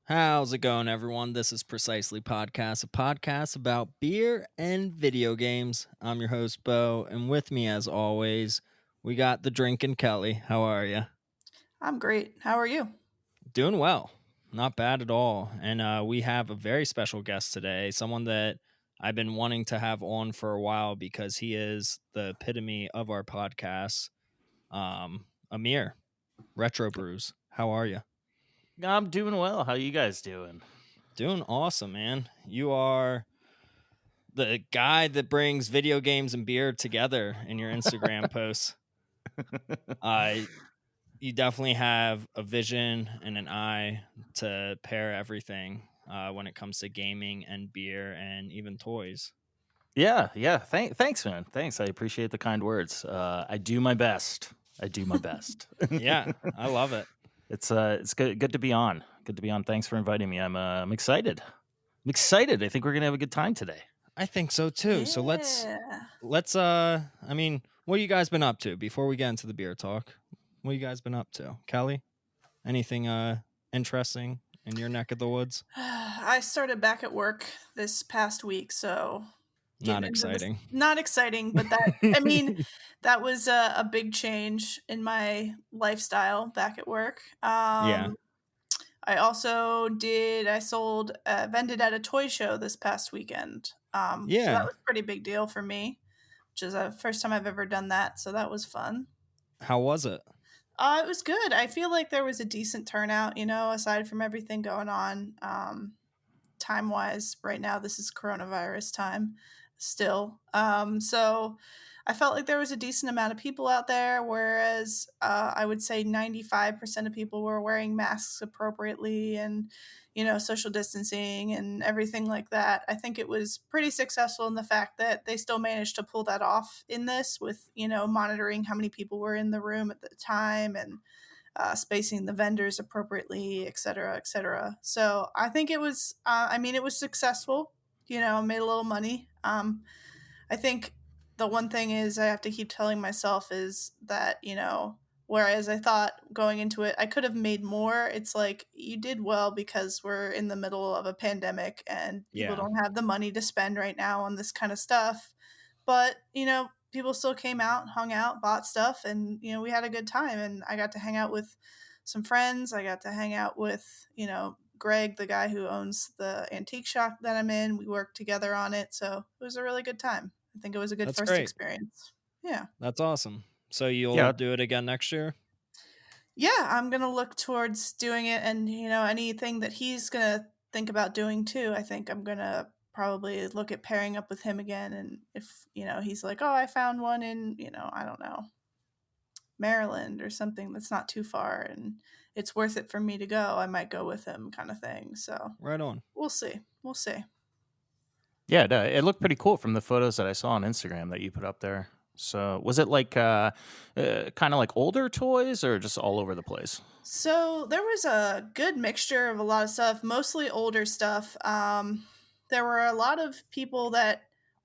How's it going, everyone? This is Precisely Podcast, a podcast about beer and video games. I'm your host, Beau, and with me, as always, we got the drinking Kelly. How are you? I'm great. How are you? Doing well. Not bad at all. And we have a very special guest today, someone that I've been wanting to have on for a while because he is the epitome of our podcast. Amir, Retro Brews. How are you? I'm doing well. How you guys doing? Doing awesome, man. You are the guy that brings video games and beer together in your Instagram posts. Uh, you definitely have a vision and an eye to pair everything when it comes to gaming and beer and even toys. Yeah. Thanks, man. Thanks. I appreciate the kind words. I do my best. Yeah, I love it. It's good to be on. Good to be on. Thanks for inviting me. I'm excited. I'm excited. I think we're gonna have a good time today. I think so too. So let's I mean, what have you guys been up to before we get into the beer talk? What have you guys been up to? Kelly? Anything interesting in your neck of the woods? I started back at work this past week, so Not getting into this exciting. not exciting, but that was a big change in my lifestyle back at work. Yeah. I sold vended at a toy show this past weekend. So that Yeah. was a pretty big deal for me, which is the first time I've ever done that, so that was fun. How was it? It was good. I feel like there was a decent turnout, aside from everything going on. Time wise, right now, this is coronavirus time still. So I felt like there was a decent amount of people out there, whereas I would say 95% of people were wearing masks appropriately and, social distancing and everything like that. I think it was pretty successful in the fact that they still managed to pull that off in this with, monitoring how many people were in the room at the time and spacing the vendors appropriately, et cetera, et cetera. So I think it was successful, made a little money. I think the one thing is I have to keep telling myself is that, whereas I thought going into it, I could have made more. It's like you did well because we're in the middle of a pandemic and people Yeah. don't have the money to spend right now on this kind of stuff. But, people still came out, hung out, bought stuff, and, we had a good time. And I got to hang out with some friends. I got to hang out with, Greg, the guy who owns the antique shop that I'm in. We worked together on it. So it was a really good time. I think it was a good That's first great. experience. Yeah. That's awesome. So you'll Yeah, do it again next year? Yeah, I'm going to look towards doing it and, anything that he's going to think about doing too. I think I'm going to probably look at pairing up with him again. And if, he's like, oh, I found one in, I don't know, Maryland or something that's not too far and it's worth it for me to go, I might go with him kind of thing. So Right on. we'll see. We'll see. yeah. It looked pretty cool from the photos that I saw on Instagram that you put up there. So was it like kind of like older toys or just all over the place? So there was a good mixture of a lot of stuff, mostly older stuff. There were a lot of people that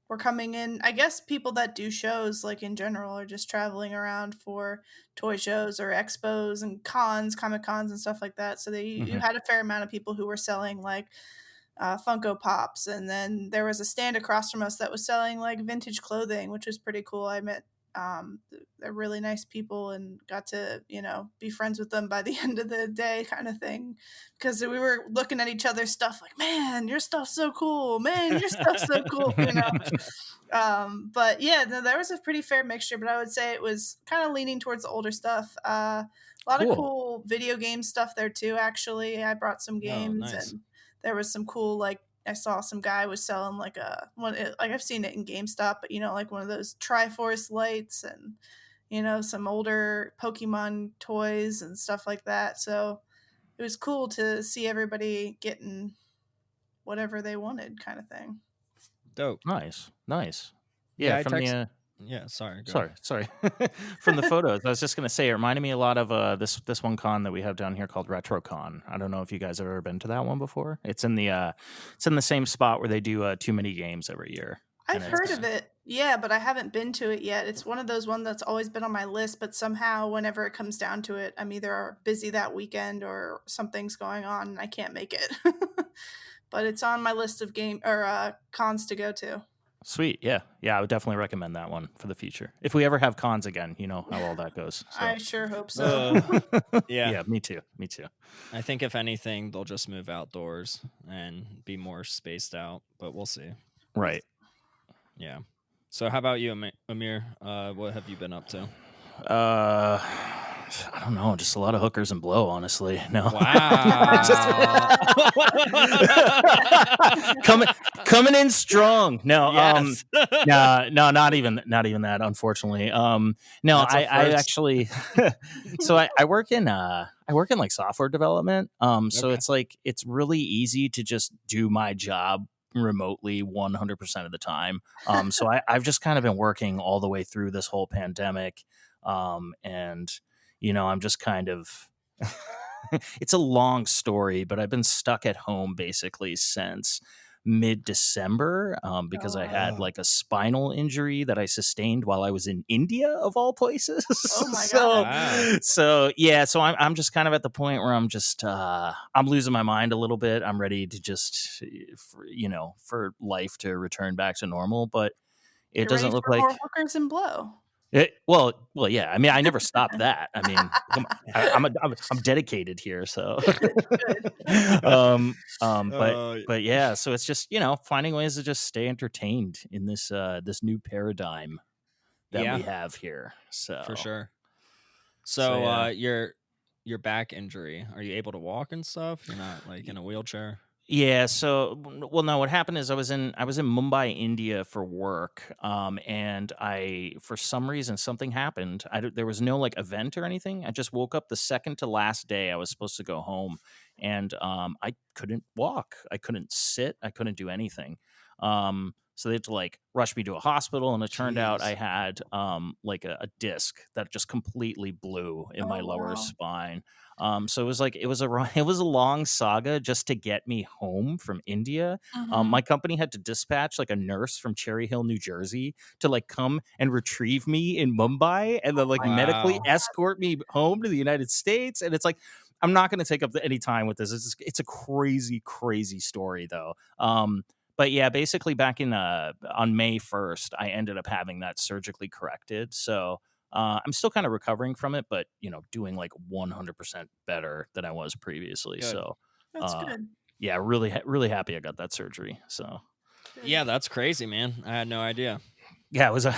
were coming in. I guess people that do shows, like in general, are just traveling around for toy shows or expos and cons, comic cons, and stuff like that. So you Hmm. had a fair amount of people who were selling like Funko Pops, and then there was a stand across from us that was selling like vintage clothing, which was pretty cool. I met they're really nice people and got to be friends with them by the end of the day, kind of thing, because we were looking at each other's stuff like, man, your stuff's so cool, man, your stuff's so cool, But yeah, there was a pretty fair mixture, but I would say it was kind of leaning towards the older stuff. A lot of Cool. cool video game stuff there too. Actually, I brought some Oh, games, nice. and there was some cool, like, I saw some guy was selling like like I've seen it in GameStop, but like one of those Triforce lights and some older Pokemon toys and stuff like that. So it was cool to see everybody getting whatever they wanted, kind of thing. Dope. Nice. Yeah, Yeah, I from text. the Yeah, sorry, go. sorry. From the photos, I was just gonna say it reminded me a lot of this one con that we have down here called RetroCon. I don't know if you guys have ever been to that one before. It's in the same spot where they do too many games every year. I've and heard it's of it. Yeah, but I haven't been to it yet. It's one of those ones that's always been on my list, but somehow whenever it comes down to it, I'm either busy that weekend or something's going on and I can't make it. But it's on my list of game or cons to go to. sweet. Yeah, yeah, I would definitely recommend that one for the future. If we ever have cons again, you know how all that goes. So I sure hope so. Uh, yeah. yeah, me too. Me too. I think if anything, they'll just move outdoors and be more spaced out, but we'll see. Right. Yeah. So how about you, Amir? What have you been up to? I don't know, just a lot of hookers and blow, honestly. No. Wow. coming coming in strong. No, Yes. no, no, not even that, unfortunately. No, That's a I first. actually so I work in like software development. So Okay. it's like it's really easy to just do my job remotely 100% of the time. So I've just kind of been working all the way through this whole pandemic. And I'm just kind of it's a long story, but I've been stuck at home basically since mid-December because Oh, I wow. had Oh, like a spinal injury that I sustained while I was in India, of all places. Oh my so god. wow. so I'm just kind of at the point where I'm just I'm losing my mind a little bit. I'm ready to just for life to return back to normal, but it You're ready doesn't look for more like hookers and blow. well, yeah. I mean, I never stopped that. I mean, come on, I'm dedicated here, so. Good. But Uh, yeah, so it's just finding ways to just stay entertained in this new paradigm that yeah, we have here. for So sure. so So, yeah. your back injury, are you able to walk and stuff? You're not like in a wheelchair? Yeah, so well no, what happened is I was in Mumbai, India for work. And I for some reason something happened. There was no like event or anything. I just woke up the second to last day I was supposed to go home, and I couldn't walk. I couldn't sit. I couldn't do anything. So they had to like rush me to a hospital, and it turned out I Jeez. had like a disc that just completely blew in my Oh, lower wow. spine. So it was like it was a long saga just to get me home from India. My Mhm. company had to dispatch like a nurse from Cherry Hill, New Jersey, to like come and retrieve me in Mumbai, and then like My medically Wow. escort me home to the United States. And it's like I'm not going to take up any time with this. It's a crazy, crazy story though. But yeah, basically back in on May 1st, I ended up having that surgically corrected. So I'm still kind of recovering from it, but doing like 100% better than I was previously. Good. So, That's uh, good. yeah, really, really happy I got that surgery. So, Good. Yeah, that's crazy, man. I had no idea. yeah, it was a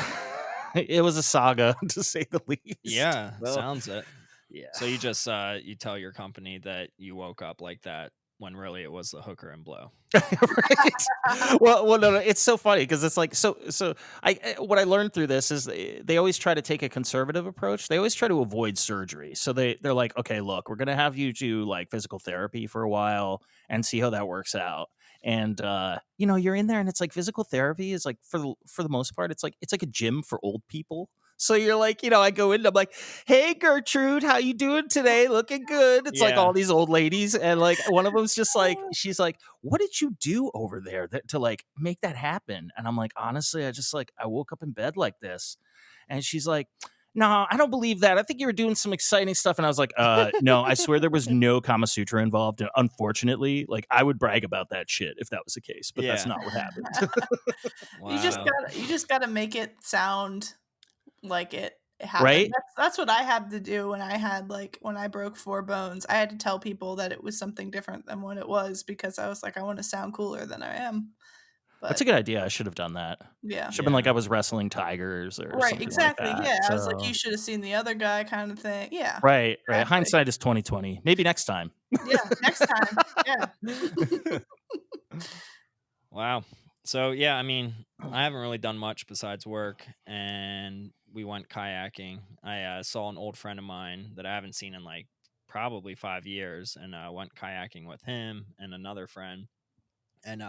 it was a saga to say the least. Yeah, So, sounds it. yeah. So you just you tell your company that you woke up like that when really it was the hooker and blow. Right. Well, no, no. It's so funny because it's like so. What I learned through this is they always try to take a conservative approach. They always try to avoid surgery. So they're like, okay, look, we're gonna have you do like physical therapy for a while and see how that works out. And you're in there, and it's like physical therapy is like for the most part, it's like a gym for old people. So you're like, I go in and I'm like, "Hey Gertrude, how you doing today? Looking good." It's like Yeah. all these old ladies, and like one of them's just like, she's like, "What did you do over there to like make that happen?" And I'm like, "Honestly, I woke up in bed like this." And she's like, "No, I don't believe that. I think you were doing some exciting stuff." And I was like, no, I swear there was no Kama Sutra involved. And unfortunately, like I would brag about that shit if that was the case, but that's Yeah. not what happened." Wow. You just gotta make it sound like it happened. Right? That's what I had to do when I had when I broke 4 bones. I had to tell people that it was something different than what it was because I was like, I want to sound cooler than I am. That's a But good idea. I should have done that. yeah. Should have been like Yeah. I was wrestling tigers or Right, something like exactly. that. Yeah. I was like, you So should have seen the other guy kind of thing. Yeah. right, right. Exactly. Hindsight is 2020. Maybe next time. Yeah. Next time. Yeah. Wow. So yeah, I mean, I haven't really done much besides work, and we went kayaking. I saw an old friend of mine that I haven't seen in like probably 5 years, and went kayaking with him and another friend, and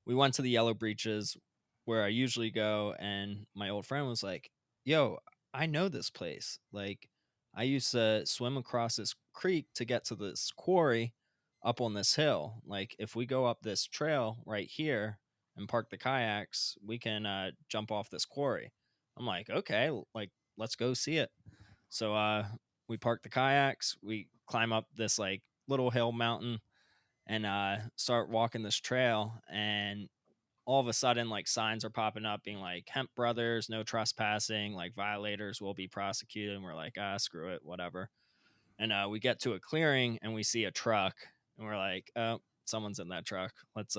we went to the Yellow Breaches where I usually go, and my old friend was like, "Yo, I know this place. Like, I used to swim across this creek to get to this quarry up on this hill. Like, if we go up this trail right here, and park the kayaks, we can jump off this quarry. I'm like, okay, like let's go see it. So we park the kayaks, we climb up this like little hill mountain, and start walking this trail. And all of a sudden, like signs are popping up being like Hemp Brothers, no trespassing, like violators will be prosecuted. And we're like, screw it, whatever. And we get to a clearing and we see a truck, and we're like, oh, someone's in that truck. Let's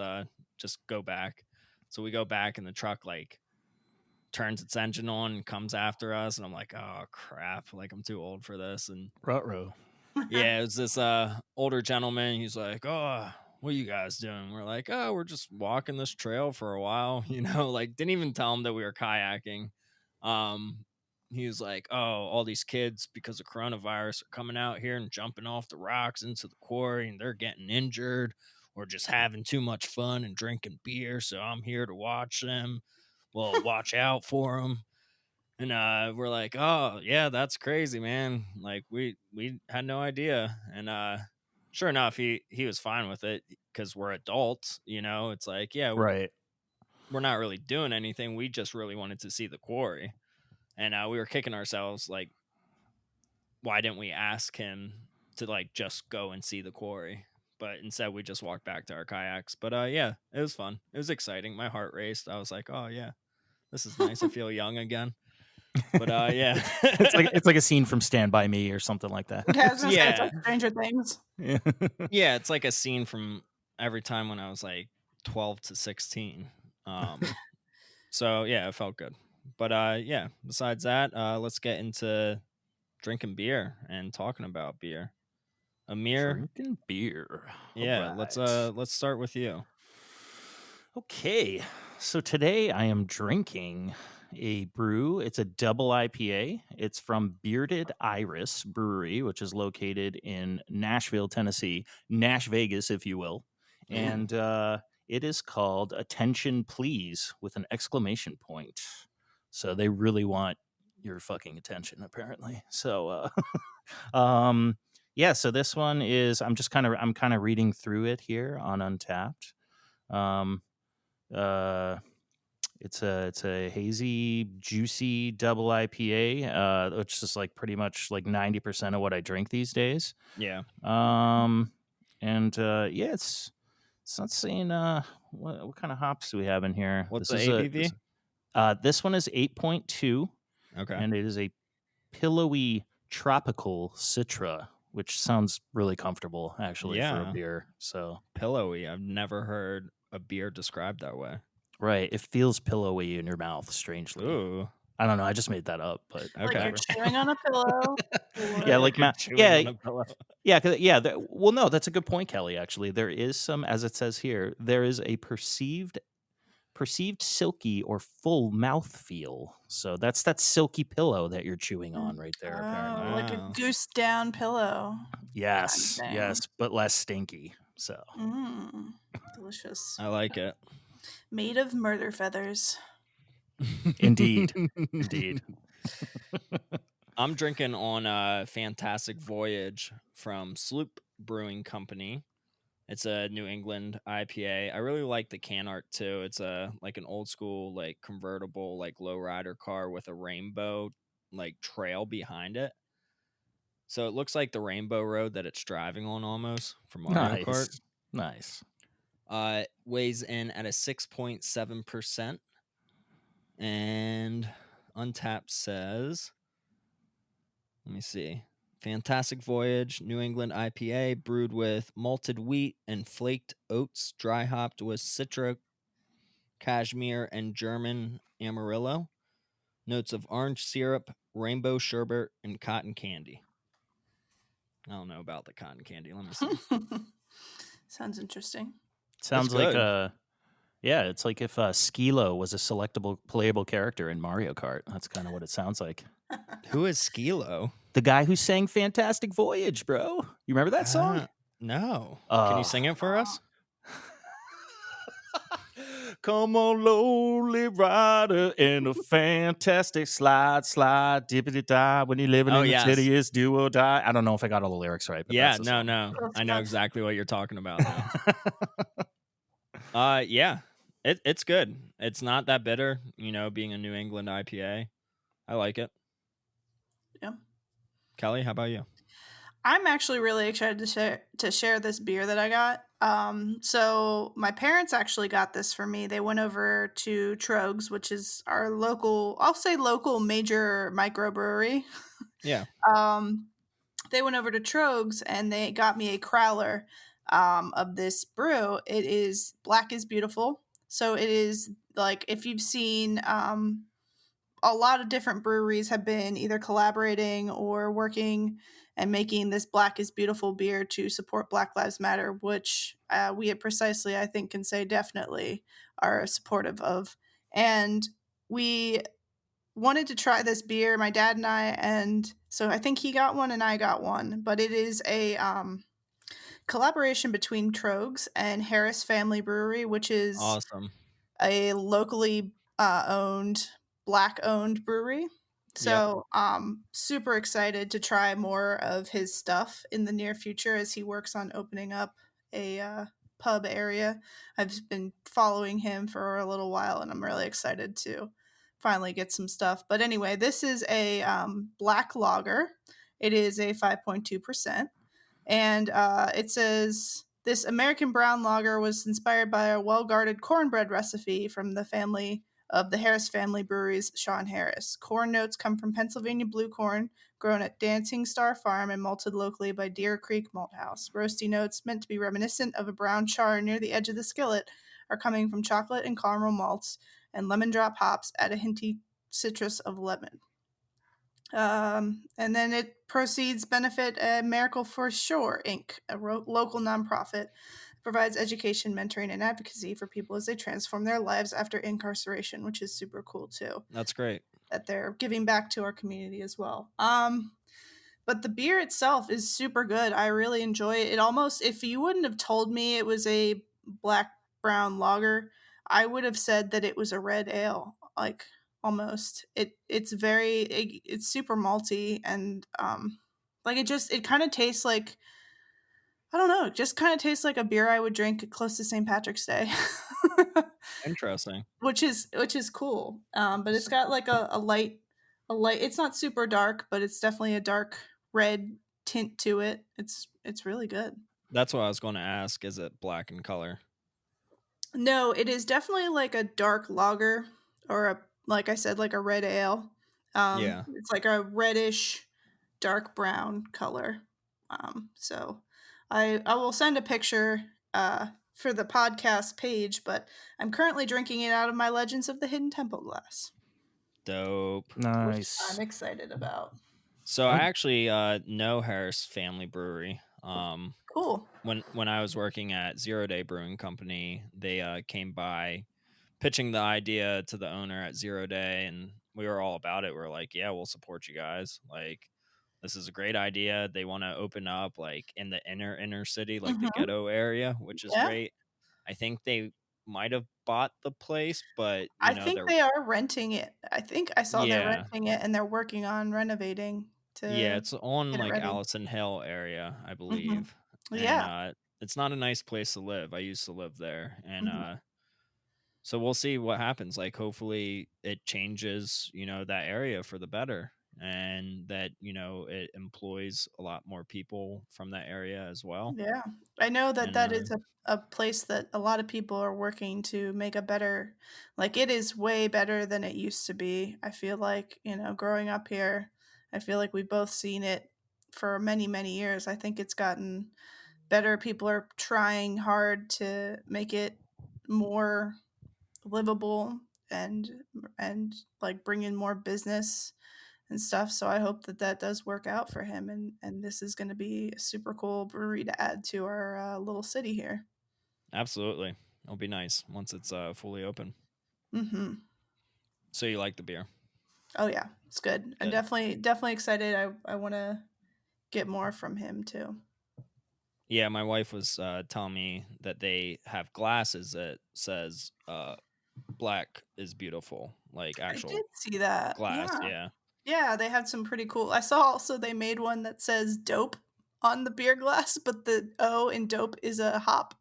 just go back. So we go back, and the truck like turns its engine on and comes after us. And I'm like, oh crap, like I'm too old for this. And Ruh-roh. yeah, it was this older gentleman. He's like, oh, what are you guys doing? We're like, oh, we're just walking this trail for a while, like didn't even tell him that we were kayaking. um he was like, oh, all these kids, because of coronavirus, are coming out here and jumping off the rocks into the quarry, and they're getting injured or just having too much fun and drinking beer, so I'm here to watch them. Well, watch out for them. And we're like, oh yeah, that's crazy, man. Like we had no idea. And sure enough, he was fine with it, because we're adults. It's like, yeah, Right. we're not really doing anything. We just really wanted to see the quarry. And we were kicking ourselves, like, why didn't we ask him to like just go and see the quarry? But instead we just walked back to our kayaks. But yeah, it was fun. It was exciting. My heart raced. I was like, oh yeah, this is nice. I feel young again. But yeah. it's like a scene from Stand By Me or something like that. Yeah, I was gonna say, it's Yeah. like Stranger Things. Yeah. Yeah, it's like a scene from every time when I was like 12 to 16. So yeah, it felt good. But yeah, besides that, let's get into drinking beer and talking about beer. Amir, Drinking beer. yeah, Alright. let's start with you. Okay, so today I am drinking a brew. It's a double IPA. It's from Bearded Iris Brewery, which is located in Nashville, Tennessee, Nash Vegas, if you will. And it is called Attention Please with an exclamation point. So they really want your fucking attention, apparently. So, yeah. So this one is I'm kind of reading through it here on Untapped. It's a hazy, juicy double IPA, which is like pretty much like 90% of what I drink these days. Yeah. And yeah, it's not saying what kind of hops do we have in here. What's This the is ABV? This one is 8.2, Okay. and it is a pillowy tropical citra, which sounds really comfortable actually for a Yeah. beer. So Pillowy. I've never heard a beer described that way. right, it feels pillowy in your mouth, strangely. Ooh. I don't know. I just made that up, but Like Okay. you're chewing on a pillow. yeah, or- like You're Matt. chewing Yeah, on a pillow. yeah, well, no, that's a good point, Kelly. Actually, there is some, as it says here, there is a perceived silky or full mouth feel. So that's that silky pillow that you're chewing on right there. Apparently, Oh, like a Wow. goose down pillow. yes, thing. yes, but less stinky. So Delicious. I like it. Made of murder feathers. Indeed. Indeed. I'm drinking on Fantastic Voyage from Sloop Brewing Company. It's a New England IPA. I really like the can art too. It's like an old school, like convertible, like lowrider car with a rainbow like trail behind it. So it looks like the rainbow road that it's driving on almost from Mario Kart. Nice. It weighs in at a 6.7%. And Untapped says, let me see. Fantastic Voyage, New England IPA, brewed with malted wheat and flaked oats, dry hopped with Citra, Cashmere, and German Amarillo. Notes of orange syrup, rainbow sherbet, and cotton candy. I don't know about the cotton candy. Let me see. Sounds interesting. Sounds like good. yeah, it's like if Skilo was a selectable playable character in Mario Kart. That's kind of what it sounds like. Who is Skilo? The guy who sang Fantastic Voyage, bro. You remember that song? No. Can you sing it for us? Come on, lowly rider, in a fantastic slide, dippity-die, when you're living in the city, it's do or die. I don't know if I got all the lyrics right. But yeah, that's the song. I know exactly what you're talking about now. Yeah. It's good. It's not that bitter, being a New England IPA. I like it. Yeah. Kelly, how about you? I'm actually really excited to share this beer that I got. So my parents actually got this for me. They went over to Trogs, which is our local, I'll say local major microbrewery. Yeah. Um, they went over to Trogs and they got me a crowler of this brew. It is Black is Beautiful. So it is like if you've seen a lot of different breweries have been either collaborating or working and making this Black is Beautiful beer to support Black Lives Matter, which we at Precisely, I think, can say definitely are supportive of. And we wanted to try this beer, my dad and I, and so I think he got one and I got one, but it is a collaboration between Trogs and Harris Family Brewery, which is Awesome. a locally owned, black owned brewery. Yep. So, super excited to try more of his stuff in the near future as he works on opening up a pub area. I've been following him for a little while, and I'm really excited to finally get some stuff. But anyway, this is a black lager. It is a 5.2%. And it says this American brown lager was inspired by a well guarded cornbread recipe from the family of the Harris family breweries, Sean Harris. Corn notes come from Pennsylvania blue corn, grown at Dancing Star Farm and malted locally by Deer Creek Malt House. Roasty notes, meant to be reminiscent of a brown char near the edge of the skillet, are coming from chocolate and caramel malts, and lemon drop hops add a hinty citrus of lemon. And then it proceeds benefit Miracle for Shore Inc., a local nonprofit. Provides education, mentoring, and advocacy for people as they transform their lives after incarceration, which is super cool too. That's great. That they're giving back to our community as well. But the beer itself is super good. I really enjoy it. It almost, if you wouldn't have told me it was a black brown lager, I would have said that it was a red ale. Like almost. It's super malty and like it kind of tastes like I don't know, it just kind of tastes like a beer I would drink close to St. Patrick's Day. Interesting. Which is cool. But it's S- got like a light. It's not super dark, but it's definitely a dark red tint to it. It's really good. That's what I was going to ask. Is it black in color? No, it is definitely like a dark lager or a like I said, like a red ale. Yeah. It's like a reddish, dark brown color. So I will send a picture for the podcast page, but I'm currently drinking it out of my Legends of the Hidden Temple glass, Dope. which I'm Nice. excited about. So I I'm actually know Harris Family Brewery. Cool. When I was working at Zero Day Brewing Company, they came by pitching the idea to the owner at Zero Day, and we were all about it. We're like, yeah, we'll support you guys. Like, this is a great idea. They want to open up like in the inner city, like the Hmm. ghetto area, which is Yeah, great. I think they might have bought the place, but I think they're they are renting it. I think I saw they're yeah, renting it and they're working on renovating yeah. to It's on get it like ready. Allison Hill area, I Hmm. believe, and Yeah. it's not a nice place to live. I used to live there, and Hmm. so we'll see what happens. Like, hopefully, it changes, that area for the better, and that it employs a lot more people from that area as well. Yeah. I know that And that is a place that a lot of people are working to make a better like, it is way better than it used to be. I feel like, growing up here, I feel like we've both seen it for many, many years. I think it's gotten better. People are trying hard to make it more livable and like, bring in more business and stuff. So I hope that that does work out for him, and this is going to be a super cool brewery to add to our little city here. absolutely, it'll be nice once it's fully open. Hmm. So you like the beer? Oh yeah, it's good. I'm Good. definitely excited. I want to get more from him too. Yeah, my wife was telling me that they have glasses that says "Black is beautiful," like I did actual see that. glass. Yeah, Yeah. yeah. They had some pretty cool. I saw also they made one that says "dope" on the beer glass, but the O in "dope" is a hop,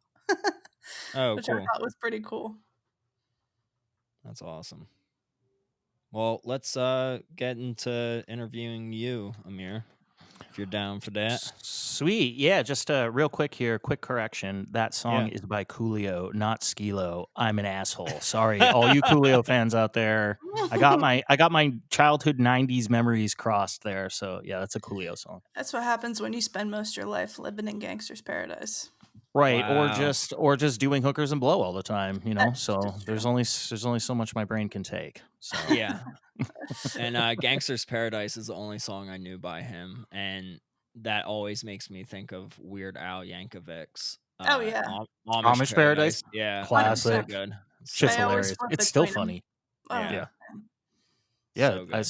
Oh, which I cool. thought was pretty cool. That's awesome. Well, let's get into interviewing you, Amir, if you're down for that. Sweet. Yeah, just real quick here, quick correction. That song Yeah. is by Coolio, not Skilo. I'm an asshole. Sorry, all you Coolio fans out there. I got my childhood 90s memories crossed there. So yeah, that's a Coolio song. That's what happens when you spend most of your life living in gangster's paradise. Right, Wow. or just doing hookers and blow all the time, you know. That's So just there's true. only so much my brain can take. So Yeah. And Gangster's Paradise is the only song I knew by him, and that always makes me think of Weird Al Yankovic's Oh yeah, Amish Amish Paradise, Paradise. Yeah, it's so 100%. classic. good. Shit's So I always good. hilarious. flip It's still between them. funny. Oh, Yeah, Yeah. man. Yeah, so good.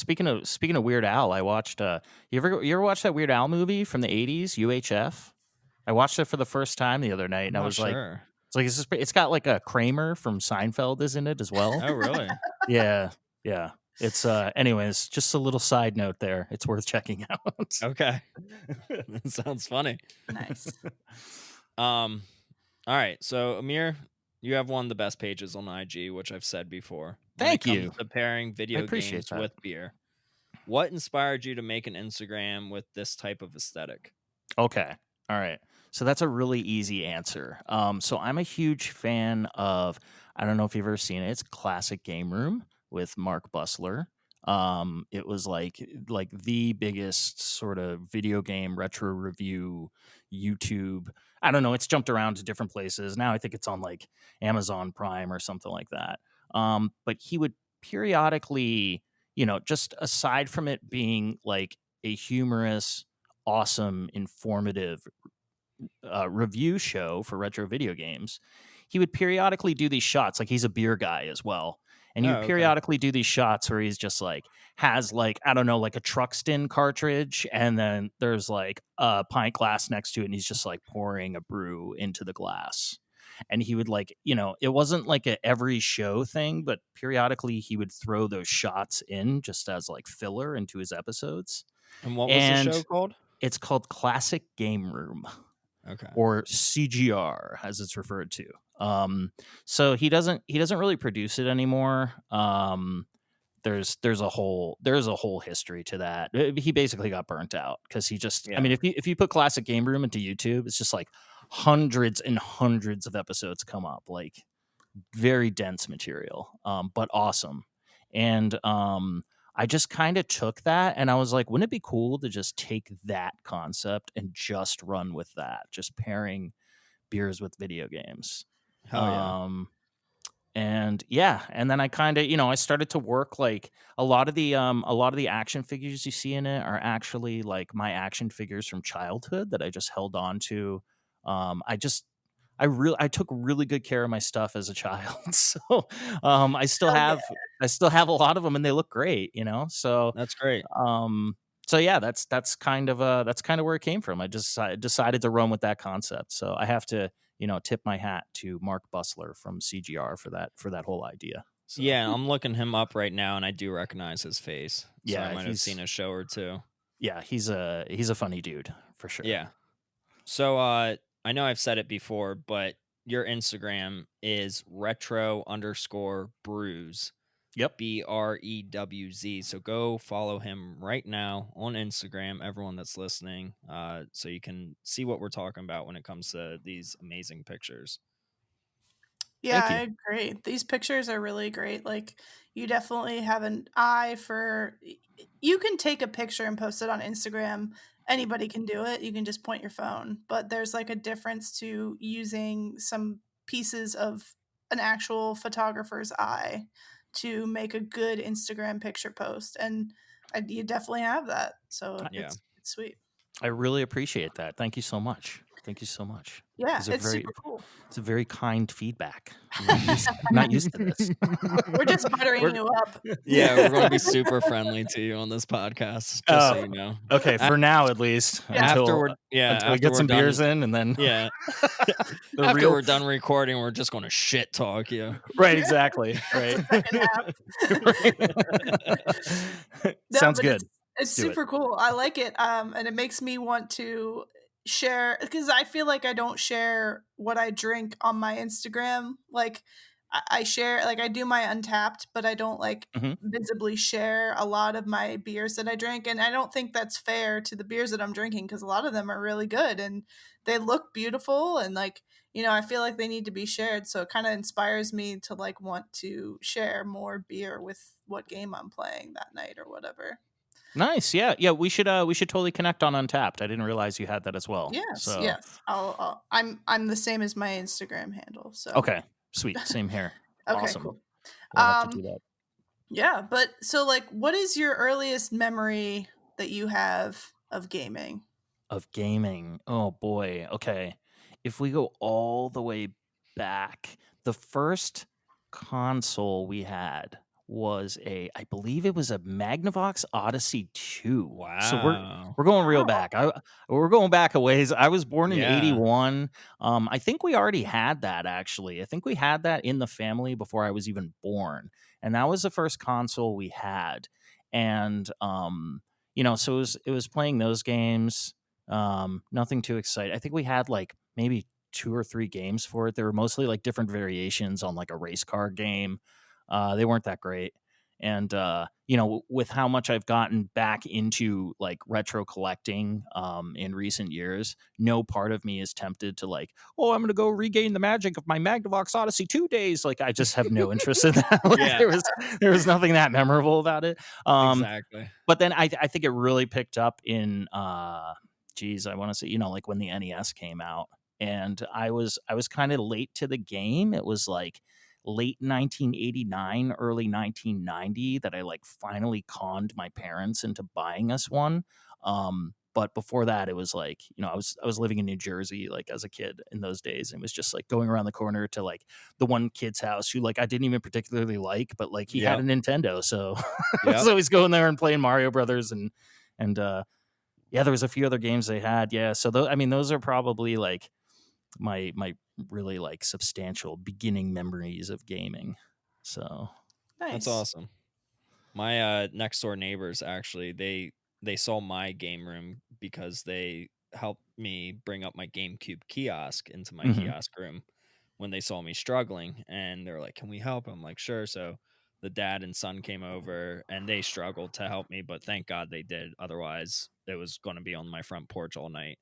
speaking of Weird Al, I watched. You ever watch that Weird Al movie from the '80s, UHF? I watched it for the first time the other night, I'm and I not was like, sure. it's got like a Kramer from Seinfeld is in it as well. Oh, really? Yeah, yeah. It's anyways, just a little side note there. It's worth checking out. Okay. That sounds funny. Nice. Um, all right. So Amir, you have one of the best pages on IG, which I've said before. When it Thank comes you. to pairing I video appreciate games that. with beer, what inspired you to make an Instagram with this type of aesthetic? Okay. All right. So that's a really easy answer. So I'm a huge fan of, I don't know if you've ever seen it. It's Classic Game Room with Mark Busler. It was like the biggest sort of video game retro review YouTube. I don't know. It's jumped around to different places. Now I think it's on like Amazon Prime or something like that. But he would periodically, just aside from it being like a humorous, awesome, informative review show for retro video games, he would periodically do these shots. Like he's a beer guy as well. And he Oh, would okay. periodically do these shots where he's just like, has like, I don't know, like a Truxton cartridge. And then there's like a pint glass next to it. And he's just like pouring a brew into the glass. And he would like, it wasn't like a every show thing, but periodically he would throw those shots in just as like filler into his episodes. And what was the show And called? it's called Classic Game Room, Okay. or CGR as it's referred to. So he doesn't really produce it anymore. There's a whole history to that. He basically got burnt out because he just, I Yeah. mean, if you put Classic Game Room into YouTube, it's just like hundreds and hundreds of episodes come up, like very dense material, but awesome. And I just kind of took that and I was like, wouldn't it be cool to just take that concept and just run with that, just pairing beers with video games? Hell yeah. And yeah, and then I kind of, I started to work like a lot of the action figures you see in it are actually like my action figures from childhood that I just held on to. I took really good care of my stuff as a child. So I still Hell yeah. have a lot of them and they look great, So That's great. so yeah, that's kind of where it came from. I decided to run with that concept. So I have to, tip my hat to Mark Busler from CGR for that whole idea. So Yeah, I'm looking him up right now and I do recognize his face. So I yeah, might have seen a show or two. he's a funny dude for sure. Yeah. So I know I've said it before, but your Instagram is retro_brews. Yep. BREWZ. So go follow him right now on Instagram, everyone that's listening, so you can see what we're talking about when it comes to these amazing pictures. Yeah, Thank I you. agree. These pictures are really great. Like, you definitely have an eye for. You can take a picture and post it on Instagram. Anybody can do it. You can just point your phone. But there's like a difference to using some pieces of an actual photographer's eye to make a good Instagram picture post. And you definitely have that. So Yeah. it's sweet. I really appreciate that. Thank you so much. Yeah, These it's super cool. It's a very kind feedback. I'm not used to this. We're just buttering We're- you up. Yeah, we're going to be super friendly to you on this podcast, just so you know. Okay, for now at least. Yeah. Until Until we we get some beers in, and then Yeah. the After real we're done recording, we're just going to shit talk you. right, exactly. Right. Second half. Sounds but good. It's do it. super cool. I like it. And it makes me want to share because I feel like I don't share what I drink on my Instagram. Like, I share, like, I do my Untapped, but I don't, like, Mhm. visibly share a lot of my beers that I drink, and I don't think that's fair to the beers that I'm drinking because a lot of them are really good and they look beautiful and, like, I feel like they need to be shared, so it kinda inspires me to, like, want to share more beer with what game I'm playing that night or whatever. Nice. Yeah. Yeah. We should totally connect on Untapped. I didn't realize you had that as well. Yes, So yes. I'm the same as my Instagram handle, so okay. Sweet. Same here. okay, Awesome. cool. We'll have to do Um, that. yeah, but so, like, what is your earliest memory that you have of gaming? Of gaming. Oh boy. Okay. If we go all the way back, the first console we had was I believe it was a Magnavox Odyssey 2. So Wow. we're going real Wow. back. We're going back a ways. I was born in Yeah. 81. I think we already had that actually. I think we had that in the family before I was even born. And that was the first console we had. And so it was playing those games. Nothing too exciting. I think we had like maybe 2 or 3 games for it. They were mostly like different variations on like a race car game. They weren't that great. And with how much I've gotten back into like retro collecting in recent years, no part of me is tempted to like, oh, I'm gonna go regain the magic of my Magnavox Odyssey 2 days. Like I just have no interest in that. Like Yeah, there was nothing that memorable about it. exactly. But then I think it really picked up in geez, I want to say, like when the NES came out. And I was kind of late to the game. It was like late 1989, early 1990 that I like finally conned my parents into buying us one. But before that, it was like, I was living in New Jersey like as a kid in those days, and it was just like going around the corner to like the one kid's house who like I didn't even particularly like, but like he had a Yep, Nintendo, so I was yep. always going there and playing Mario Brothers and yeah, there was a few other games they had. Yeah, so I mean, those are probably like my really like substantial beginning memories of gaming. So That's Nice. awesome. My next door neighbors actually they saw my game room because they helped me bring up my GameCube kiosk into my mhm. kiosk room when they saw me struggling, and they're like, "Can we help?" I'm like, "Sure." So the dad and son came over and they struggled to help me, but thank God they did. Otherwise, it was going to be on my front porch all night.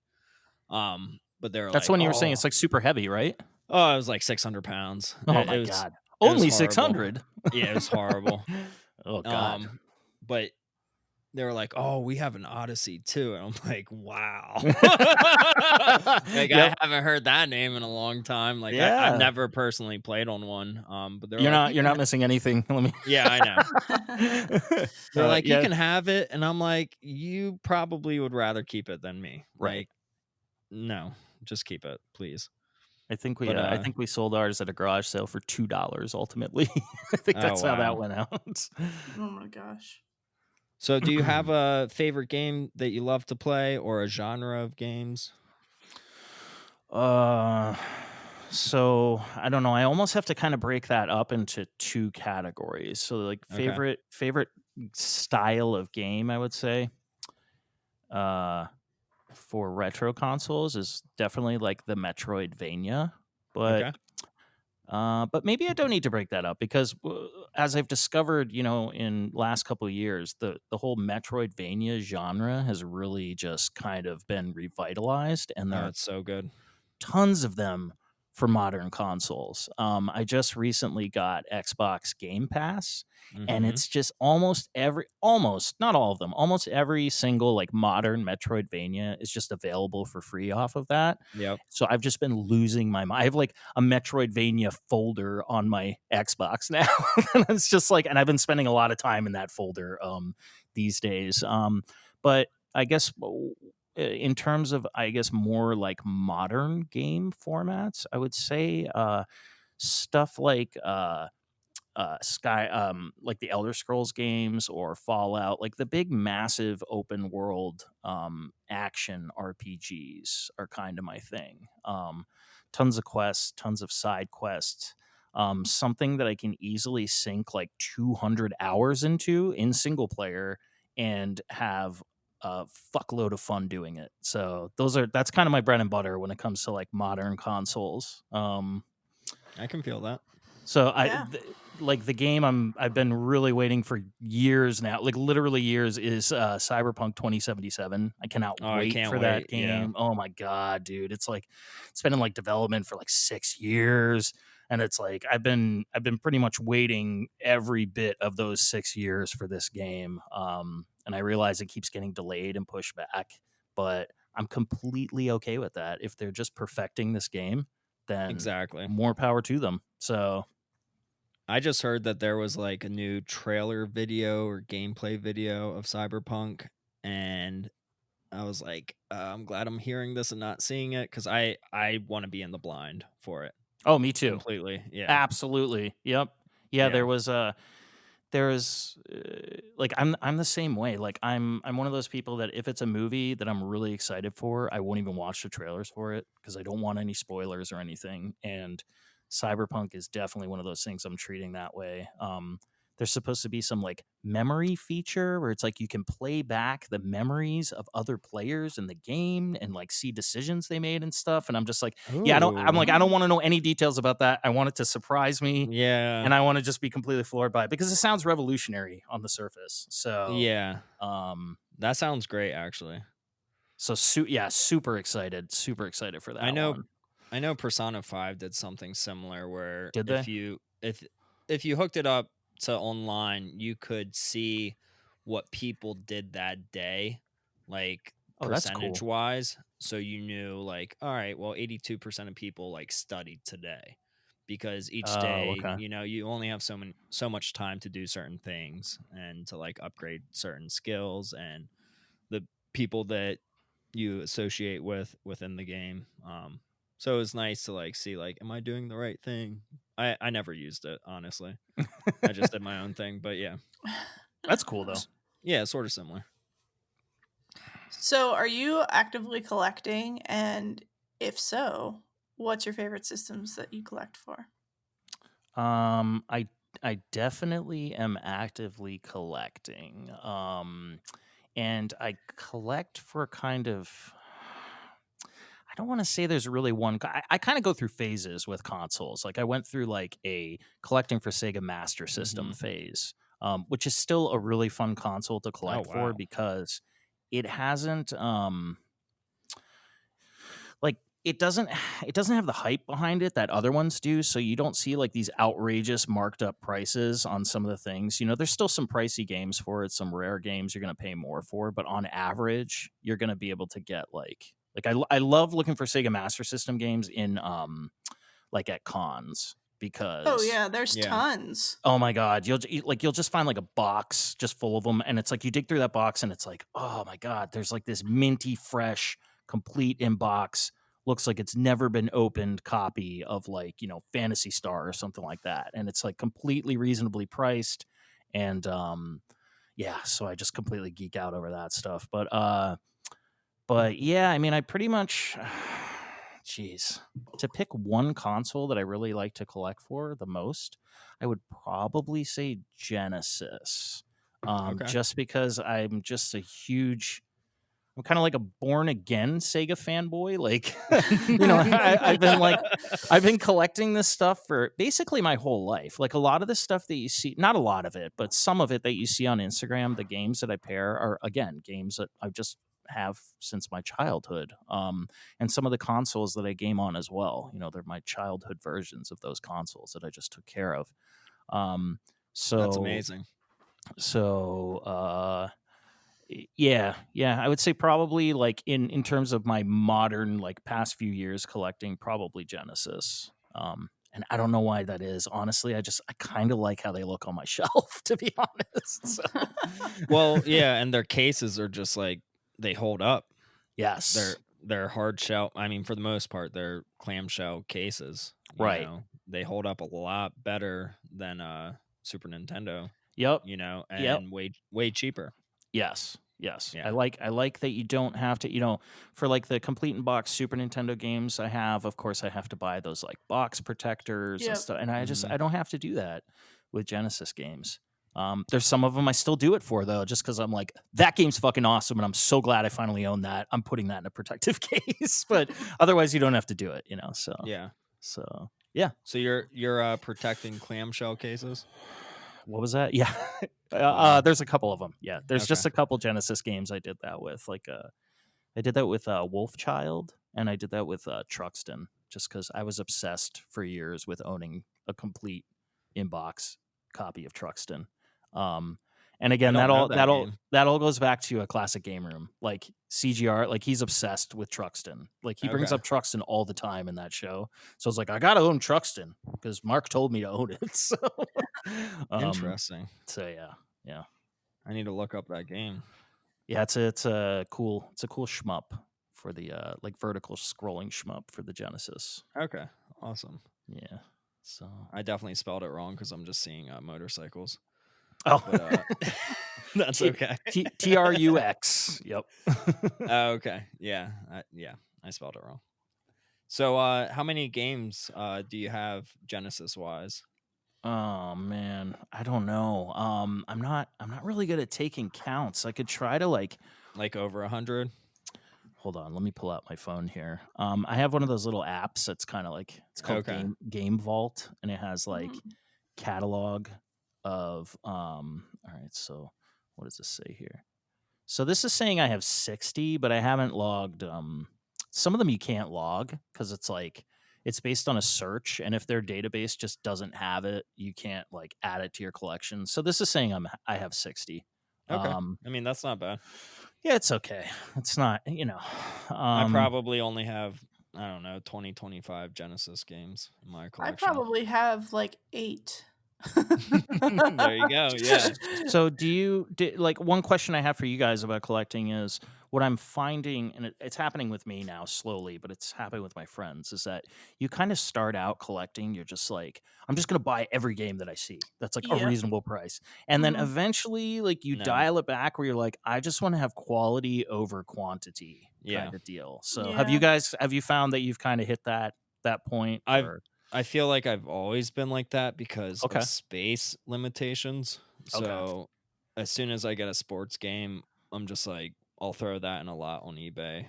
But they were That's the like, one you were saying. "Oh, It's like super heavy, right? oh, it was like 600 pounds. Oh It my was god, it was only six horrible. hundred. Yeah, it was horrible. Oh god. Um, but they were like, "Oh, we have an Odyssey too," and I'm like, "Wow." Like, I Yep. haven't heard that name in a long time, like, I've Yeah. never personally played on one, but they're You're like, not "You you're can not ha." missing anything. Let me. Yeah, I know. They're like, "You Yeah. can have it," and I'm like, "You probably would rather keep it than me." Right. Like, "No, just keep it, please." I think we But, I think we sold ours at a garage sale for $2 ultimately. I think oh, that's how that wow. went out. Oh my gosh. So do you have a favorite game that you love to play or a genre of games? Uh, so I don't know. I almost have to kind of break that up into 2 categories. So like Okay, favorite style of game, I would say. Uh, for retro consoles is definitely like the Metroidvania, but okay. but maybe I don't need to break that up because as I've discovered, in last couple of years, the whole Metroidvania genre has really just kind of been revitalized, and there Oh, are it's so good. tons of them for modern consoles. I just recently got Xbox Game Pass, and Mhm. it's just almost not all of them, almost every single like modern Metroidvania is just available for free off of that. Yep. So I've just been losing my mind. I have like a Metroidvania folder on my Xbox now. And it's just like, and I've been spending a lot of time in that folder these days. But I guess in terms of I guess more like modern game formats, I would say stuff like the Elder Scrolls games or Fallout, like the big massive open world action RPGs are kind of my thing. Tons of quests, tons of side quests. Something that I can easily sink like 200 hours into in single player and have a fuckload of fun doing it. So that's kind of my bread and butter when it comes to like modern consoles. I can feel that. So Yeah. like the game I've been really waiting for years now, like literally years, is Cyberpunk 2077. I cannot Oh, I wait can't for that wait. Yeah. game. Oh my god, dude. It's like it's been in like development for like 6 years, and it's like I've been pretty much waiting every bit of those 6 years for this game. And I realize it keeps getting delayed and pushed back, but I'm completely okay with that. If they're just perfecting this game, then Exactly. more power to them. So I just heard that there was like a new trailer video or gameplay video of Cyberpunk, and I was like, I'm glad I'm hearing this and not seeing it because I want to be in the blind for it oh, me too. completely. Yeah, Absolutely. Yep. Yeah, yeah, there's like I'm the same way. Like I'm one of those people that if it's a movie that I'm really excited for, I won't even watch the trailers for it because I don't want any spoilers or anything. And Cyberpunk is definitely one of those things I'm treating that way. There's supposed to be some like memory feature where it's like you can play back the memories of other players in the game and like see decisions they made and stuff. And I'm just like, yeah, I'm ooh, like, I don't Oh. want to know any details about that. I want it to surprise me, yeah, and I want to just be completely floored by it because it sounds revolutionary on the surface. So, yeah. um, That sounds great, actually. yeah, super excited for I that know one. I know Persona 5 did something similar where Did they? if you hooked it up to online, you could see what people did that day, like Oh, that's percentage cool. wise. So you knew like, all right, well, 82% of people like studied today because each Oh, day, okay. you only have so much time to do certain things and to like upgrade certain skills and the people that you associate with within the game. So it's nice to like see like, am I doing the right thing? I never used it, honestly. I just did my own thing, but yeah. That's cool though. Yeah, sort of similar. So, are you actively collecting? And if so, what's your favorite systems that you collect for? Um, I I definitely am actively collecting. And I collect for kind of I don't want to say there's really one. I kind of go through phases with consoles. Like I went through like a collecting for Sega Master System Hmm. phase, which is still a really fun console to Oh collect for wow. because it hasn't like it doesn't have the hype behind it that other ones do, so you don't see like these outrageous marked up prices on some of the things. There's still some pricey games for it, some rare games you're going to pay more for, but on average you're going to be able to get I love looking for Sega Master System games in like at cons Oh, because yeah, there's Yeah. tons. oh my god, you'll just find like a box just full of them, and it's like you dig through that box, and it's like, oh my god, there's like this minty fresh, complete in box, looks like it's never been opened copy of like Fantasy Star or something like that, and it's like completely reasonably priced, and yeah, so I just completely geek out over that stuff, but yeah, I mean, I pretty much, jeez, to pick one console that I really like to collect for the most, I would probably say Genesis. Okay. Just because I'm kind of like a born again Sega fanboy. Like, I've been collecting this stuff for basically my whole life. Like a lot of the stuff that you see, not a lot of it, but some of it that you see on Instagram, the games that I pair are again games that I just have since my childhood. And some of the consoles that I game on as well. They're my childhood versions of those consoles that I just took care of. Um, That's so amazing. so yeah, I would say probably like in terms of my modern like past few years collecting, probably Genesis. And I don't know why that is. Honestly, I kind of like how they look on my shelf, to be honest. So Well, yeah, and their cases are just like they hold up. They're yes, they're hard shell. I mean, for the most part, they're clamshell cases. right. They hold up a lot better than Super Nintendo. Yep. Yep. And way cheaper. Yes. Yes. I Yeah. like that you don't have to, for like the complete in box Super Nintendo games of course I have to buy those like box protectors and Yep. stuff. And Hmm. I don't have to do that with Genesis games. There's some of them I still do it for though, just because I'm like, that game's fucking awesome and I'm so glad I finally own that. I'm putting that in a protective case. But otherwise you don't have to do it, so Yeah. so Yeah. So you're protecting clamshell cases? What was that? Yeah. Wow. There's a couple of them. Yeah. There's Okay. just a couple Genesis games I did that with. Like I did that with Wolfchild, and I did that with Truxton, just because I was obsessed for years with owning a complete inbox copy of Truxton. And I again, don't know that game. that all goes back to a classic game room, like CGR. Like he's obsessed with Truxton. Like he brings Okay. up Truxton all the time in that show. So I was like, I gotta own Truxton because Mark told me to own it. So, Interesting. so yeah. I need to look up that game. Yeah, it's a cool shmup for the like vertical scrolling shmup for the Genesis. Okay. Awesome. Yeah. So I definitely spelled it wrong because I'm just seeing motorcycles. oh, But that's okay. TRUX. Yep. Okay. Yeah. I spelled it wrong. So how many games do you have Genesis wise? Oh man, I don't know. I'm not really good at taking counts. I could try to like Over 100? hold on, let me pull out my phone here. I have one of those little apps that's kind of like it's called Okay. Game Vault, and it has like Mhm. catalog of all right, so what does this say here? So this is saying I have 60, but I haven't logged some of them you can't log because it's like it's based on a search, and if their database just doesn't have it, you can't like add it to your collection. So this is saying I have 60. Okay. I mean, that's not bad. Yeah, it's okay. It's not, I probably only have, I don't know, 20, 25 Genesis games in my I collection. probably have like 8. There you go. Yeah. So like one question I have for you guys about collecting is what I'm finding, and it's happening with me now slowly, but it's happening with my friends, is that you kind of start out collecting, you're just like, I'm just gonna buy every game that I see that's like a Yep. reasonable price. And then Mhm. eventually like you No. dial it back where you're like, I just want to have quality over quantity Yeah. kind of deal. So Yeah. have you found that you've kind of hit that point or I feel like I've always been like that because of okay. space limitations. Okay. So as soon as I get a sports game, I'm just like, I'll throw that in a lot on eBay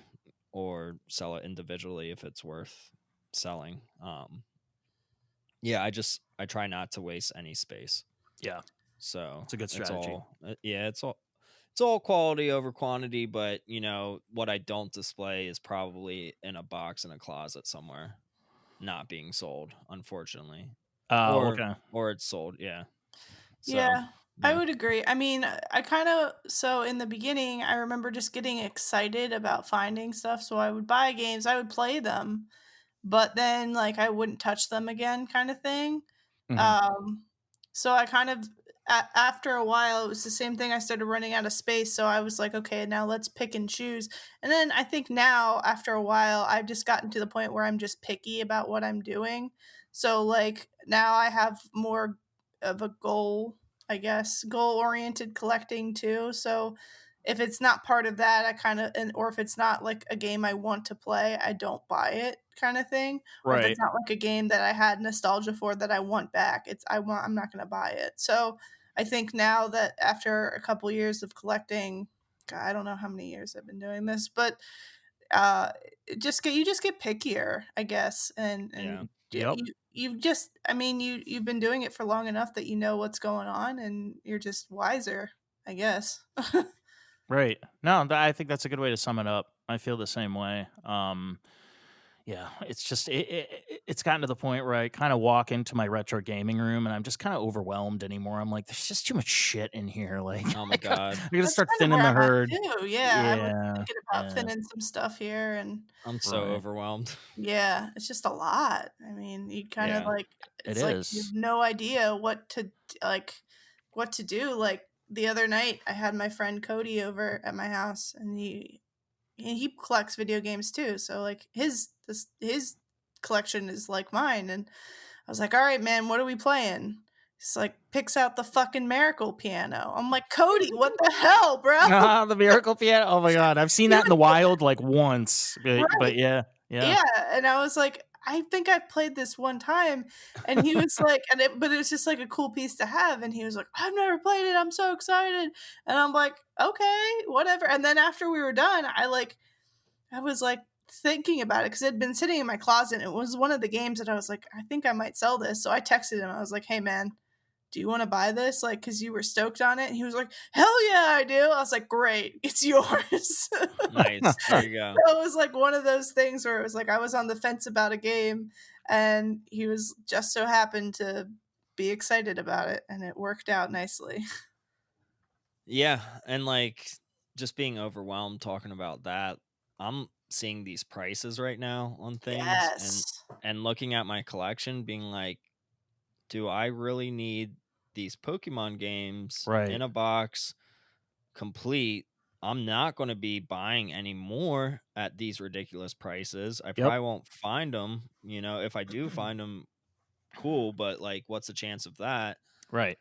or sell it individually if it's worth selling. Yeah, I try not to waste any space. Yeah. So It's a good strategy. it's all quality over quantity, but what I don't display is probably in a box in a closet somewhere, not being sold, unfortunately. Oh, Or okay. it's sold, yeah. So, Yeah, I yeah. would agree. I mean, I kind of so in the beginning, I remember just getting excited about finding stuff, so I would buy games, I would play them, but then like I wouldn't touch them again kind of thing. Mhm. Um so I kind of after a while it was the same thing, I started running out of space, so I was like, okay, now let's pick and choose. And then I think now after a while I've just gotten to the point where I'm just picky about what I'm doing. So like now I have more of a goal, I guess, goal oriented collecting too. So if it's not part of that, I kind of, or if it's not like a game I want to play, I don't buy it kind of thing. Or if Right. it's not like a game that I had nostalgia for that I want back, I'm not going to buy it. So I think now that after a couple years of collecting, God, I don't know how many years I've been doing this, but uh you just get pickier, I guess. Yeah. Yep. You've just, I mean, you've been doing it for long enough that you know what's going on and you're just wiser, I guess. Right. No, I think that's a good way to sum it up. I feel the same way. Yeah, it's just it's gotten to the point where I kind of walk into my retro gaming room and I'm just kind of overwhelmed anymore. I'm like, there's just too much shit in here. Like, Oh my god. I gotta That's start kind of thinning where the I'm at herd. too. Yeah, I was Yeah, thinking about yeah, thinning some stuff here, and I'm so right. overwhelmed. yeah, it's just a lot. I mean, you kind of Yeah. like, It it's like you have is. no idea like what to do. Like the other night, I had my friend Cody over at my house, and he collects video games too. So like his collection is like mine, and I was like, "All right, man, what are we playing?" He's like, picks out the fucking Miracle Piano. I'm like, Cody, what the hell, bro? Ah, the miracle piano. Oh my god, I've seen He that in the was wild like once, but right. yeah, yeah. Yeah, and I was like, "I think I've played this one time," and he was like, but it was just like a cool piece to have, and he was like, "I've never played it, I'm so excited," and I'm like, "Okay, whatever," and then after we were done, I was like thinking about it because it had been sitting in my closet. It was one of the games that I was like, I think I might sell this. So I texted him. I was like, hey man, do you want to buy this? Like, cause you were stoked on it. And he was like, hell yeah, I do. I was like, great, it's yours. Nice. There you go. So it was like one of those things where it was like I was on the fence about a game and he was just so happened to be excited about it and it worked out nicely. Yeah, and like just being overwhelmed talking about that, I'm seeing these prices right now on things Yes. and looking at my collection being like, do I really need these Pokemon games Right. in a box complete? I'm not going to be buying any more at these ridiculous prices. I Yep. probably won't find them, if I do find them, cool, but like what's the chance of that? Right.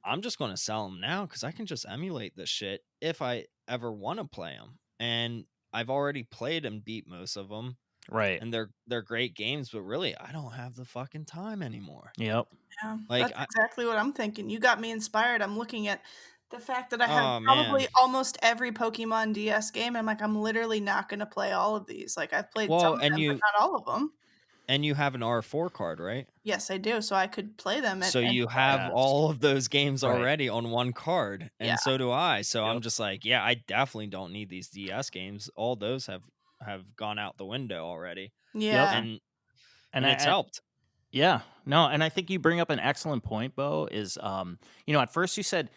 I'm just going to sell them now because I can just emulate this shit if I ever want to play them. And I've already played and beat most of them, Right. and they're great games. But really, I don't have the fucking time anymore. Yep. Yeah, Like, that's exactly what I'm thinking. You got me inspired. I'm looking at the fact that I have oh man, probably almost every Pokemon DS game. I'm like, I'm literally not going to play all of these. Like, I've played some well, of them, but not all of them. and you have an R4 card, right? Yes, I do. So I could play them at So any you have point. Yes. all of those games Right. already on one card, Yeah. and so do I. So I'm Yep. just like, yeah, I definitely don't need these DS games. All those have gone out the window already, Yep. Yeah. and And and it's I helped. Yeah, no, and I think you bring up an excellent point, Bo. Is at first you said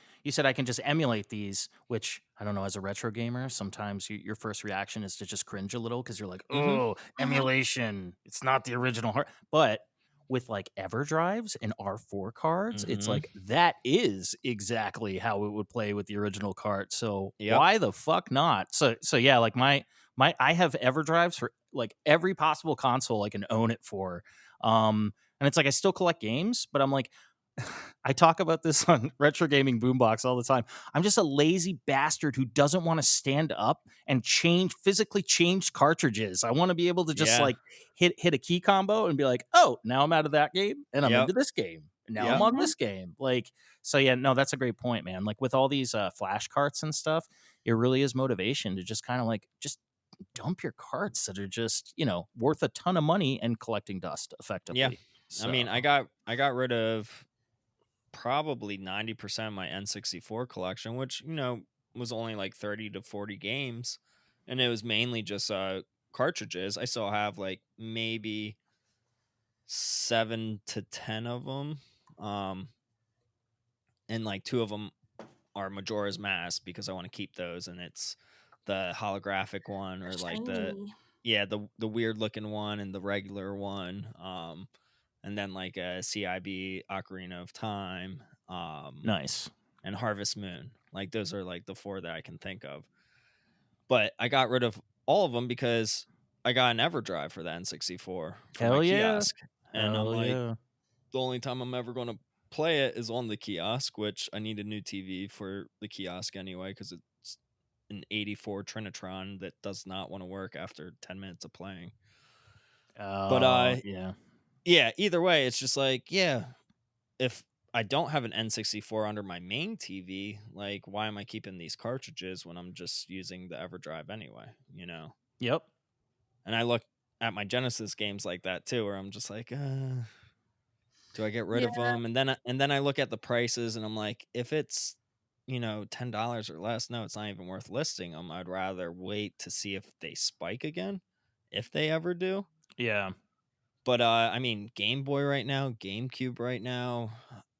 I can just emulate these, which I don't know. As a retro gamer, sometimes your first reaction is to just cringe a little because you're like, Hmm. oh, Mhm. emulation. It's not the original heart. But with like EverDrives and R4 cards, it's Hmm. like that is exactly how it would play with the original cart. So Yep. why the fuck not? So yeah, like my I have EverDrives for like every possible console I can own it for. And it's like I still collect games, but I'm like, I talk about this on Retro Gaming Boombox all the time. I'm just a lazy bastard who doesn't want to stand up and physically change cartridges. I want to be able to just Yeah. like hit a key combo and be like, oh, now I'm out of that game and I'm Yep. into this game. And now I'm Yep. on Mhm. this game. Like, so yeah, no, that's a great point, man. Like with all these flash carts and stuff, it really is motivation to just kind of like just dump your carts that are just, worth a ton of money and collecting dust Yeah. effectively. I mean, So, I got rid of probably 90% of my N64 collection, which, was only like 30 to 40 games. And it was mainly just cartridges. I still have like maybe 7 to 10 of them. Um and like two of them are Majora's Mask because I want to keep those, and it's the holographic one or like the Shiny. yeah, the weird looking one and the regular one. And then like a CIB Ocarina of Time, nice. and Harvest Moon. Like those are like the four that I can think of. But I got rid of all of them because I got an EverDrive for the N64 for my Hell yeah. kiosk. And I'm Hell like, yeah. the only time I'm ever going to play it is on the kiosk, which I need a new TV for the kiosk anyway because it's an 84 Trinitron that does not want to work after 10 minutes of playing. But Oh, yeah. yeah, either way, it's just like, yeah, if I don't have an N64 under my main TV, like why am I keeping these cartridges when I'm just using the EverDrive anyway? Yep. And I look at my Genesis games like that too, where I'm just like, do I get rid Yeah. of them? And then I look at the prices and I'm like, if it's $10 or less, no, it's not even worth listing them. I'd rather wait to see if they spike again, if they ever do. Yeah. But I mean, Game Boy right now, GameCube right now.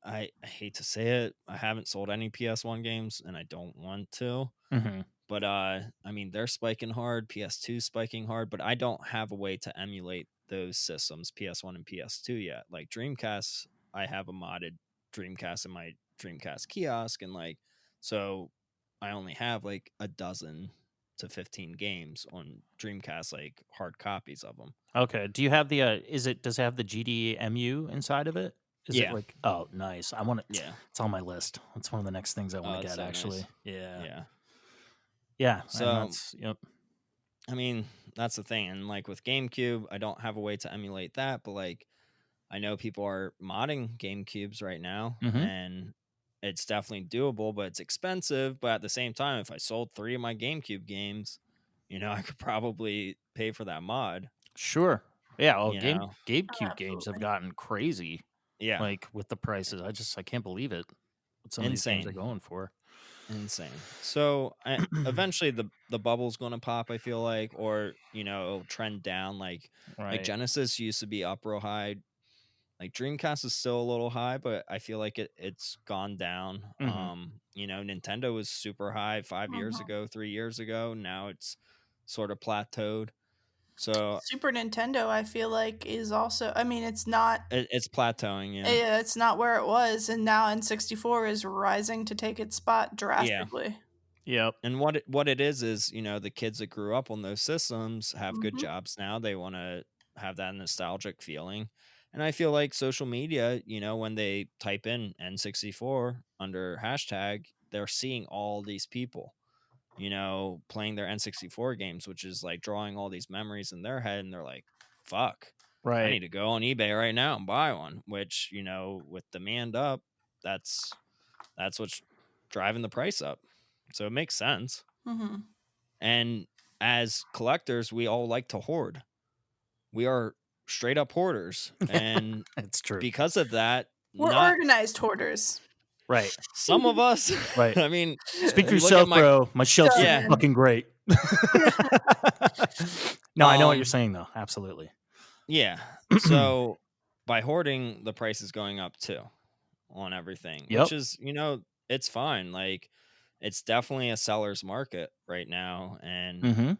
I hate to say it, I haven't sold any PS1 games, and I don't want to. Hmm. But I mean, they're spiking hard. PS2 spiking hard, but I don't have a way to emulate those systems, PS1 and PS2 yet. Like Dreamcast, I have a modded Dreamcast in my Dreamcast kiosk, and like, so I only have like a dozen to 15 games on Dreamcast, like hard copies of them. Okay. Do you have the does it have the GDMU inside of it? Is it Yeah, like, oh, nice. I want it. yeah. It's on my list. It's one of the next things I want Oh, to it's get so nice. actually. Yeah. Yeah. Yeah. And So that's, yep. I mean, that's the thing. And like with GameCube, I don't have a way to emulate that, but like I know people are modding GameCubes right now, Hmm. and it's definitely doable, but it's expensive. But at the same time, if I sold 3 of my GameCube games, I could probably pay for that mod. Sure. Yeah. Well, You know, GameCube games have Absolutely. gotten crazy, yeah, like with the prices. I can't believe it. What some of these games are insane. going for. Insane. So eventually the bubble's going to pop, I feel like, or it'll trend down. Like Right. Genesis used to be up real high. Like Dreamcast is still a little high, but I feel like it's gone down. Hmm. Nintendo was super high 5 years Mhm. ago, 3 years ago. Now it's sort of plateaued. So Super Nintendo, I feel like, is also, I mean, it's not it's plateauing. Yeah, it's not where it was, and now N64 is rising to take its spot yeah. drastically. Yep. And what it is the kids that grew up on those systems have good Mhm. jobs now. They want to have that nostalgic feeling. And I feel like social media, when they type in N64 under hashtag, they're seeing all these people, playing their N64 games, which is like drawing all these memories in their head. And they're like, fuck, I Right. need to go on eBay right now and buy one, which, with demand up, that's what's driving the price up. So it makes sense. Mhm. And as collectors, we all like to hoard. We are straight up hoarders. And It's true. because of that, We're not organized hoarders. Right. some of us, Right. I mean, Speak for you look at yourself, my, bro. My shelves are yeah, Stubborn. fucking great. No, I know what you're um, saying though. Absolutely. yeah. So by hoarding, the price is going up too on everything, which Yep. is, it's fine. Like, it's definitely a seller's market right now. And Mm-hmm.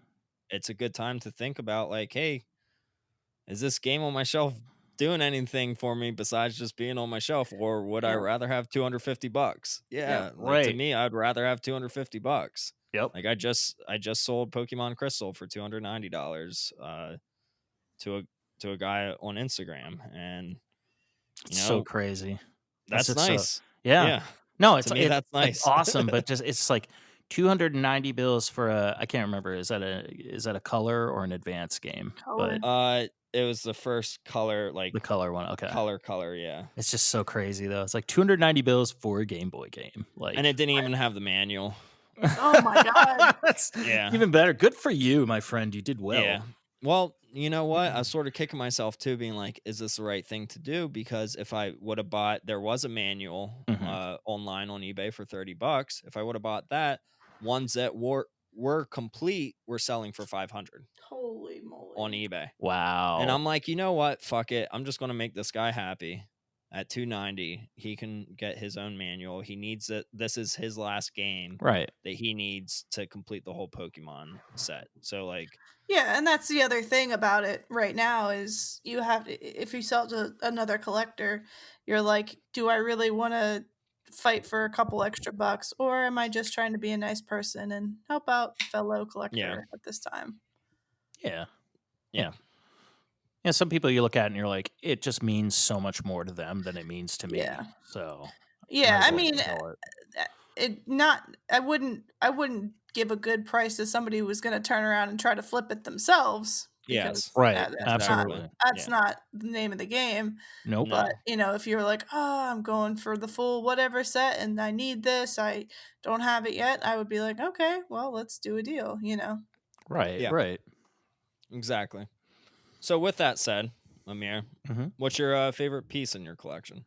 it's a good time to think about, like, hey, is this game on my shelf doing anything for me besides just being on my shelf, or would I Yep. rather have $250? Yep. Yeah, like, to Right. me, I'd rather have $250. Yep. Like, I just sold Pokemon Crystal for $290 to a guy on Instagram, and you It's so know crazy. That's that's just so nice. yeah. Yeah, No, to it's me it's that's like nice. awesome, but just it's like 290 bills for a I can't remember. Is that a color or an advanced game? But Color. It was the first color, the like color one, okay. color, yeah, It's just so crazy though. It's like 290 bills for a Game Boy game. and it Like didn't even have the manual. Oh my god. that's Yeah. even better. Good for you, my friend. You did Yeah. well. Well, you know what? I was sort of kicking myself too, being like, is this the right thing to do? Because if I would have bought, there was a manual Hmm. online on eBay for $30. If I would have bought that, ones that were complete were selling for 500 Holy on moly. eBay. And Wow. I'm like, you know what? Fuck it. I'm just gonna make this guy happy. At 290, he can get his own manual. He needs it. This is his last game Right. that he needs to complete the whole Pokemon set. So like, Yeah, and that's the other thing about it right now is you have to, if you sell to another collector, you're like, do I really want to fight for a couple extra bucks, or am I just trying to be a nice person and help out a fellow yeah, collector at this time? Yeah. Yeah. yeah, Yeah, some people you look at and you're like, it just means so much more to them than it means to me. Yeah. So might Yeah, as I well mean, just sell it. it not I wouldn't give a good price to somebody who was going to turn around and try to flip it themselves because yes, Right. exactly. that's Yeah, not the name of the game. Nope. But, no, if you're like, "Oh, I'm going for the full whatever set and I need this, I don't have it yet," I would be like, "Okay, well, let's do a deal," you know? Right. yeah, Right. exactly. So with that said, Amir, Hmm. what's your favorite piece in your collection?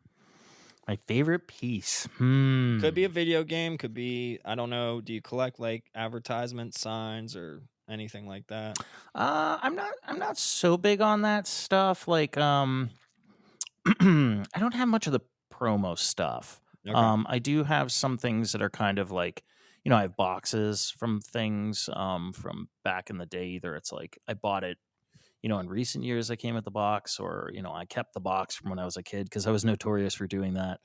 My favorite piece. Could be a video game. Could be, I don't know. Do you collect like advertisement signs or anything like that? I'm not so big on that stuff. Like I don't have much of the promo stuff. Okay. I do have some things that are kind of like, I have boxes from things from back in the day. Either it's like I bought it, in recent years I came with the box, or I kept the box from when I was a kid because I was notorious for doing that.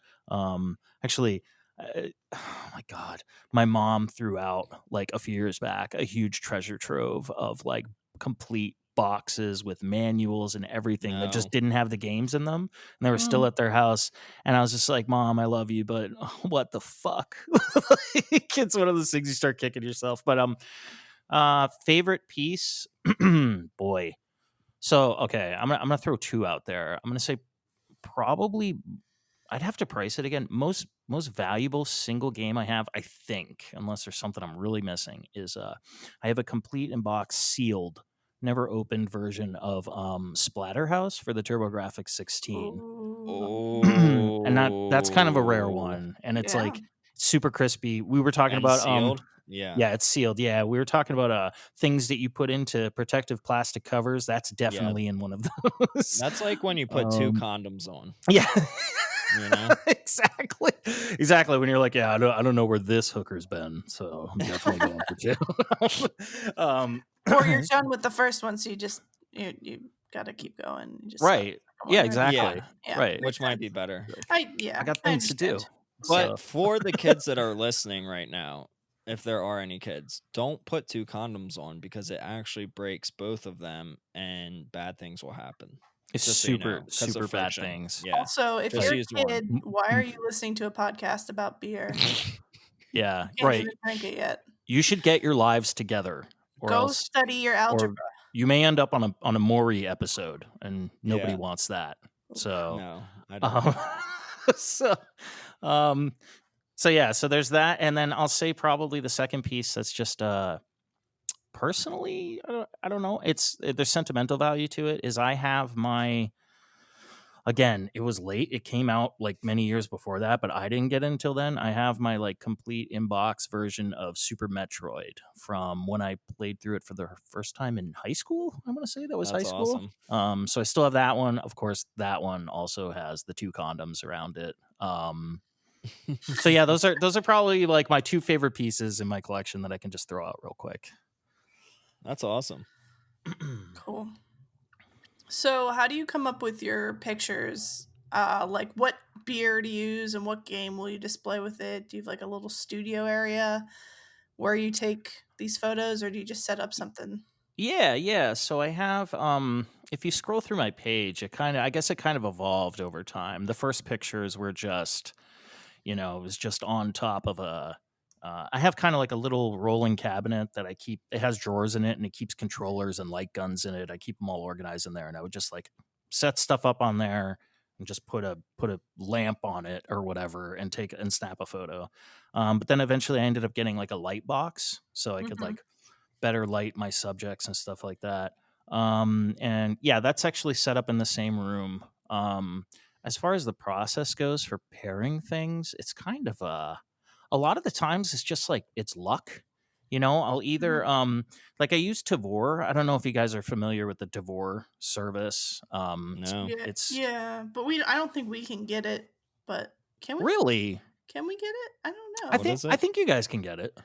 Actually, oh my god, my mom threw out like a few years back a huge treasure trove of like complete boxes with manuals and everything that No. just didn't have the games in them, and they were still Mm. at their house. And I was just like, Mom, I love you, but what the fuck? It's one of those things you start kicking yourself. But favorite piece, boy. So okay, I'm gonna throw two out there. I'm gonna say probably I'd have to price it again. Most most valuable single game I have, I think, unless there's something I'm really missing, is I have a complete in box sealed, never opened version of Splatterhouse for the TurboGrafx 16. Ooh. And that's kind of a rare one, and it's Yeah. like super crispy. We were talking And about sealed. Yeah. yeah, it's sealed. Yeah, we were talking about things that you put into protective plastic covers. That's definitely in one of those. That's like when you put 2 condoms on, Yeah. you know? Exactly. Exactly. When you're like, yeah, I don't know where this hooker's been, so I'm definitely going for jail. Or you're done with the first one, so you got to keep going. You just stop right. the second Yeah, one, right? exactly. Yeah, Right. Which might be better. I got I things to do. understand. But So for the kids that are listening right now, if there are any kids, don't put 2 condoms on because it actually breaks both of them and bad things will happen. it's Just so you know, super, 'cause of super bad friction. things. Yeah. Also, if Just you're use a one. kid, why are you listening to a podcast about beer? Yeah, You can't right. even drink it yet. You should get your lives together, or Go else, study your or algebra. you may end up on a Maury episode, and nobody Yeah. wants that. So, No, I don't. so, um, so yeah, so there's that, and then I'll say probably the second piece that's just personally, I don't know, there's sentimental value to it. Is I have my again, it was late. It came out like many years before that, but I didn't get it until then. I have my like complete inbox version of Super Metroid from when I played through it for the first time in high school. I'm gonna say that was That's high school. awesome. So I still have that one. Of course, that one also has the 2 condoms around it. So yeah, those are probably like my 2 favorite pieces in my collection that I can just throw out real quick. That's awesome. Cool. So, how do you come up with your pictures? Like, what beer to use and what game will you display with it? Do you have like a little studio area where you take these photos, or do you just set up something? Yeah. So I have if you scroll through my page, I guess it kind of evolved over time. The first pictures were just, it was just on top of I have kind of like a little rolling cabinet that I keep. It has drawers in it, and it keeps controllers and light guns in it. I keep them all organized in there, and I would just like set stuff up on there and just put a lamp on it or whatever, and snap a photo. But then eventually, I ended up getting like a light box, so I could Mhm. like better light my subjects and stuff like that. And yeah, that's actually set up in the same room. As far as the process goes for pairing things, it's kind of a lot of the times it's just like it's luck. I'll either like I use Tavor. I don't know if you guys are familiar with the Tavor service. No. Yeah, but I don't think we can get it. But can we? Really, Can we get it? I don't know. I What think is it? I think you guys can get it.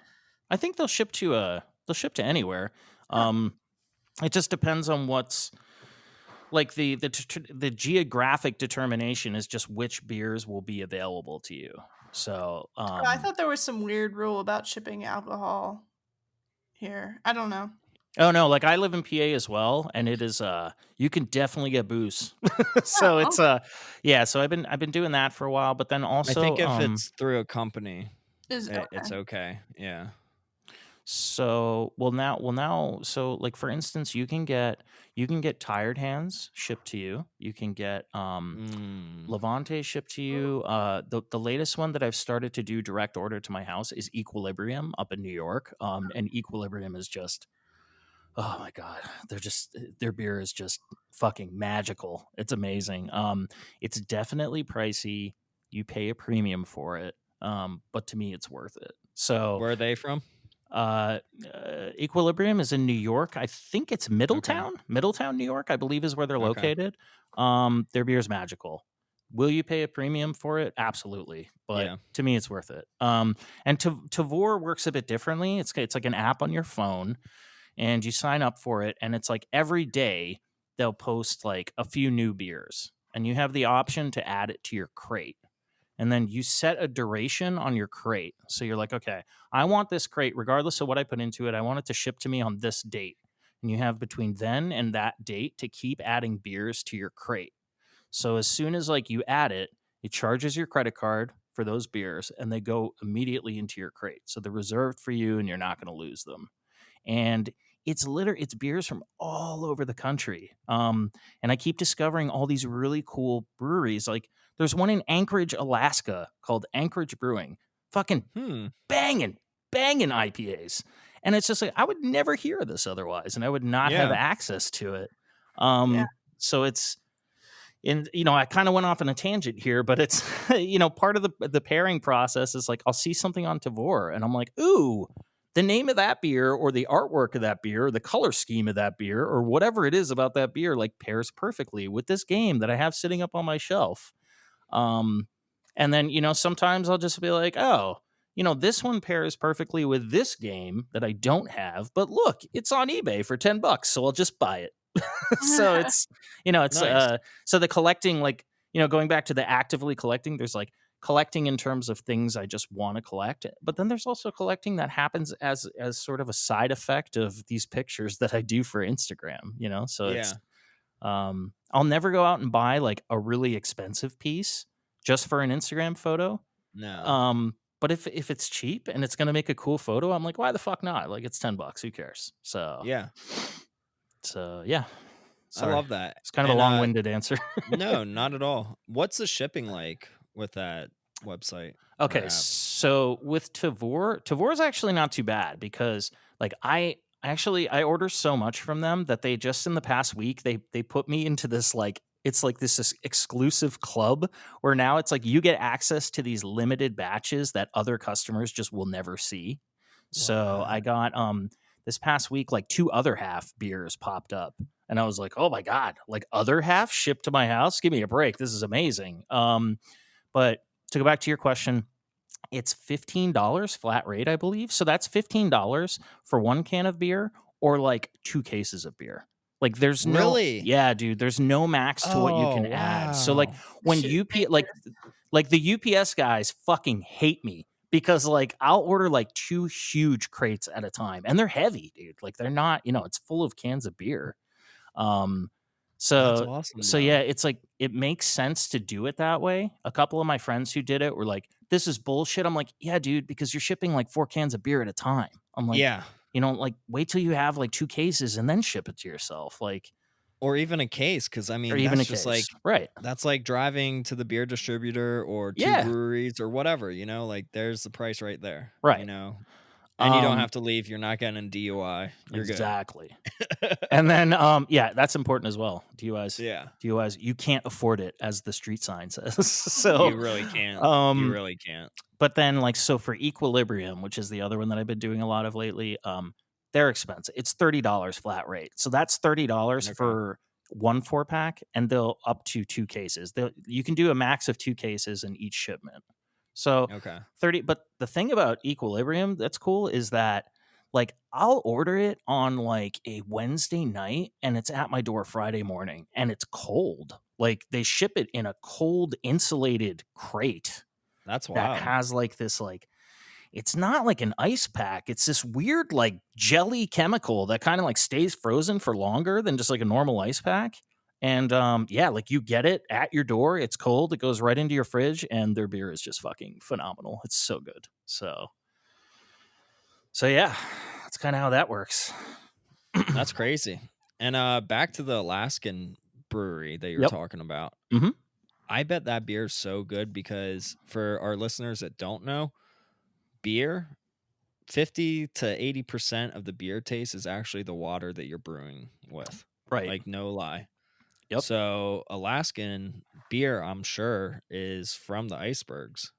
I think they'll ship to anywhere. Huh. It just depends on what's like the geographic determination is just which beers will be available to you. So I thought there was some weird rule about shipping alcohol here. I don't know. oh no, like I live in PA as well, and it is you can definitely get booze. So it's yeah, so I've been doing that for a while, but then I also think if it's through a company, Is it's okay. Yeah. so well now so like for instance, you can get Tired Hands shipped to you. You can get Levante shipped to you. The latest one that I've started to do direct order to my house is Equilibrium up in New York. And Equilibrium is just, oh my god, their beer is just fucking magical. It's amazing. It's definitely pricey. You pay a premium for it. But to me, it's worth it. So Where are they from? Equilibrium is in New York. I think it's Middletown, New York, I believe is where they're Okay. located. Their beer is magical. Will you pay a premium for it? Absolutely. But Yeah. to me, it's worth it. And Tavor works a bit differently. It's like an app on your phone, and you sign up for it. And it's like every day they'll post like a few new beers, and you have the option to add it to your crate. And then you set a duration on your crate. So you're like, okay, I want this crate, regardless of what I put into it, I want it to ship to me on this date. And you have between then and that date to keep adding beers to your crate. So as soon as like you add it, it charges your credit card for those beers, and they go immediately into your crate. So they're reserved for you, and you're not going to lose them. And it's beers from all over the country. And I keep discovering all these really cool breweries. Like There's one in Anchorage, Alaska called Anchorage Brewing. Fucking banging IPAs. And it's just like, I would never hear this otherwise, and I would not have Yeah. access to it. Yeah. So it's, and I kind of went off on a tangent here, but it's part of the pairing process is like, I'll see something on Tavour and I'm like, ooh, the name of that beer or the artwork of that beer or the color scheme of that beer or whatever it is about that beer like pairs perfectly with this game that I have sitting up on my shelf. And then sometimes I'll just be like, oh, this one pairs perfectly with this game that I don't have, but look, it's on eBay for $10, so I'll just buy it. So it's Nice. so the collecting, like, going back to the actively collecting, there's like collecting in terms of things I just want to collect, but then there's also collecting that happens as sort of a side effect of these pictures that I do for Instagram. So it's I'll never go out and buy like a really expensive piece just for an Instagram photo. No. But if it's cheap and it's gonna make a cool photo, I'm like, why the fuck not? Like, it's $10, who cares? So Yeah. Yeah. I Sorry. love that. It's kind of And, a long-winded answer. No, not at all. What's the shipping like with that website? or Okay, app? so with Tavour is actually not too bad because like I order so much from them that they just in the past week they put me into this like it's like this exclusive club where now it's like you get access to these limited batches that other customers just will never see. So What? I got this past week like 2 other half beers popped up and I was like, "Oh my god, like other half shipped to my house? Give me a break. This is amazing." But to go back to your question, it's $15 flat rate, I believe. So that's $15 for 1 can of beer or like 2 cases of beer. Like there's no, Really? yeah, dude, there's no max to what you Oh, can add. So like wow. when Shoot, thank like the UPS guys fucking hate me because like I'll order like 2 huge crates at a time and they're heavy, dude. Like they're not, it's full of cans of beer. Um, That's so awesome, yeah, though. it's like it makes sense to do it that way. A couple of my friends who did it were like, "This is bullshit." I'm like, "Yeah, dude, because you're shipping like 4 cans of beer at a time." I'm like, Yeah. like wait till you have like 2 cases and then ship it to yourself, like, Or even a case, because I or mean, even that's a just case, like right? that's like driving to the beer distributor or 2 Yeah, breweries or whatever, like there's the price right there, right. and you don't Um, have to leave. You're not getting a DUI. You're good. exactly. And then, yeah, that's important as well. Yeah. DUIs, you can't afford it, as the street sign says. So, You really can't. You um, really can't. but then, like, so for Equilibrium, which is the other one that I've been doing a lot of lately, they're expensive. It's $30 flat rate. So that's $30 Okay. for 1 4-pack, and they'll up to 2 cases. You can do a max of 2 cases in each shipment. So Okay. 30. But the thing about Equilibrium that's cool is that like I'll order it on like a Wednesday night and it's at my door Friday morning and it's cold. Like they ship it in a cold insulated crate That's that wild. has like this like it's not like an ice pack. It's this weird like jelly chemical that kind of like stays frozen for longer than just like a normal ice pack. And yeah, like you get it at your door. It's cold. It goes right into your fridge, and their beer is just fucking phenomenal. It's so good. So yeah, that's kind of how that works. That's crazy. And back to the Alaskan brewery that you were Yep. talking about. Mm-hmm. I bet that beer is so good because for our listeners that don't know, beer, 50 to 80% of the beer taste is actually the water that you're brewing with. Right. Like, no lie. Yep. So Alaskan beer, I'm sure, is from the icebergs,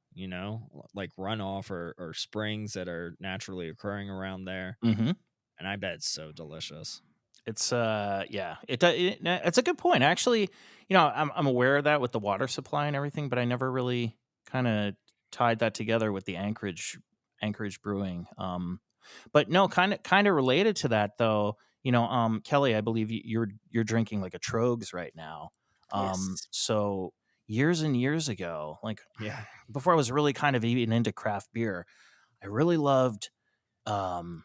like runoff or springs that are naturally occurring around there. Mm-hmm. And I bet it's so delicious. It's yeah, it's a good point. Actually, I'm aware of that with the water supply and everything, but I never really kind of tied that together with the Anchorage Brewing. But no, kind of related to that though. Kelly, I believe you're drinking like a Trogs right now. Yes. So years and years ago, like Yeah. before I was really kind of even into craft beer, I really loved um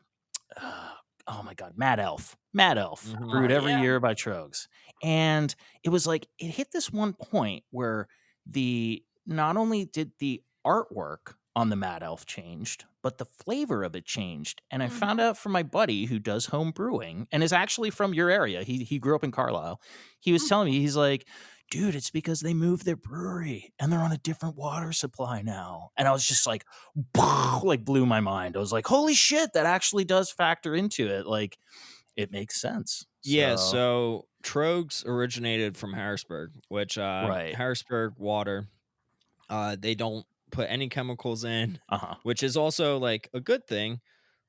oh my god, Mad Elf Mhm. brewed Oh every yeah. year by Trogs. And it was like it hit this one point where the not only did the artwork on the Mad Elf changed, but the flavor of it changed. And I found Mhm. out from my buddy who does home brewing and is actually from your area. He grew up in Carlisle. He was Mm. telling me, he's like, dude, it's because they moved their brewery and they're on a different water supply now. And I was just like, like blew my mind. I was like, holy shit, that actually does factor into it. Like, it makes sense. Yeah, So, so Trogs originated from Harrisburg, which right. Harrisburg water, they don't put any chemicals in, Uh huh. which is also like a good thing,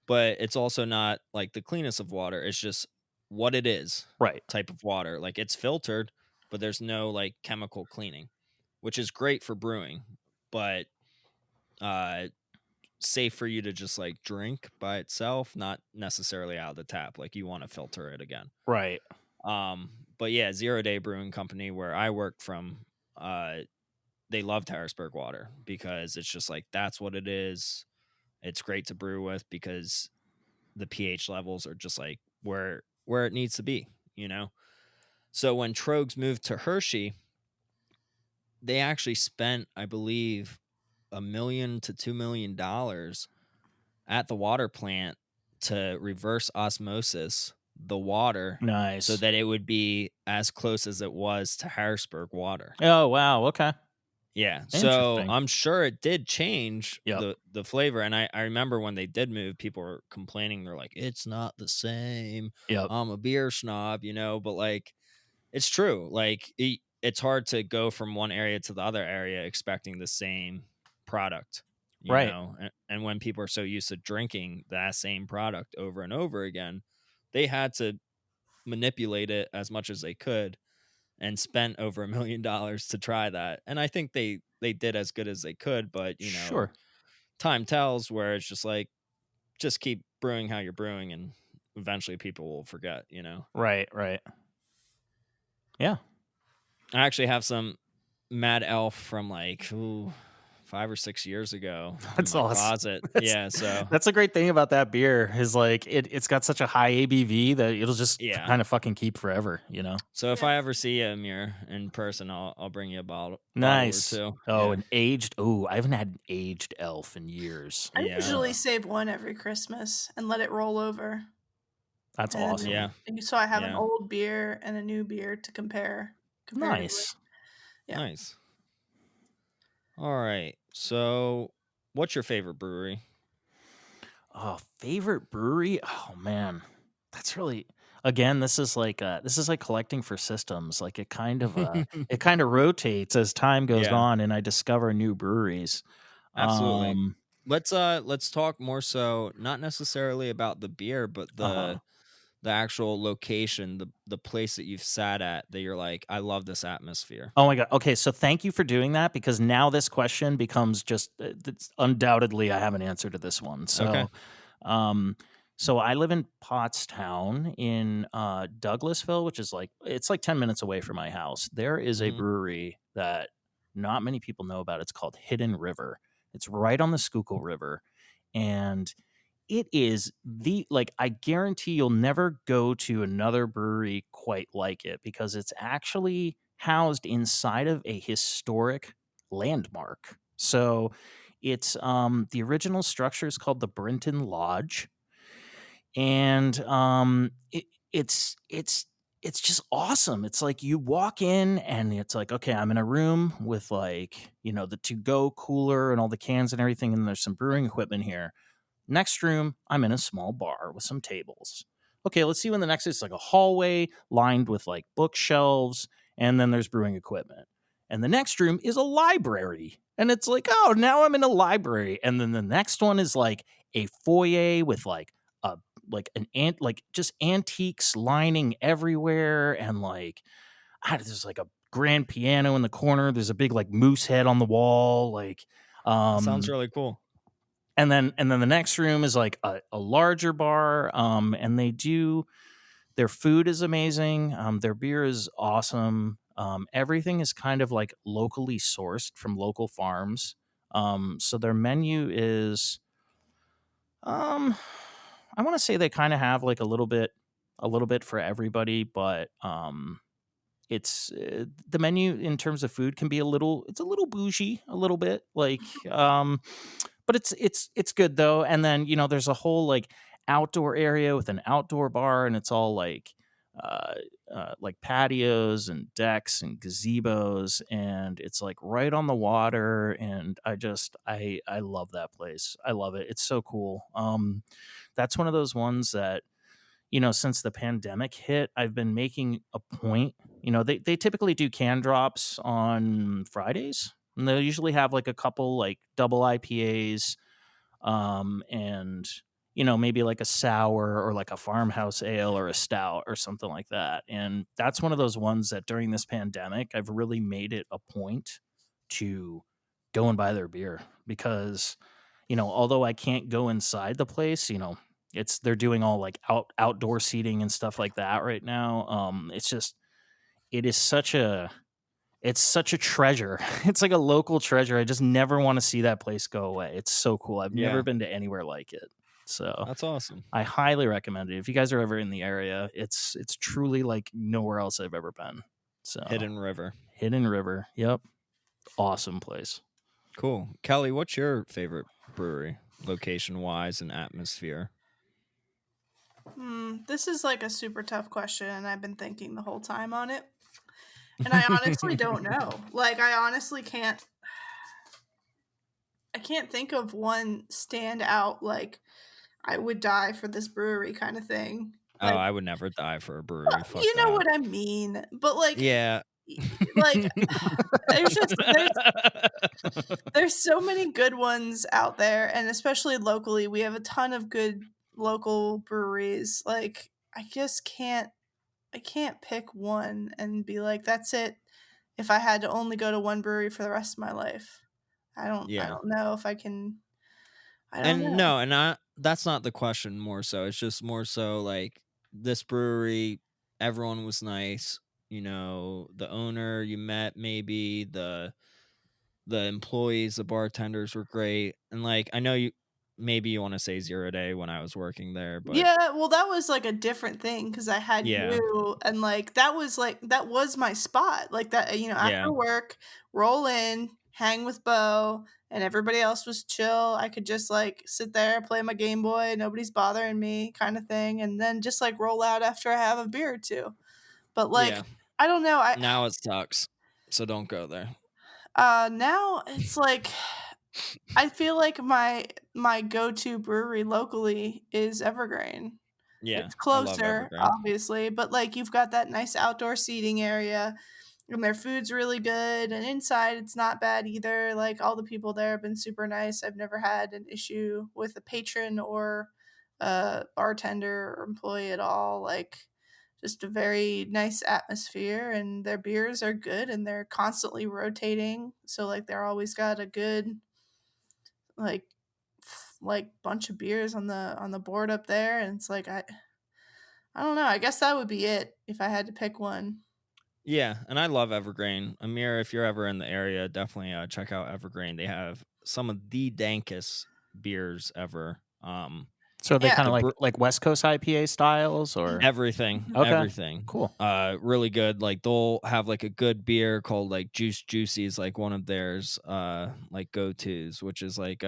but it's also not like the cleanest of water. It's just what it is Right. type of water. Like it's filtered, but there's no like chemical cleaning, which is great for brewing, but uh safe for you to just like drink by itself, not necessarily out of the tap. Like you want to filter it again. Right. But yeah, Zero Day Brewing Company where I work from, they loved Harrisburg water because it's just like that's what it is. It's great to brew with because the pH levels are just like where it needs to be, you know? So when Trogs moved to Hershey, they actually spent, I believe, $1 million to $2 million at the water plant to reverse osmosis the water so Nice. that it would be as close as it was to Harrisburg water. Oh, wow. Okay. Yeah, so Interesting. I'm sure it did change Yep. the flavor, and I remember when they did move, people were complaining. They're like, "It's not the same. Yep. I'm a beer snob," but like it's true. Like it's hard to go from one area to the other area expecting the same product, Right. and when people are so used to drinking that same product over and over again, they had to manipulate it as much as they could and spent over $1 million to try that. And I think they did as good as they could, but Sure. time tells where it's just like just keep brewing how you're brewing and eventually people will forget. Right. Right. Yeah. I actually have some Mad Elf from like 5 or 6 years ago in That's my awesome. closet. That's Yeah, so that's a great thing about that beer is like it's got such a high ABV that it'll just yeah. kind of fucking keep forever, you know? So if Yeah. I ever see you, Amir, in person, I'll bring you a bottle or Nice. two. Oh, Yeah. an aged. Oh, I haven't had an aged elf in years. I Yeah. usually save one every Christmas and let it roll over, That's awesome. Yeah. and so I have an Yeah. old beer and a new beer to compare comparatively. Nice. Yeah. Nice. All right. So, what's your favorite brewery? Oh, favorite brewery? Oh man. That's really again, this is like collecting for systems. Like it kind of rotates as time goes Yeah, on and I discover new breweries. absolutely. Um Let's talk more so not necessarily about the beer, but uh-huh. the actual location, the place that you've sat at that you're like, I love this atmosphere. Oh my god. Okay, so thank you for doing that because now this question becomes just it's undoubtedly I have an answer to this one. Okay. Um so I live in Pottstown in Douglasville, which is like it's like 10 minutes away from my house. There is a Mhm. brewery that not many people know about. It's called Hidden River. It's right on the Schuylkill River and it is the like I guarantee you'll never go to another brewery quite like it because it's actually housed inside of a historic landmark. So it's the original structure is called the Brinton Lodge and it's just awesome. It's like you walk in and it's like okay, I'm in a room with like, you know, the to go cooler and all the cans and everything and there's some brewing equipment here. Next room, I'm in a small bar with some tables. Okay, let's see when the next is like a hallway lined with like bookshelves, and then there's brewing equipment. And the next room is a library. And it's like, oh, now I'm in a library. And then the next one is like a foyer with a like just antiques lining everywhere and like there's like a grand piano in the corner. There's a big like moose head on the wall. Like That sounds um really cool. and then the next room is like a larger bar and they do their food is amazing, their beer is awesome, everything is kind of like locally sourced from local farms, so their menu is um I want to say they kind of have like a little bit for everybody, but it's the menu in terms of food can be it's a little bougie a little bit like but it's good though. And then, you know, there's a whole like outdoor area with an outdoor bar and it's all like uh, like patios and decks and gazebos, and it's like right on the water. And I love that place. I love it. It's so cool. That's one of those ones that, since the pandemic hit, I've been making a point. They typically do can drops on Fridays, and they'll usually have like a couple like double IPAs, and maybe like a sour or like a farmhouse ale or a stout or something like that. And that's one of those ones that during this pandemic, I've really made it a point to go and buy their beer because, although I can't go inside the place, they're doing all like outdoor seating and stuff like that right now. It is such a treasure. It's like a local treasure. I just never want to see that place go away. It's so cool. I've never Yeah, been to anywhere like it. So that's awesome. I highly recommend it. If you guys are ever in the area, it's truly like nowhere else I've ever been. So Hidden River. Hidden River. Yep. Awesome place. Cool. Kelly, what's your favorite brewery, location wise and atmosphere? This is like a super tough question, and I've been thinking the whole time on it. And I honestly don't know. Like, I honestly can't. I can't think of one standout, like, I would die for this brewery kind of thing. Oh, Like, I would never die for a brewery. Fuck you know that. what I mean? But like, Yeah. like, there's so many good ones out there, and especially locally, we have a ton of good local breweries. Like, I can't pick one and be like, that's it. If I had to only go to one brewery for the rest of my life, I Yeah. don't know if I can. I don't And know. no, and that's not the question more so. It's just more so like this brewery, everyone was nice. The owner you met, maybe the employees, the bartenders were great. And like I know maybe you want to say 0 day when I was working there, but Yeah, well, that was, like, a different thing because I had yeah. you, and, that was my spot, like, that Yeah. after work, roll in, hang with Beau, and everybody else was chill. I could just, like, sit there, play my Game Boy, nobody's bothering me kinda thing, and then just, like, roll out after I have a beer or 2. But, Yeah. like, I don't know, Now it sucks. So don't go there. now it's like I feel like my go-to brewery locally is Evergreen. Yeah. It's I love closer, Evergreen. obviously, but, like, you've got that nice outdoor seating area, and their food's really good, and inside, it's not bad either. Like, all the people there have been super nice. I've never had an issue with a patron or a bartender or employee at all. Like, just a very nice atmosphere, and their beers are good, and they're constantly rotating, so, like, they're always got a good, like bunch of beers on the board up there, and it's like I don't know, I guess that would be it if I had to pick one. Yeah, and I love Evergreen. Amir, if you're ever in the area, definitely check out Evergreen. They have some of the dankest beers ever. So are they Yeah. kind The of br- like West Coast IPA styles or everything, Mhm. okay, everything. cool. Really good. Like they'll have like a good beer called like Juice Juicy is like one of theirs like go-tos, which is like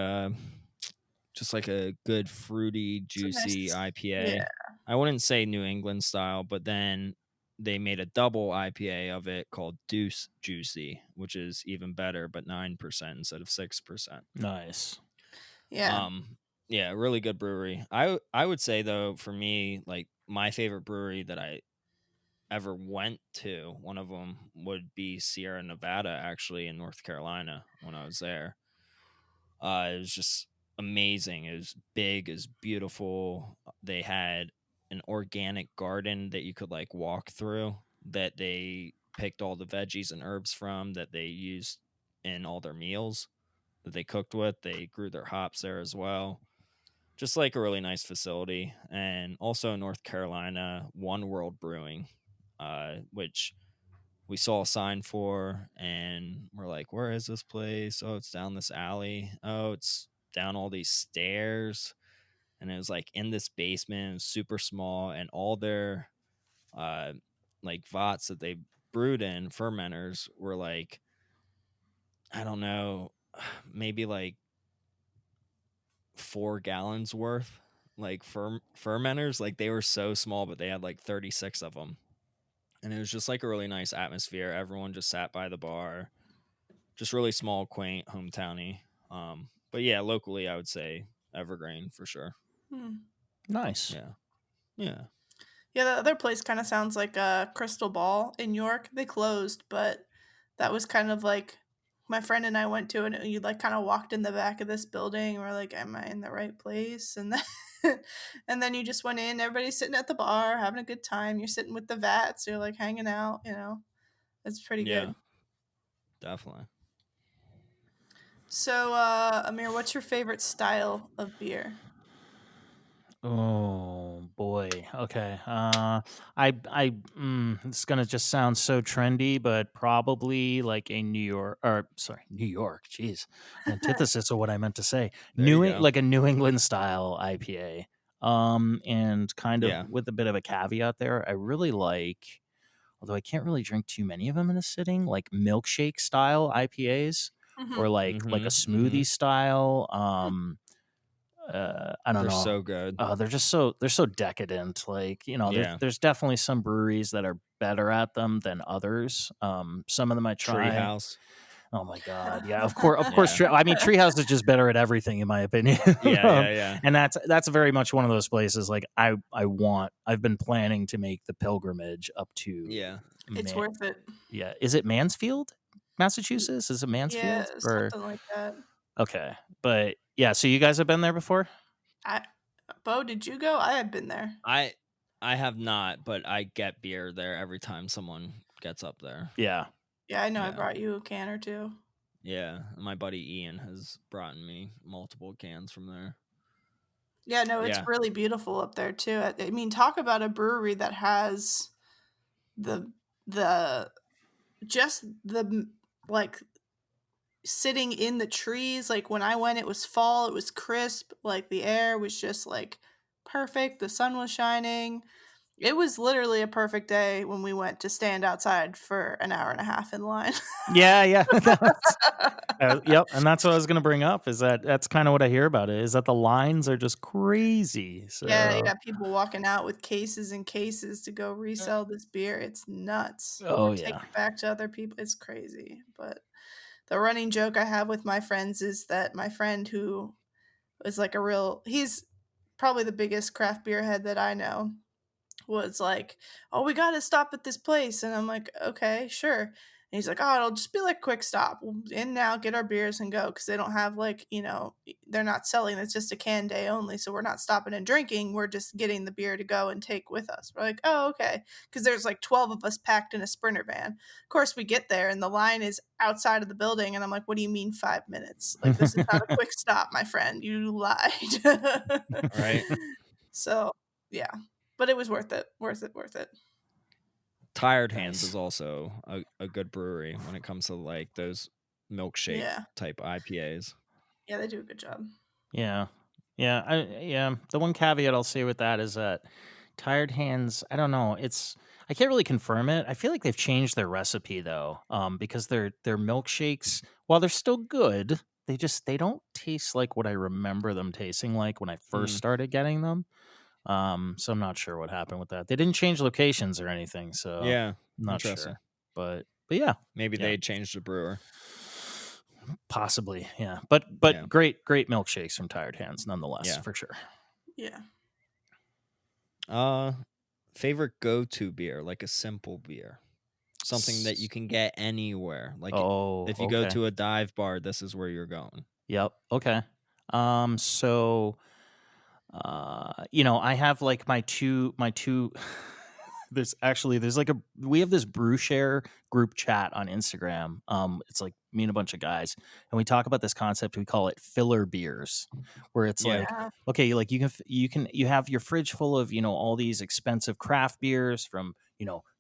just like a good fruity, It's a juicy nice yeah. IPA. I wouldn't say New England style, but then they made a double IPA of it called Deuce Juicy, which is even better, but 9% instead of 6%. Nice. Yeah. Um, yeah, really good brewery. I would say though, for me, like my favorite brewery that I ever went to, one of them would be Sierra Nevada, actually in North Carolina when I was there. It was just amazing. It was big, it was beautiful. They had an organic garden that you could like walk through that they picked all the veggies and herbs from that they used in all their meals that they cooked with. They grew their hops there as well. Just like a really nice facility. And also in North Carolina, One World Brewing, which we saw a sign for and we're like, where is this place? Oh, it's down this alley. Oh, it's down all these stairs. And it was like in this basement, it was super small, and all their uh like vats that they brewed in, fermenters, were like, I don't know, maybe like 4 gallons worth, like fermenters. Like they were so small, but they had like 36 of them. and it was just like a really nice atmosphere. Everyone just sat by the bar, just really small, quaint, hometowny. But yeah, locally, I would say Evergreen for sure. Nice. Yeah, yeah, Yeah, the other place kind of sounds like Crystal Ball in York. They closed, but that was kind of like my friend and I went to, and you like kind of walked in the back of this building, and we're like, "Am I in the right place?" And then, and then you just went in. Everybody's sitting at the bar having a good time. You're sitting with the vats. You're like hanging out. It's pretty yeah, good. definitely. So, Amir, what's your favorite style of beer? Oh boy. Okay. It's gonna just sound so trendy, but probably like a New York, or sorry, New York. Jeez, antithesis of what I meant to say. There you go. Like a New England style IPA. And kind of Yeah, with a bit of a caveat there, I really like, although I can't really drink too many of them in a sitting, like milkshake style IPAs, or Hmm. like a mm-hmm. smoothie style. I don't They're know. so good. They're so decadent. Like, Yeah, there's definitely some breweries that are better at them than others. Some of them I try. Treehouse. Oh my god, yeah, of course. Yeah, I mean, Treehouse is just better at everything, in my opinion. yeah, yeah, yeah, And that's very much one of those places. Like, I've been planning to make the pilgrimage up to yeah. It's Man. worth it. Yeah, is it Mansfield, Y- Massachusetts? Is it Yeah, Mansfield or something like that. okay? But yeah, so you guys have been there before? I, Bo, did you go? I have been there. I I have not, but I get beer there every time someone gets up there. Yeah. Yeah, I know. I Yeah. brought you a can or two. Yeah, my buddy Ian has brought me multiple cans from there. Yeah, no, it's Yeah. really beautiful up there too. I mean, talk about a brewery that has the the just the like sitting in the trees. Like when I went, it was fall. It was crisp. Like the air was just like perfect. The sun was shining. It was literally a perfect day when we went to stand outside for an hour and a half in line. Yeah, yeah. Yep, and that's what I was gonna bring up, is that's kinda what I hear about it, is that the lines are just crazy, Yeah, you so got people walking out with cases and cases to go resell this beer. It's nuts. oh, Or take yeah. it back to other people. It's crazy. But the running joke I have with my friends is that my friend who is like he's probably the biggest craft beer head that I know, was like, "Oh, we got to stop at this place." And I'm like, "Okay, sure." And he's like, "Oh, it'll just be like a quick stop. We'll in now, get our beers and go, because they don't have like, they're not selling. It's just a can day only. So we're not stopping and drinking. We're just getting the beer to go and take with us." We're like, "Oh, okay." Because there's like 12 of us packed in a Sprinter van. Of course, we get there and the line is outside of the building. And I'm like, "What do you mean 5 minutes? Like, this is not a quick stop, my friend. You lied." Right. So, yeah. But it was worth it. Worth it. Worth it. Tired Hands Nice. is also a good brewery when it comes to like those milkshake Yeah. type IPAs. Yeah, they do a good job. Yeah. Yeah, the one caveat I'll say with that is that Tired Hands, I don't know, I can't really confirm it. I feel like they've changed their recipe though, because their milkshakes, while they're still good, they don't taste like what I remember them tasting like when I first Hmm. started getting them. So I'm not sure what happened with that. They didn't change locations or anything, so Yeah. I'm not Interesting. sure. But yeah, Maybe yeah, they changed the brewer. possibly, yeah. But Yeah. great milkshakes from Tired Hands, nonetheless, Yeah. for sure. Yeah. Favorite go-to beer, like a simple beer. Something that you S- can get anywhere. Like Oh, if you go okay. to a dive bar, this is where you're going. Yep. Okay. So I have like my two there's like we have this brew share group chat on Instagram. It's like me and a bunch of guys, and we talk about this concept. We call it filler beers, where it's Yeah. like, Yeah. okay, like you have your fridge full of all these expensive craft beers from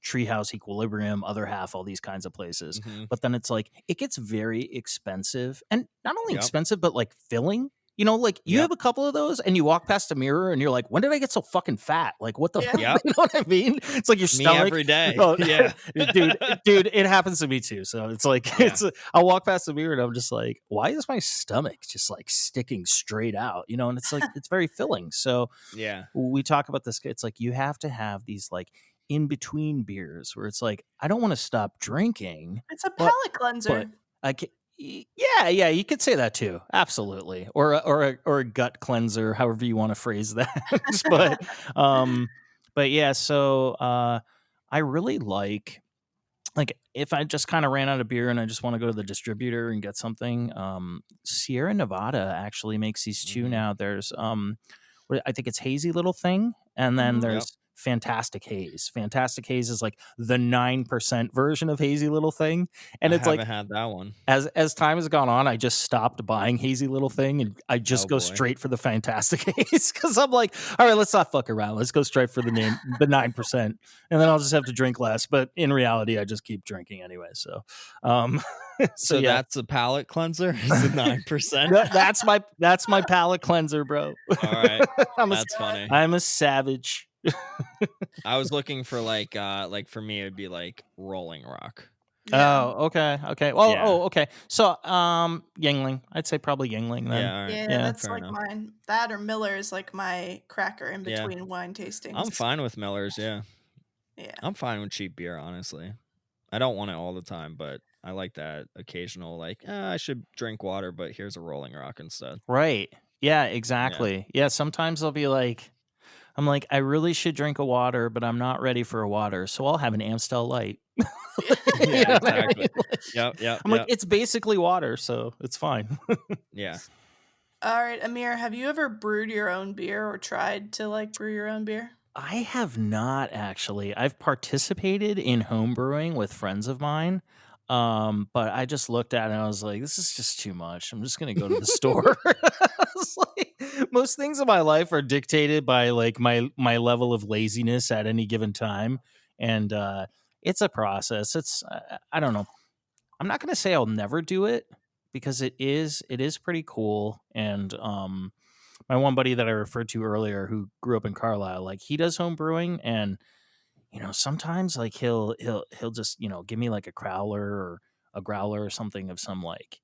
Treehouse, Equilibrium, Other Half, all these kinds of places. Mm-hmm. But then it's like it gets very expensive, and not only Yep. expensive but like filling. Like you Yep. have a couple of those and you walk past a mirror and you're like, when did I get so fucking fat? Like, what the, Yeah. Yep. you know what I mean? It's like your Me stomach. every day. Oh, Yeah. dude, it happens to me too. So it's like, Yeah. I'll walk past the mirror and I'm just like, why is my stomach just like sticking straight out? And it's like, it's very filling. So Yeah. we talk about this. It's like, you have to have these like in between beers where it's like I don't want to stop drinking, It's a but palate cleanser. I can. Yeah, you could say that too. Absolutely, or a gut cleanser, however you want to phrase that. but but yeah, so I really like if I just kind of ran out of beer and I just want to go to the distributor and get something. Sierra Nevada actually makes these two now. There's I think it's Hazy Little Thing, and then there's Fantastic Haze. Fantastic Haze is like the 9% version of Hazy Little Thing, and I it's like haven't had that one. as time has gone on, I just stopped buying Hazy Little Thing and I just Oh, go boy. straight for the Fantastic Haze because I'm like, all right, let's not fuck around. Let's go straight for the 9%, and then I'll just have to drink less. But in reality, I just keep drinking anyway. So, So yeah, that's a palate cleanser. Is it 9%? that's my palate cleanser, bro. All right, I'm that's funny. I'm a savage. I was looking for like for me it'd be like Rolling Rock. Yeah. Oh, okay. Well, Yeah. okay. So, Yingling. I'd say probably Yingling then. Yeah, all right. Yeah, that's Fair like enough. mine. That or Miller is like my cracker in Yeah. between wine tastings. I'm fine with Miller's, yeah. Yeah. I'm fine with cheap beer, honestly. I don't want it all the time, but I like that occasional like, I should drink water, but here's a Rolling Rock instead. Right. Yeah, exactly. Yeah, sometimes I'll be like, I'm like, I really should drink a water, but I'm not ready for a water, so I'll have an Amstel Light. You Yeah, know what I exactly. mean? Like, I'm like, it's basically water, so it's fine. Yeah. All right, Amir, have you ever brewed your own beer or tried to like brew your own beer? I have not actually. I've participated in home brewing with friends of mine. But I just looked at it and I was like, this is just too much. I'm just gonna go to the store. It's like, most things in my life are dictated by like my level of laziness at any given time. And it's a process. It's I don't know. I'm not gonna say I'll never do it because it is pretty cool. And my one buddy that I referred to earlier who grew up in Carlisle, like he does home brewing and sometimes like he'll just, give me like a crowler or a growler or something of some like,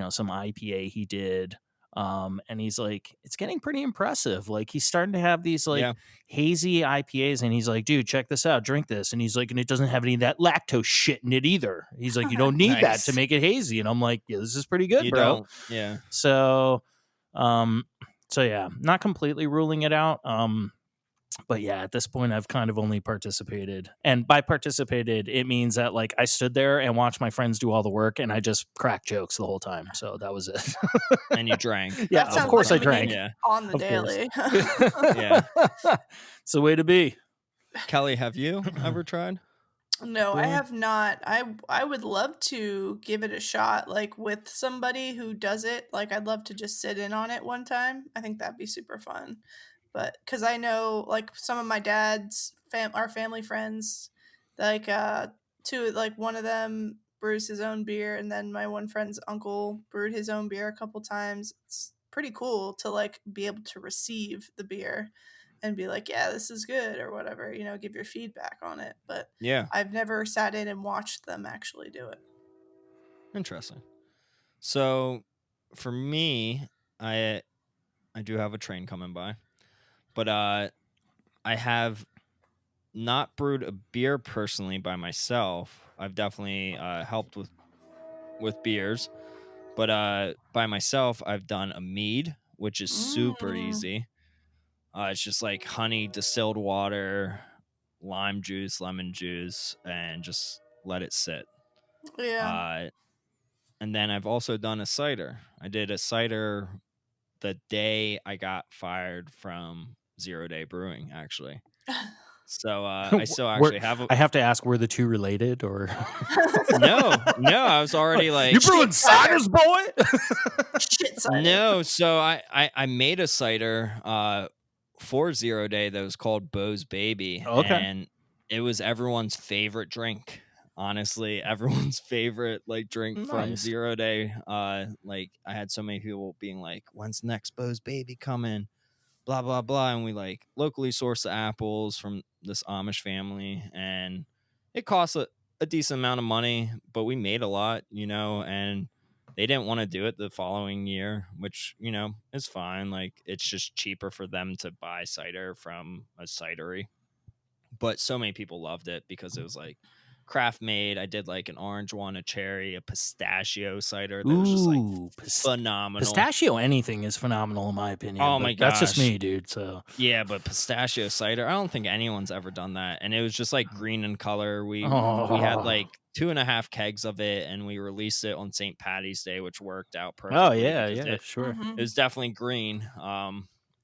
some IPA he did. And he's like, it's getting pretty impressive. Like he's starting to have these like Yeah. hazy IPAs and he's like, dude, check this out, drink this. And he's like, and it doesn't have any of that lactose shit in it either. He's like, you don't need that Nice. to make it hazy. And I'm like, yeah, this is pretty good, You bro. don't. Yeah. So, so yeah, not completely ruling it out. But yeah, at this point, I've kind of only participated. And by participated, it means that like I stood there and watched my friends do all the work and I just cracked jokes the whole time. So that was it. And you drank. Yeah, That of sounds course like I drank. me Yeah. on the Of course. daily. Yeah. It's the way to be. Kelly, have you ever tried? No, I Brewing? have not. I would love to give it a shot, like with somebody who does it. Like I'd love to just sit in on it one time. I think that'd be super fun. But because I know, like some of my dad's our family friends, like two, like one of them brews his own beer, and then my one friend's uncle brewed his own beer a couple times. It's pretty cool to like be able to receive the beer and be like, yeah, this is good or whatever, give your feedback on it. But Yeah. I've never sat in and watched them actually do it. Interesting. So for me, I do have a train coming by. But I have not brewed a beer personally by myself. I've definitely helped with beers, but by myself, I've done a mead, which is super Mm. easy. It's just like honey, distilled water, lime juice, lemon juice, and just let it sit. Yeah. And then I've also done a cider. I did a cider the day I got fired from 0 Day Brewing, actually. So I still actually have a I have to ask, were the two related or no. I was already like you brewing ciders, boy? Shit cider. no. So I made a cider for 0 Day that was called Beau's Baby, Okay. and it was everyone's favorite drink. Honestly, everyone's favorite like drink from Nice. 0 Day. Like I had so many people being like, "When's next Beau's Baby coming?" Blah blah blah, and we like locally source the apples from this Amish family, and it costs a decent amount of money, but we made a lot, and they didn't want to do it the following year, which is fine. Like it's just cheaper for them to buy cider from a cidery. but so many people loved it because it was like craft made. I did like an orange one, a cherry, a pistachio cider that was just like Ooh, phenomenal. pistachio anything is phenomenal in my opinion. Oh but my that's just gosh. me, dude. So Yeah, but pistachio cider, I don't think anyone's ever done that. And it was just like green in color. We had like 2.5 kegs of it, and we released it on St. Patty's Day, which worked out oh perfectly yeah, because yeah, it sure, it was definitely green.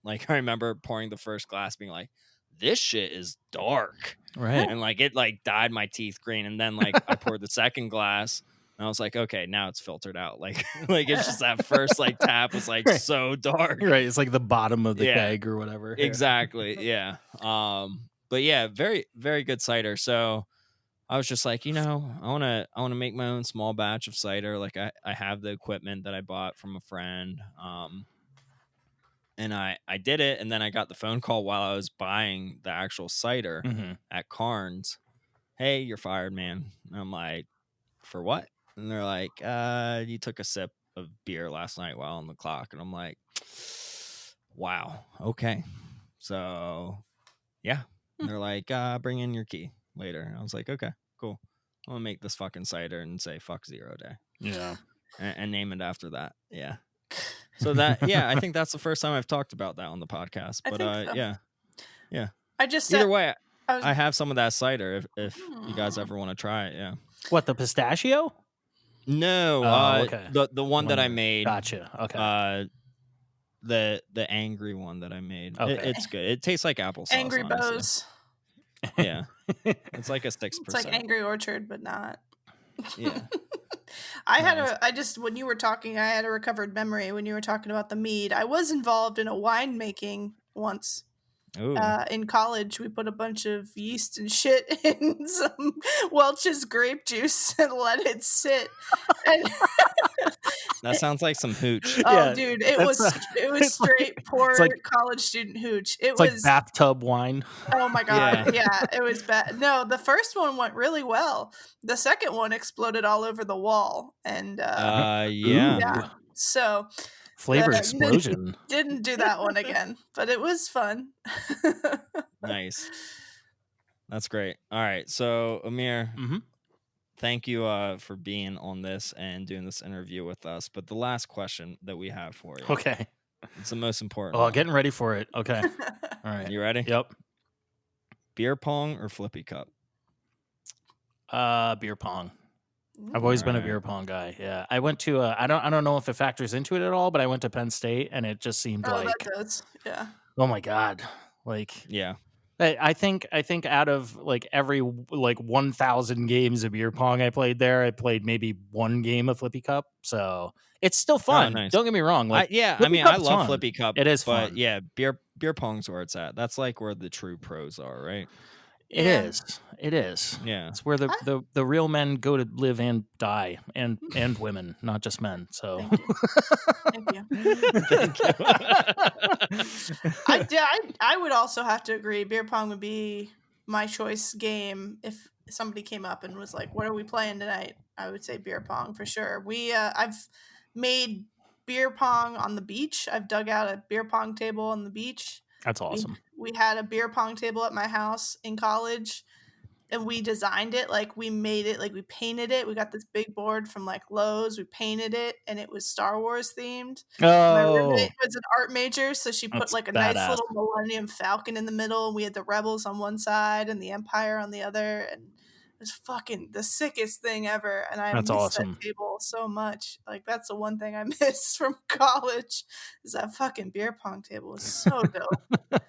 Like I remember pouring the first glass, being like, "This shit is dark," right. and like it like dyed my teeth green. And then like I poured the second glass, and I was like, "Okay, now it's filtered out." Like it's just that first like tap was like Right. so dark. Right, it's like the bottom of the Yeah. keg or whatever. Yeah. Exactly. Yeah. But yeah, very, very good cider. So I was just like, I wanna make my own small batch of cider. Like I have the equipment that I bought from a friend. And I did it, and then I got the phone call while I was buying the actual cider Mhm. at Carnes. Hey, you're fired, man. And I'm like, for what? And they're like, you took a sip of beer last night while on the clock. And I'm like, wow, okay. So yeah. And they're like, bring in your key later. And I was like, okay, cool. I'm gonna make this fucking cider and say fuck 0 day. Yeah. And name it after that. Yeah. So that, yeah, I think that's the first time I've talked about that on the podcast. I But think so. yeah. I just Either way, I was I have some of that cider if you guys ever want to try it. Yeah. What, the pistachio? No, Oh, okay. the one that I made. Gotcha. Okay. The angry one that I made. Okay. It's good. It tastes like applesauce. Angry honestly. Beau's. Yeah. It's like a 6%. It's like Angry Orchard, but not. Yeah. When you were talking, I had a recovered memory when you were talking about the mead. I was involved in a winemaking once. Ooh. In college, we put a bunch of yeast and shit in some Welch's grape juice and let it sit. And That sounds like some hooch. oh, Yeah, dude, it that's was it's straight poor like- college student hooch. It's like bathtub wine. Oh my god, Yeah. yeah, it was bad. No, the first one went really well. The second one exploded all over the wall, and Yeah. yeah. So Flavor explosion. didn't do that one again, but it was fun. Nice. That's great. All right. So Amir, Mhm. thank you for being on this and doing this interview with us. But the last question that we have for you, Okay. it's the most important Oh, one. getting ready for it. Okay. All right. You ready? Yep. Beer pong or flippy cup? Beer pong. I've always been a beer pong guy. Yeah, I went to. I don't know if it factors into it at all, but I went to Penn State, and it just seemed Oh, like, that does. Yeah. oh my god, like Yeah. I think out of like every like 1,000 games of beer pong I played there, I played maybe one game of Flippy Cup. So it's still fun. nice. Don't get me wrong. Like I Flippy mean, I Cup's love fun. flippy cup. It is but fun. yeah, beer pong's where it's at. That's like where the true pros are, right? It Yeah. is. It is. Yeah. It's where the real men go to live and die, and women, not just men. So Thank you. Thank you. I would also have to agree. Beer pong would be my choice game if somebody came up and was like, "What are we playing tonight?" I would say beer pong for sure. I've made beer pong on the beach. I've dug out a beer pong table on the beach. That's awesome. We had a beer pong table at my house in college, and we designed it. Like we made it, like we painted it. We got this big board from like Lowe's. We painted it, and it was Star Wars themed. My Oh, roommate was an art major, so she put That's like a nice badass. little Millennium Falcon in the middle. And we had the Rebels on one side and the Empire on the other, and it was fucking the sickest thing ever. And I That's miss awesome. that table so much. Like that's the one thing I miss from college is that fucking beer pong table. It was so dope.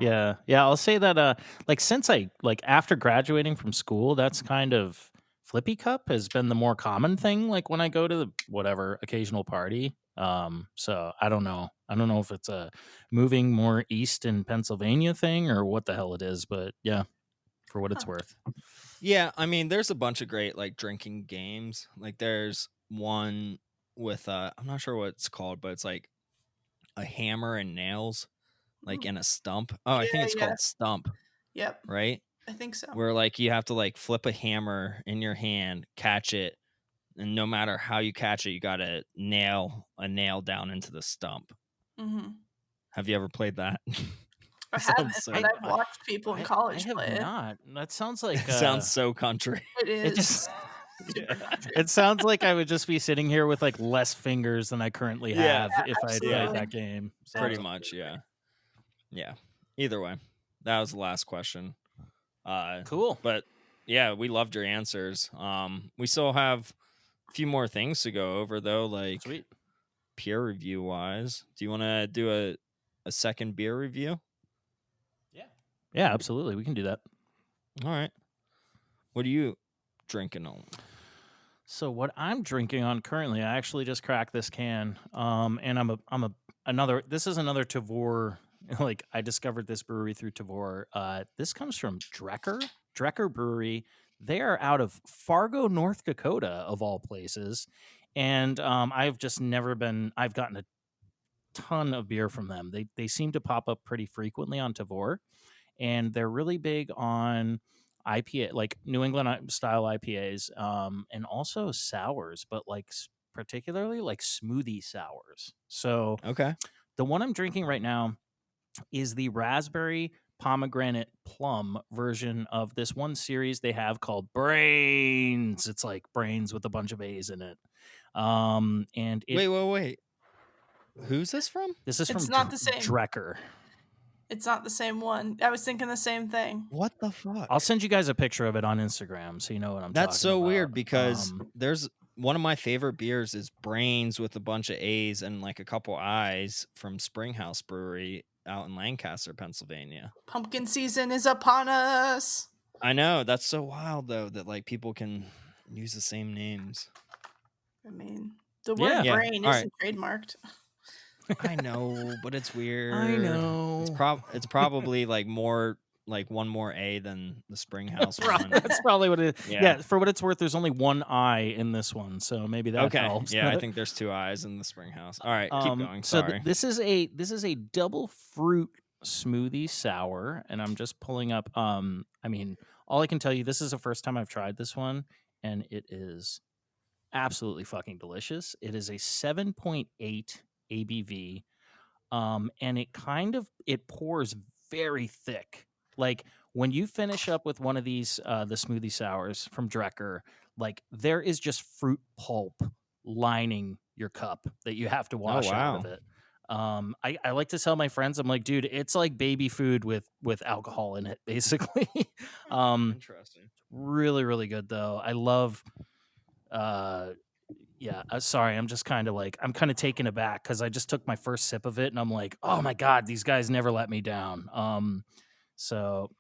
Yeah. I'll say that. Like since I after graduating from school, that's kind of Flippy Cup has been the more common thing. Like when I go to the whatever occasional party. So I don't know. I don't know if it's a moving more east in Pennsylvania thing or what the hell it is, but yeah, for what it's worth. Yeah, I mean, there's a bunch of great like drinking games. Like there's one with I'm not sure what it's called, but it's like a hammer and nails, like in a stump. Oh, I think it's called Stump, Yep. right? I think so. Where like you have to like flip a hammer in your hand, catch it, and no matter how you catch it, you gotta nail a nail down into the stump. Mm-hmm. Have you ever played that? I haven't, Sounds so but I've country. watched people in I college have play it. not. That sounds like Sounds so country. It it is just super country. it sounds like I would just be sitting here with like less fingers than I currently Yeah. have if I had played absolutely. that game. So Pretty much, yeah. Yeah. Either way, that was the last question. cool. But yeah, we loved your answers. We still have a few more things to go over though, like Sweet. peer review wise. Do you want to do a second beer review? Yeah, absolutely. We can do that. All right. What are you drinking on? So what I'm drinking on currently, I actually just cracked this can. And another. This is another Tavour. Like I discovered this brewery through Tavour. This comes from Drecker Brewery. They are out of Fargo, North Dakota, of all places. And I've just never been. I've gotten a ton of beer from them. They seem to pop up pretty frequently on Tavour, and they're really big on IPA, like New England style IPAs, and also sours, but like particularly like smoothie sours. So Okay. the one I'm drinking right now is the raspberry pomegranate plum version of this one series they have called Brains. It's like Brains with a bunch of A's in it. And it Wait. Who's this from? this is It's from not the same. Drecker. It's not the same one. I was thinking the same thing. What the fuck? I'll send you guys a picture of it on Instagram so you know what I'm That's talking about. so weird because there's one of my favorite beers is Brains with a bunch of A's and like a couple I's from Springhouse Brewery out in Lancaster, Pennsylvania. Pumpkin season is upon us. I know. That's so wild though that like people can use the same names. I mean, the word Yeah. brain All isn't trademarked. I know, but it's weird. I know. It's probably like more like one more A than the Springhouse one. That's probably what it is. Yeah. Yeah, for what it's worth, there's only one I in this one, so maybe that Okay. helps. Yeah, I think there's two I's in the Springhouse. All right, keep going. So Sorry. this is a double fruit smoothie sour, and I'm just pulling up. I mean, all I can tell you, this is the first time I've tried this one, and it is absolutely fucking delicious. It is a 7.8 ABV. And it pours very thick. Like when you finish up with one of these the smoothie sours from Drecker, like there is just fruit pulp lining your cup that you have to wash out of wow. it. I like to tell my friends, I'm like, dude, it's like baby food with alcohol in it, basically. Interesting. Really, really good though. I love yeah, sorry, I'm just kind of like I'm kind of taken aback because I just took my first sip of it and I'm like, oh my god, these guys never let me down. So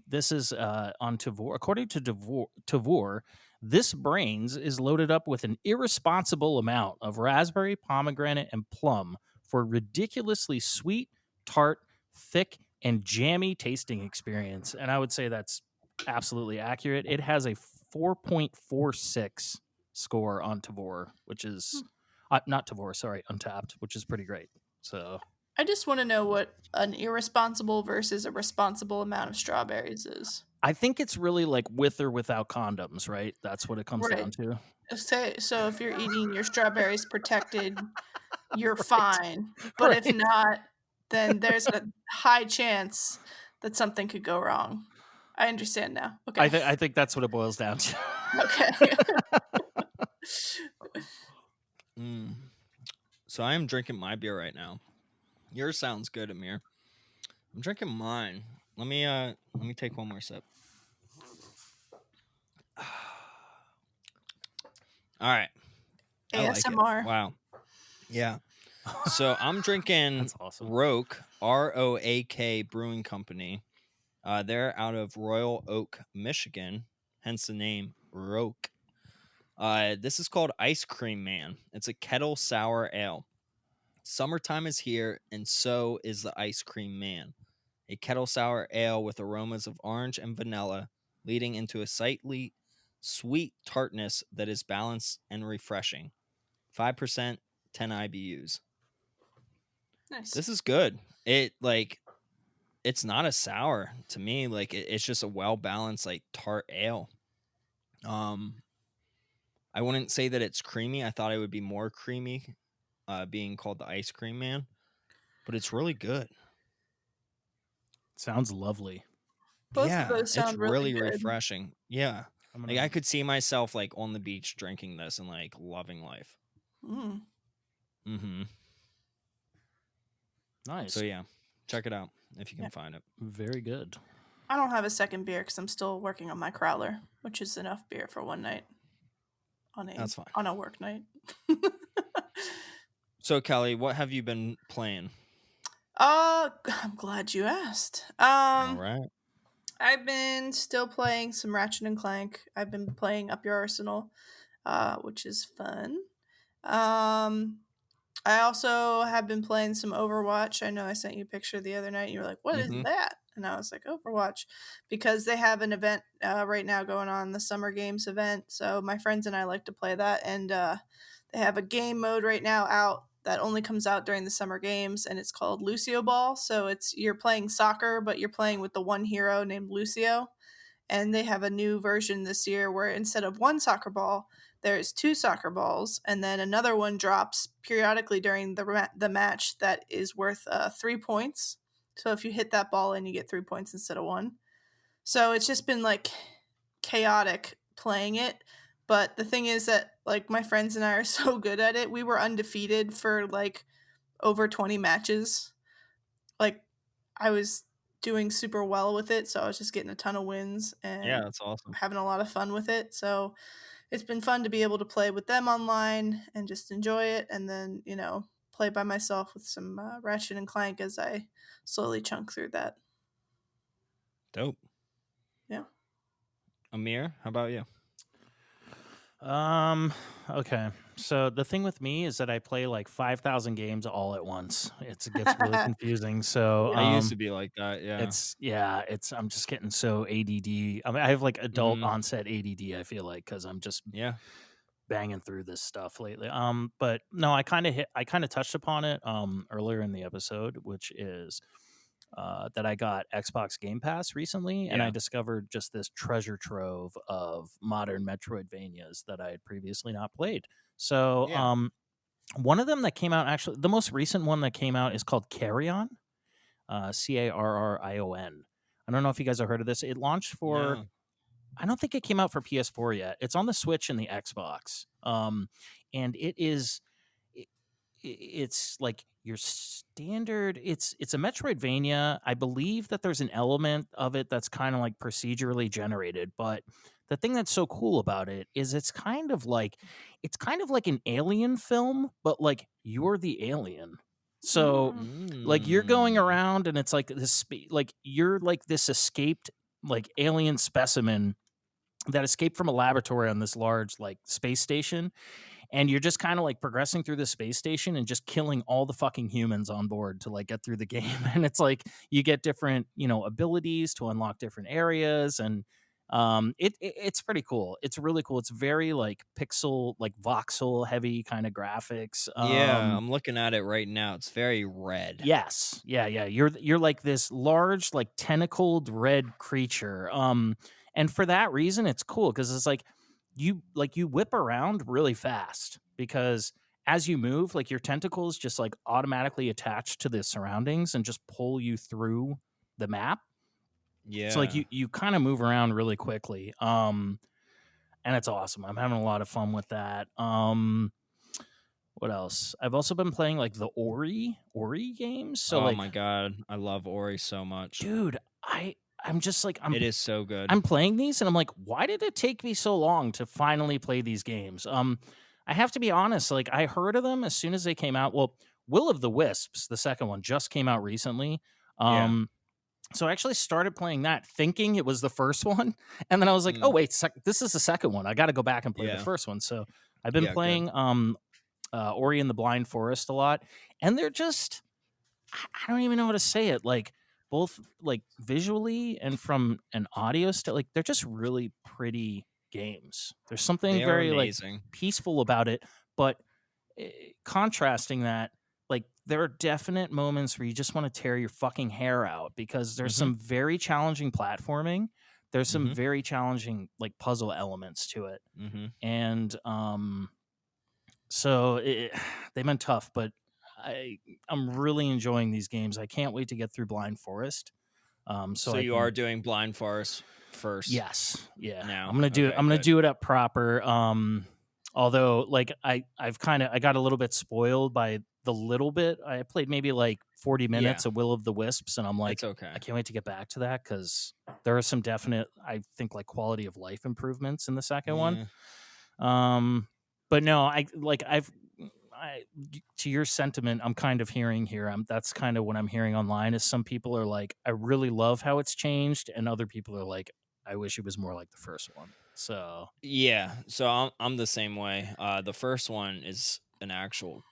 this is on Tavour. According to Tavour, this Brains is loaded up with an irresponsible amount of raspberry, pomegranate, and plum for ridiculously sweet, tart, thick, and jammy tasting experience. And I would say that's absolutely accurate. It has a 4.46 score on Tavour, which is not Tavour, sorry, Untapped, which is pretty great. So I just want to know what an irresponsible versus a responsible amount of strawberries is. I think it's really like with or without condoms, right? That's what it comes Right. down to. So if you're eating your strawberries protected, you're fine. But if not, then there's a high chance that something could go wrong. I understand now. Okay. I think that's what it boils down to. Okay. So I am drinking my beer right now. Yours sounds good, Amir. I'm drinking mine. Let me take one more sip. All right. I like it. ASMR. Wow. Yeah. So I'm drinking That's awesome. Roak, ROAK Brewing Company. They're out of Royal Oak, Michigan, hence the name Roak. This is called Ice Cream Man. It's a kettle sour ale. Summertime is here, and so is the Ice Cream Man. A kettle sour ale with aromas of orange and vanilla, leading into a slightly sweet tartness that is balanced and refreshing. 5%, 10 IBUs. Nice. This is good. It's not a sour to me. Like it's just a well balanced like tart ale. I wouldn't say that it's creamy. I thought it would be more creamy, being called the Ice Cream Man, but it's really good. Sounds lovely. Both of Yeah, those it's sound really really good. refreshing. Yeah. I'm Like, I gonna could see myself, like, on the beach drinking this and, like, loving life. Mm. Mhm. So, nice. yeah, check it out if you Yeah. can find it. Very good. I don't have a second beer because I'm still working on my crowler, which is enough beer for one night That's fine. on a work night. So, Kelly, what have you been playing? I'm glad you asked. Alright. I've been still playing some Ratchet and Clank. I've been playing Up Your Arsenal, which is fun. Um, I also have been playing some Overwatch. I know I sent you a picture the other night. You were like, "What is Mhm. that?" And I was like, "Overwatch," because they have an event right now going on, the Summer Games event. So my friends and I like to play that, and they have a game mode right now out that only comes out during the Summer Games, and it's called Lucio Ball. So it's you're playing soccer, but you're playing with the one hero named Lucio. And they have a new version this year where instead of one soccer ball, there's two soccer balls, and then another one drops periodically during the match that is worth 3 points. So if you hit that ball in, you get 3 points instead of one. So it's just been like chaotic playing it. But the thing is that like my friends and I are so good at it. We were undefeated for like over 20 matches. Like I was doing super well with it, so I was just getting a ton of wins Yeah, and that's awesome. having a lot of fun with it. So it's been fun to be able to play with them online and just enjoy it, and then play by myself with some Ratchet and Clank as I slowly chunk through that. Dope. Yeah. Amir, how about you? Um. Okay. So the thing with me is that I play like 5,000 games all at once. It gets really confusing. So I used to be like that, yeah. I'm just getting so ADD. I mean, I have like adult Mhm. onset ADD. I feel like because I'm just Yeah. banging through this stuff lately. But no, I kind of touched upon it earlier in the episode, which is that I got Xbox Game Pass recently, and I Yeah. discovered just this treasure trove of modern Metroidvanias that I had previously not played. So, Yeah. one of them that came out, actually, the most recent one that came out is called Carrion, Carrion. I don't know if you guys have heard of this. It launched for, No. I don't think it came out for PS4 yet. It's on the Switch and the Xbox. And it is it's like your standard it's a Metroidvania. I believe that there's an element of it that's kind of like procedurally generated, but the thing that's so cool about it is it's kind of like an alien film, but like you're the alien. So Mm. like you're going Mm. around and it's like like you're like this escaped like alien specimen that escaped from a laboratory on this large like space station, and you're just kind of like progressing through the space station and just killing all the fucking humans on board to like get through the game. And it's like you get different abilities to unlock different areas, and it's pretty cool. It's really cool. It's very like pixel, like voxel heavy kind of graphics. Yeah, I'm looking at it right now. It's very red. Yes. Yeah, yeah. You're like this large, like tentacled red creature. And for that reason, it's cool because it's like you whip around really fast because as you move, like your tentacles just like automatically attach to the surroundings and just pull you through the map. So like Yeah. you kind of move around really quickly. And it's awesome. I'm having a lot of fun with that. What else? I've also been playing like the Ori games. So Oh like my god, I love Ori so much. dude, I'm just like It is so good. I'm playing these and I'm like, why did it take me so long to finally play these games? I have to be honest, like I heard of them as soon as they came out. Well, Will of the Wisps, the second one, just came out recently. Yeah. So I actually started playing that thinking it was the first one. And then I was like, oh Mm. wait, this is the second one. I got to go back and play the Yeah. first one. So I've been Yeah, good. playing Ori and the Blind Forest a lot, and they're just I don't even know how to say it. Like both like visually and from an audio like they're just really pretty games. There's something They are very like amazing. peaceful about it, but contrasting that, like there are definite moments where you just want to tear your fucking hair out because there's Mhm. some very challenging platforming. There's some Mhm. very challenging like puzzle elements to it, Mhm. and so they've been tough, but I I'm really enjoying these games. I can't wait to get through Blind Forest. So I you can. are doing blind forest first Yes, yeah. now. I'm gonna do. Okay, I'm gonna good. do it up proper. Although like I got a little bit spoiled by the little bit I played, maybe like 40 Yeah, minutes of Will of the Wisps, and I'm it's like, okay. I can't wait to get back to that because there are some definite, I think, like quality of life improvements in the second one. Yeah. But no, I to your sentiment, I'm kind of hearing here. That's kind of what I'm hearing online is some people are like, I really love how it's changed, and other people are like, I wish it was more like the first one. So Yeah, so I'm the same way. The first one is an actual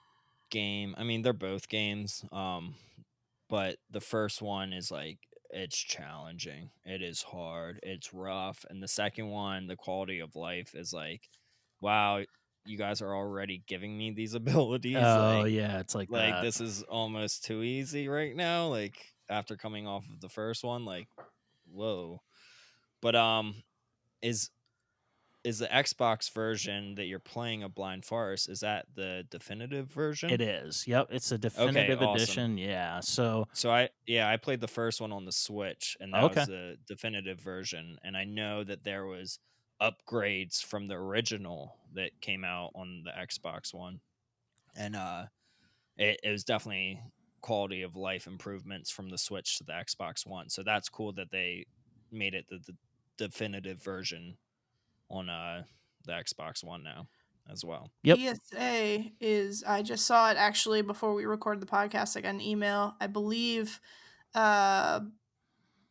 game. I mean, they're both games. But the first one is like it's challenging. It is hard. It's rough. And the second one, the quality of life is like, wow, you guys are already giving me these abilities. oh yeah, it's like Like that. this is almost too easy right now. Like after coming off of the first one, like whoa. But is is the Xbox version that you're playing of Blind Forest, is that the definitive version? It is. Yep, it's a Okay, definitive awesome. edition. Yeah. So So I played the first one on the Switch, and that was okay. the definitive version, and I know that there was upgrades from the original that came out on the Xbox One. And it was definitely quality of life improvements from the Switch to the Xbox One. So that's cool that they made it the definitive version on the Xbox One now as well. Yep. ESA is, I just saw it actually before we recorded the podcast. I got an email. I believe uh,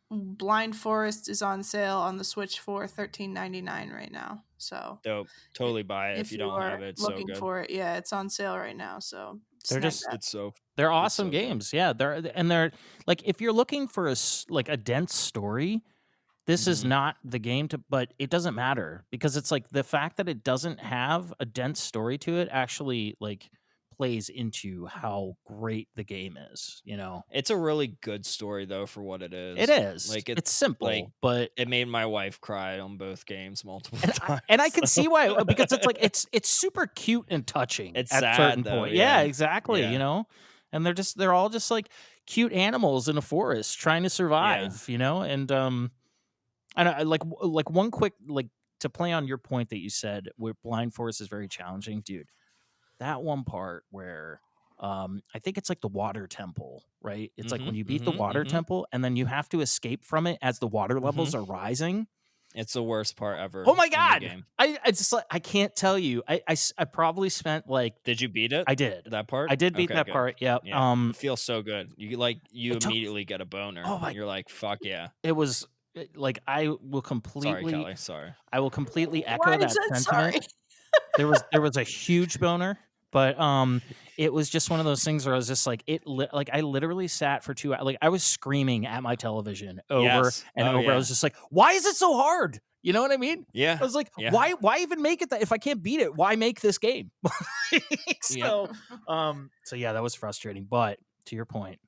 Blind Forest is on sale on the Switch for $13.99 right now. So Dope. i- Totally buy it if if you you don't have are it. It's so looking good. for it, yeah, it's on sale right now. So They're snag just that. they're It's awesome so good. games. Yeah, they're like if you're looking for like a dense story, this is Hmm. not the game to, but it doesn't matter because it's like the fact that it doesn't have a dense story to it actually like plays into how great the game is, you know. It's a really good story though for what it It is. is. Like it It's like simple, but it made my wife cry on both games multiple and I times. can So see why because it's like it's super cute and touching it's at sad certain though, point. Yeah, yeah. exactly, you Yeah. know. And they're all just like cute animals in a forest trying to Yeah. survive, you know? And like one quick like to play on your point that you said where blind forest is very challenging, dude. That one part where I think it's like the water temple, right? It's like when Mhm. you beat the Mhm. water Mhm. temple and then you have to escape from it as the water levels Mhm. are rising. It's the worst part ever Oh my in the god! game. I just like I can't tell you. I probably spent like Did you beat it? I did. That part? I did beat Okay, that good. part. Yep. Yeah. It feels so good. You It took immediately get a boner. oh my You're like, "Fuck yeah." it was like Sorry, Kelly. Sorry. I will completely Why echo is that that sentiment. sorry? There was a huge boner, but it was just one of those things where I was just like like I literally sat for 2 hours, like I was screaming at my television over Yes. and Oh over. I yeah. was just like, why is it so hard? You know what I mean? I Yeah. was like, Yeah. why even make it that if I can't beat it, why make this game? Yep. So yeah, that was frustrating. But to your point,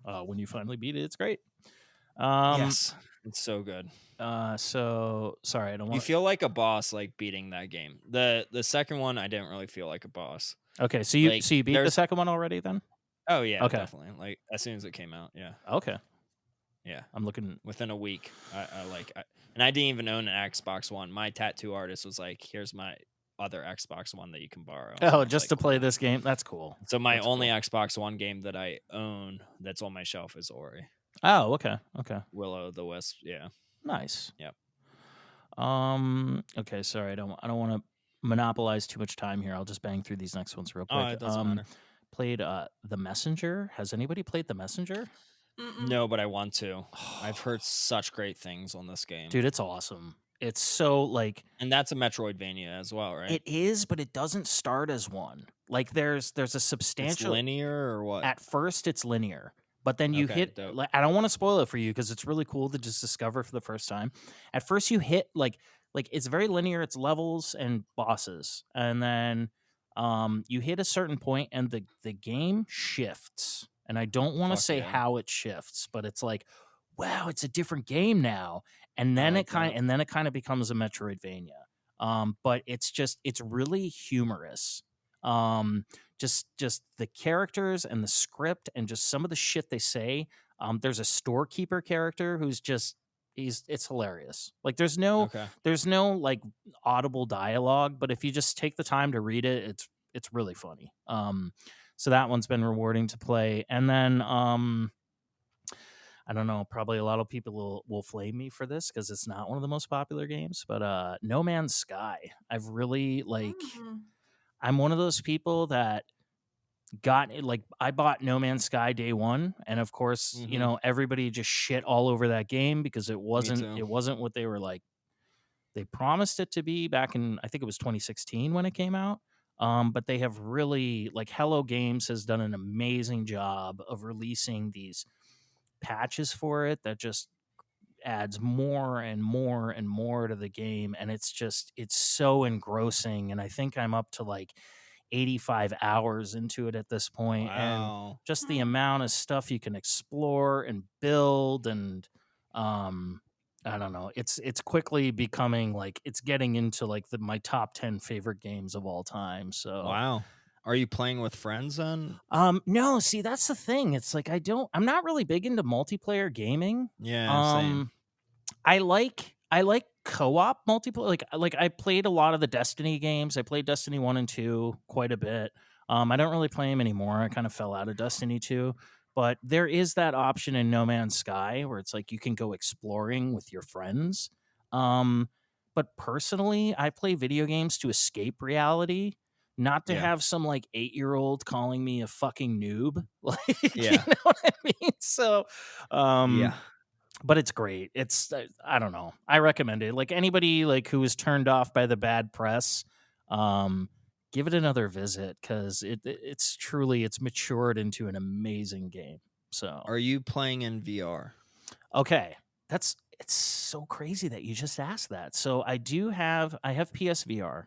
when you finally beat it, it's great. Um, Yes. It's so good. so sorry, I don't You want feel like a boss like beating that game. The second one I didn't really feel like a boss. to. Okay, Like so you beat the there's second one already then? oh yeah, Okay, definitely. Like as soon as it came out, yeah. okay. Yeah. I'm looking. Within a week. And I didn't even own an Xbox One. My tattoo artist was like, "Here's my other Xbox One that you can borrow." And I Oh, was just like, to play "Cool." this game. That's cool. So my That's only cool. Xbox One game that I own that's on my shelf is Ori. Oh, okay. Okay. Willow the Wisp. Yeah. Nice. Yep. Okay, sorry. I don't want to monopolize too much time here. I'll just bang through these next ones real Oh, quick. it doesn't matter. Played The Messenger. Has anybody played The Messenger? Mm-mm. No, but I want to. I've heard such great things on this game. Dude, it's awesome. It's so like And that's a Metroidvania as well, right? it is, but it doesn't start as one. Like there's a It's substantial linear or what? at first it's linear, but then you Okay, hit dope. like I don't want to spoil it for you because it's really cool to just discover for the first time. At first you hit like it's very linear, it's levels and bosses. And then you hit a certain point and the game shifts. And I don't want to Fuck say yeah. how it shifts, but it's like, wow, it's a different game now. And I then like that. it kind of becomes a Metroidvania. But it's really humorous. Just the characters and the script and just some of the shit they say There's a storekeeper character who's just it's hilarious. Like Okay. there's no like audible dialogue, but if you just take the time to read it, it's really funny. So that one's been rewarding to play. And then I don't know, probably a lot of people will flame me for this because it's not one of the most popular games, but No Man's Sky. I've really Mm. I'm one of those people that got it. Like, I bought No Man's Sky day one, and of course, Mm-hmm. everybody just shit all over that game because Me too. it wasn't what they were like they promised it to be back in, I think it was 2016 when it came out. But they have really, like, Hello Games has done an amazing job of releasing these patches for it that just adds more and more and more to the game, and it's so engrossing. And I think I'm up to like 85 hours into it at this point, and Wow. just the Hmm. amount of stuff you can explore and build, and um I don't know, it's quickly becoming like it's getting into like my top 10 favorite games of all time. So Wow. Are you playing with friends then? no, see, that's the thing. It's like I'm not really big into multiplayer gaming. Yeah, same. um I like co-op multiplayer. Like I played a lot of the Destiny games. I played Destiny 1 and 2 quite a bit. I don't really play them anymore. I kind of fell out of Destiny 2. But there is that option in No Man's Sky where it's like you can go exploring with your friends. Um, but personally, I play video games to escape reality, not to Yeah. have some like 8-year-old calling me a fucking noob. Like, you Yeah. know what I mean? So, Yeah. um, but it's great. It's I don't know. I recommend it. Like, anybody like who is turned off by the bad press, um, give it another visit because it's truly it's matured into an amazing game. So Are you playing in VR? okay, it's so crazy that you just asked that. So I have PSVR,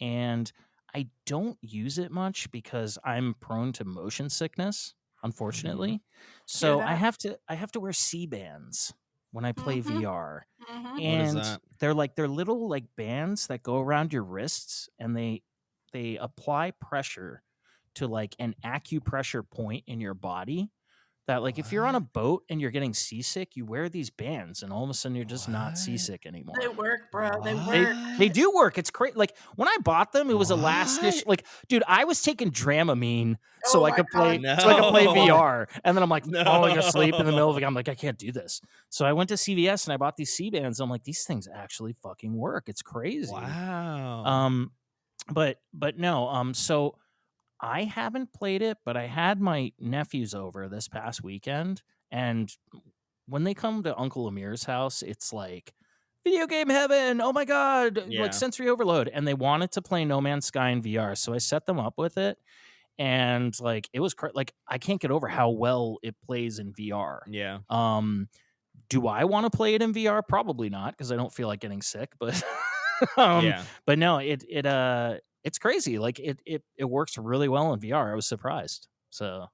and I don't use it much because I'm prone to motion sickness, Mm-hmm. unfortunately. Hear So that? I have to wear C bands when I play Mm-hmm. VR. Mm-hmm. What is And that? they're little like bands that go around your wrists, and they apply pressure to like an acupressure point in your body, that like if you're on a What? boat and you're getting seasick, you wear these bands and all of a sudden you're just not What? seasick They anymore. work, bro. They work. They What? do work. It's great. Like, when I bought them, it was a last ditch. What? Like, dude, I was taking Dramamine Oh my God. so I could play No. VR, and then I'm like falling asleep in the middle of No. the game. I'm like, I can't do this. So I went to CVS and I bought these C bands. I'm like, these things actually fucking work. It's crazy. Wow. Um, but no. So I haven't played it, but I had my nephews over this past weekend, and when they come to Uncle Amir's house, it's like video game heaven. Oh my god, like Yeah. sensory overload. And they wanted to play No Man's Sky in VR. So I set them up with it, and like it was like I can't get over how well it plays in VR. Yeah. Um do I want to play it in VR? Probably not, because I don't feel like getting sick, but um Yeah. but no, it's crazy. Like it works really well in VR. I was surprised. So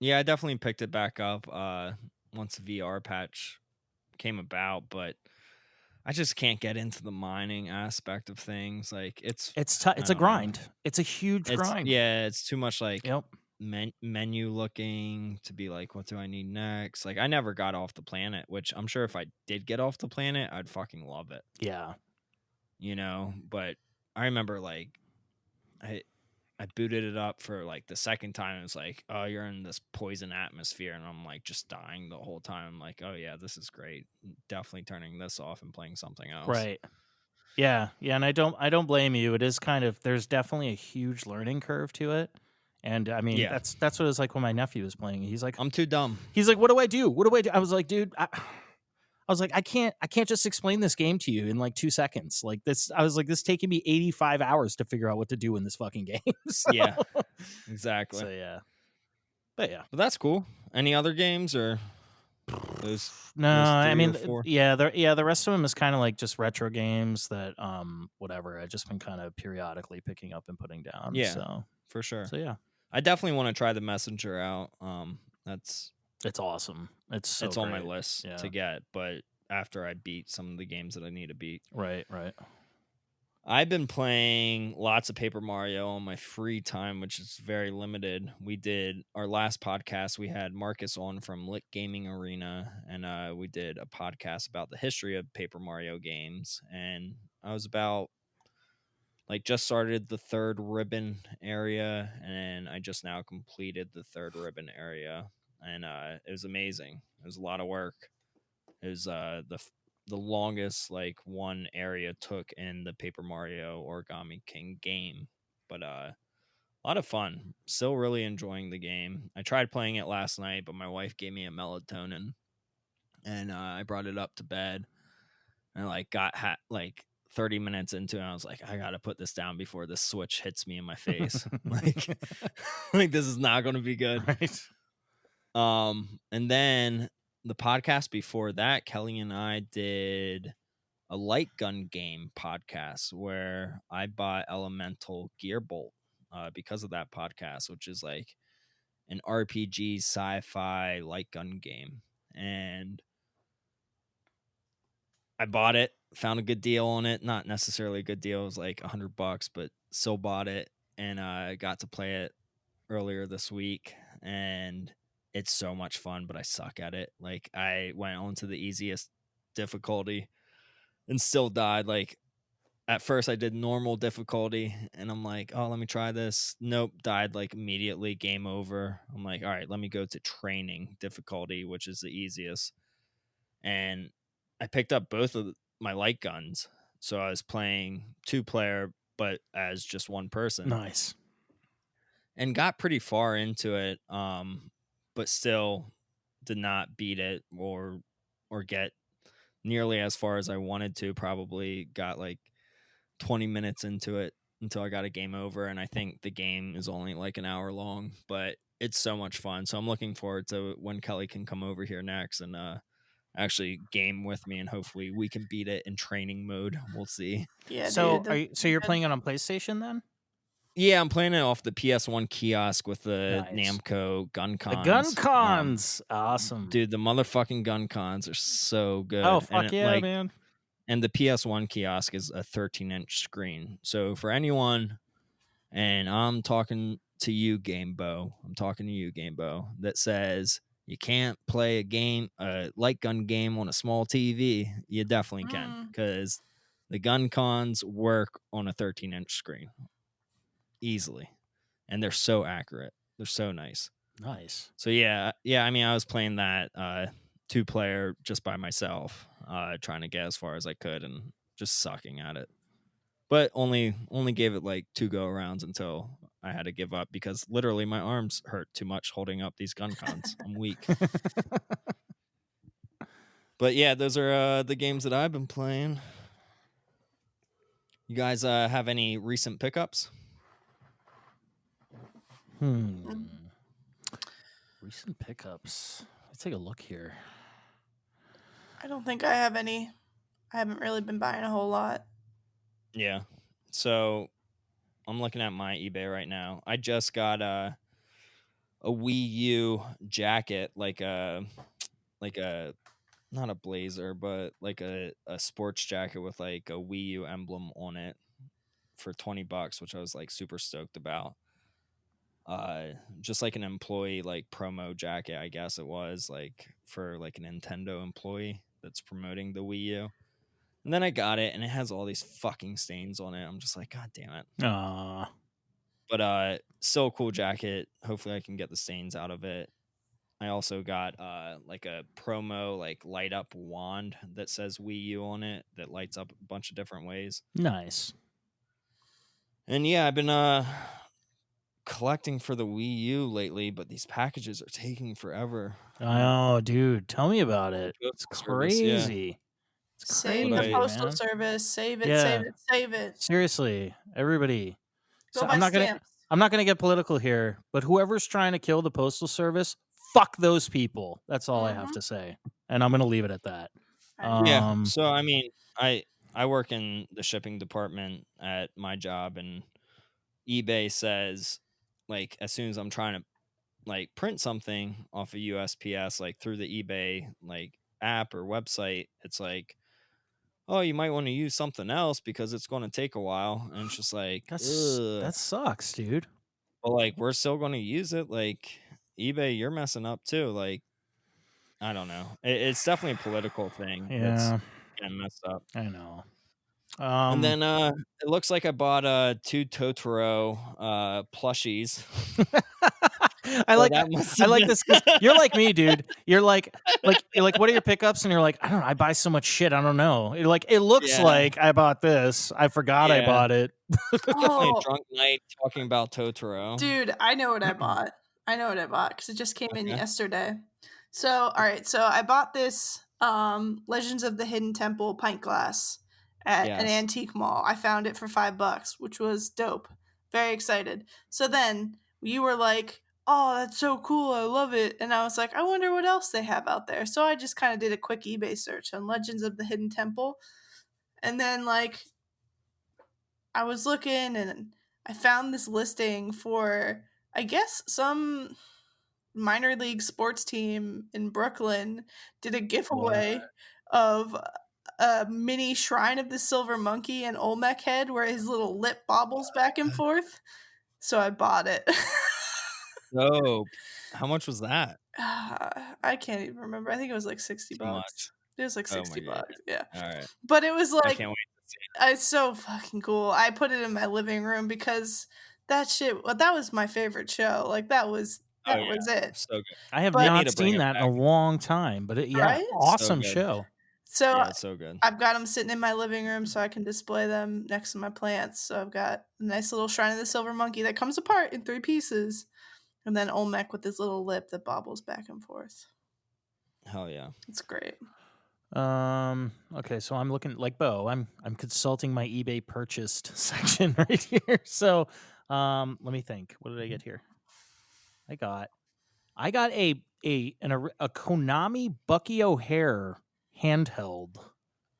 Yeah, I definitely picked it back up once the VR patch came about, but I just can't get into the mining aspect of things. Like it's I a don't know. grind. It's a huge grind. It's too much like Yep. menu looking to be like, what do I need next? Like, I never got off the planet, which I'm sure if I did get off the planet, I'd fucking love it, Yeah. But I remember like I I booted it up for like the second time. It's like, oh, you're in this poison atmosphere, and I'm like just dying the whole time. I'm like, oh yeah, this is great. Definitely turning this off and playing something else. Right. Yeah. Yeah. And I don't blame you. It is kind of there's definitely a huge learning curve to it. And I mean, Yeah, that's what it was like when my nephew was playing. I'm too dumb. What do I do? What do I do? I was like, dude, I was like, I can't just explain this game to you in like 2 seconds. Like this, I was like, this is taking me 85 hours to figure out what to do in this fucking game. So, Yeah, exactly. so yeah. But yeah. But that's cool. Any other games or those No, those I three or mean, four? the rest of them is kind of like just retro games that whatever. I just been kind of periodically picking up and putting down. Yeah, So for sure. so yeah. I definitely want to try the Messenger out. That's It's awesome. It's so it's on my great. list Yeah. to get, but after I beat some of the games that I need to beat. Right, right. I've been playing lots of Paper Mario on my free time, which is very limited. We did our last podcast. We had Marcus on from Lit Gaming Arena, and we did a podcast about the history of Paper Mario games. And I was about like just started the third ribbon area, and I just now completed the third ribbon area, and it was amazing. It was a lot of work. It was the longest like one area took in the Paper Mario Origami King game, but a lot of fun. Still really enjoying the game. I tried playing it last night, but my wife gave me a melatonin, and I brought it up to bed, and like got like 30 minutes into it. I was like, I gotta put this down before this switch hits me in my face. like, like this is not going to be good. Right. And then the podcast before that, Kelly and I did a light gun game podcast where I bought Elemental Gearbolt because of that podcast, which is like an RPG sci-fi light gun game. And I bought it, found a good deal on it. Not necessarily a good deal. It was like $100, but still bought it. And I got to play it earlier this week. And it's so much fun, but I suck at it. Like I went on to the easiest difficulty and still died. Like at first I did normal difficulty and I'm like, oh, let me try this. Nope, died like immediately, game over. I'm like, all right, let me go to training difficulty, which is the easiest. And I picked up both of my light guns. So I was playing 2-player, but as just one person. Nice. And got pretty far into it, but still did not beat it or get nearly as far as I wanted to. Probably got like 20 minutes into it until I got a game over, and I think the game is only like an hour long, but it's so much fun. So I'm looking forward to when Kelly can come over here next and actually game with me, and hopefully we can beat it in training mode. We'll see. Yeah, So dude. so you're playing it on PlayStation then? Yeah, I'm playing it off the PS1 kiosk with the Nice. Namco gun cons. The gun cons. Awesome. Dude, the motherfucking gun cons are so good. Oh, fuck and yeah, man. And the PS1 kiosk is a 13-inch screen. So for anyone, and I'm talking to you, Game Beau, that says you can't play a light gun game on a small TV, you definitely can, because the gun cons work on a 13-inch screen easily, and they're so accurate. They're so nice. Nice. So yeah. I mean, I was playing that 2-player just by myself, trying to get as far as I could and just sucking at it. But only gave it like 2 go arounds until I had to give up because literally my arms hurt too much holding up these gun cons. I'm weak. But yeah, those are the games that I've been playing. You guys have any recent pickups? Recent pickups. Let's take a look here. I don't think I have any. I haven't really been buying a whole lot. Yeah. So I'm looking at my eBay right now. I just got a Wii U jacket, like a not a blazer, but like a sports jacket with like a Wii U emblem on it for $20, which I was like super stoked about. Just like an employee like promo jacket, I guess it was, like for like a Nintendo employee that's promoting the Wii U. And then I got it and it has all these fucking stains on it. I'm just like, God damn it. Aww. But still a cool jacket. Hopefully I can get the stains out of it. I also got like a promo like light up wand that says Wii U on it that lights up a bunch of different ways. Nice. And yeah, I've been collecting for the Wii U lately, but these packages are taking forever. Oh, dude, tell me about it. It's Service, yeah. crazy. It's Save crazy, the postal man. service. Save it, Yeah. save it, save it. Seriously, everybody. Go So buy I'm not stamps. gonna get political here, but whoever's trying to kill the postal service, fuck those people. That's all I have to say, and I'm gonna leave it at that. Yeah. So I mean, I work in the shipping department at my job, and eBay says like as soon as I'm trying to like print something off of USPS like through the eBay like app or website, it's like, oh, you might want to use something else because it's going to take a while. And it's just like, ugh. That sucks, dude. But like, we're still going to use it. Like, eBay, you're messing up too. Like, I don't know. It's definitely a political thing that's Yeah, getting messed up. I know. And then it looks like I bought 2 Totoro plushies. I So like that must I have like been this because you're like me, dude. You're like, what are your pickups? And you're like, I don't know. I buy so much shit. I don't know. You're like, it looks yeah, like I bought this. I forgot I yeah. bought it. Definitely a Oh, drunk night talking about Totoro. dude, I know what I bought. I know what I bought because it just came in Okay. yesterday. So, all right, so I bought this Legends of the Hidden Temple pint glass at an Yes. antique mall. I found it for $5, which was dope. Very excited. So then you were like, "Oh, that's so cool. I love it." And I was like, "I wonder what else they have out there." So I just kind of did a quick eBay search on Legends of the Hidden Temple. And then like I was looking and I found this listing for I guess some minor league sports team in Brooklyn did a What? giveaway of a mini shrine of the silver monkey and Olmec head where his little lip bobbles back and forth. So I bought it. Dope. How much was that? I can't even remember. I think it was like 60 Too bucks. much. It was like Oh my 60 god. bucks. Yeah. Alright. But it was I like can't wait to see. it's so fucking cool. I put it in my living room because that shit well, that was my favorite show. Like Oh, that yeah. was it. So good. I have They But need not to bring seen it that in a back. long time, but yeah, right? So awesome good. show. So Yeah, it's so good. I've got them sitting in my living room so I can display them next to my plants. So I've got a nice little shrine of the silver monkey that comes apart in 3 pieces, and then Olmec with his little lip that bobbles back and forth. Hell yeah. It's great. Okay, so I'm looking like Beau. I'm consulting my eBay purchased section right here. So let me think. What did I get here? I got a Konami Bucky O'Hare handheld.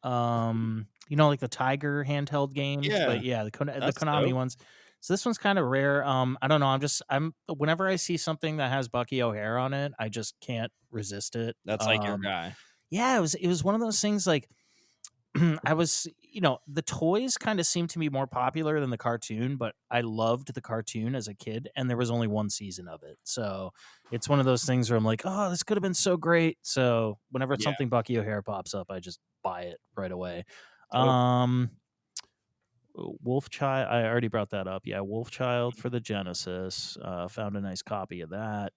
Like the Tiger handheld games, Yeah, but yeah, the that's Konami dope. ones. So this one's kind of rare. I don't know. I'm whenever I see something that has Bucky O'Hare on it, I just can't resist it. That's like your guy. Yeah, it was one of those things like I was, the toys kind of seemed to be more popular than the cartoon, but I loved the cartoon as a kid, and there was only one season of it. So it's one of those things where I'm like, oh, this could have been so great. So whenever Yeah, something Bucky O'Hare pops up, I just buy it right away. dope. Um, Wolf Child, I already brought that up. Yeah, Wolf Child for the Genesis. Found a nice copy of that.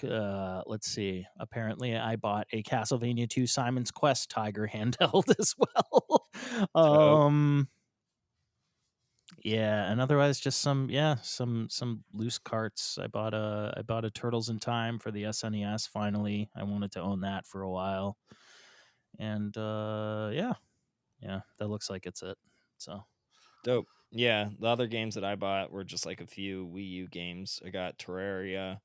Let's see. Apparently, I bought a Castlevania 2 Simon's Quest Tiger handheld as well. Dope. Yeah, and otherwise just some loose carts. I bought a Turtles in Time for the SNES finally. I wanted to own that for a while. And yeah, that looks like it's it. So, Dope. Yeah, the other games that I bought were just like a few Wii U games. I got Terraria,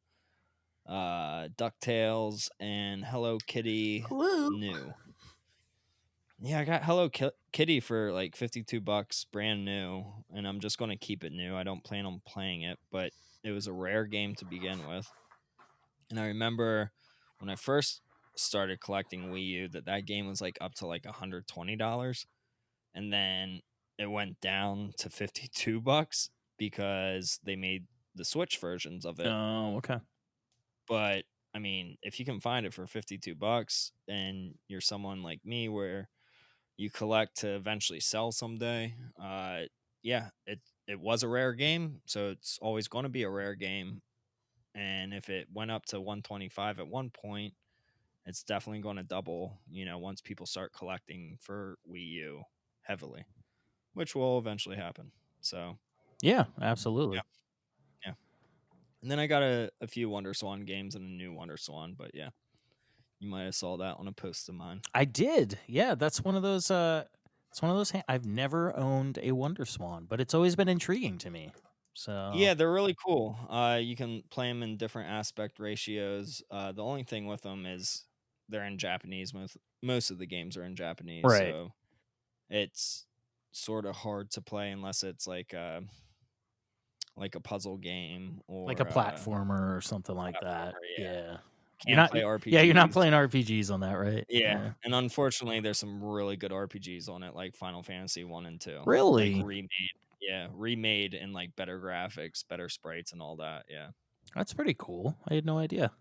DuckTales, and Hello Kitty Woo. New. Yeah, I got Kitty for like $52 brand new, and I'm just going to keep it new. I don't plan on playing it, but it was a rare game to begin with. And I remember when I first started collecting Wii U that game was like up to like $120, and then it went down to $52 because they made the Switch versions of it. oh, okay. But I mean, if you can find it for $52 and you're someone like me where you collect to eventually sell someday, yeah, it was a rare game, so it's always going to be a rare game. And if it went up to 125 at one point, it's definitely going to double, once people start collecting for Wii U heavily, which will eventually happen. So, Yeah, absolutely. yeah, yeah. And then I got a few Wonder Swan games and a new Wonder Swan, but yeah, you might have saw that on a post of mine. I did. Yeah, that's one of those. It's one of those. I've never owned a Wonder Swan, but it's always been intriguing to me. So Yeah, they're really cool. You can play them in different aspect ratios. The only thing with them is they're in Japanese. Most of the games are in Japanese, right, so it's sort of hard to play unless it's like a puzzle game like a or platformer or something like that. platformer. Yeah, Yeah. You're Can't not play yeah, you're not RPGs. playing RPGs on that, right? Yeah, Yeah. and unfortunately, there's some really good RPGs on it, like Final Fantasy 1 and 2, like, Really? remade. Yeah, remade and, like, better graphics, better sprites, and all that, yeah. That's pretty cool. I had no idea.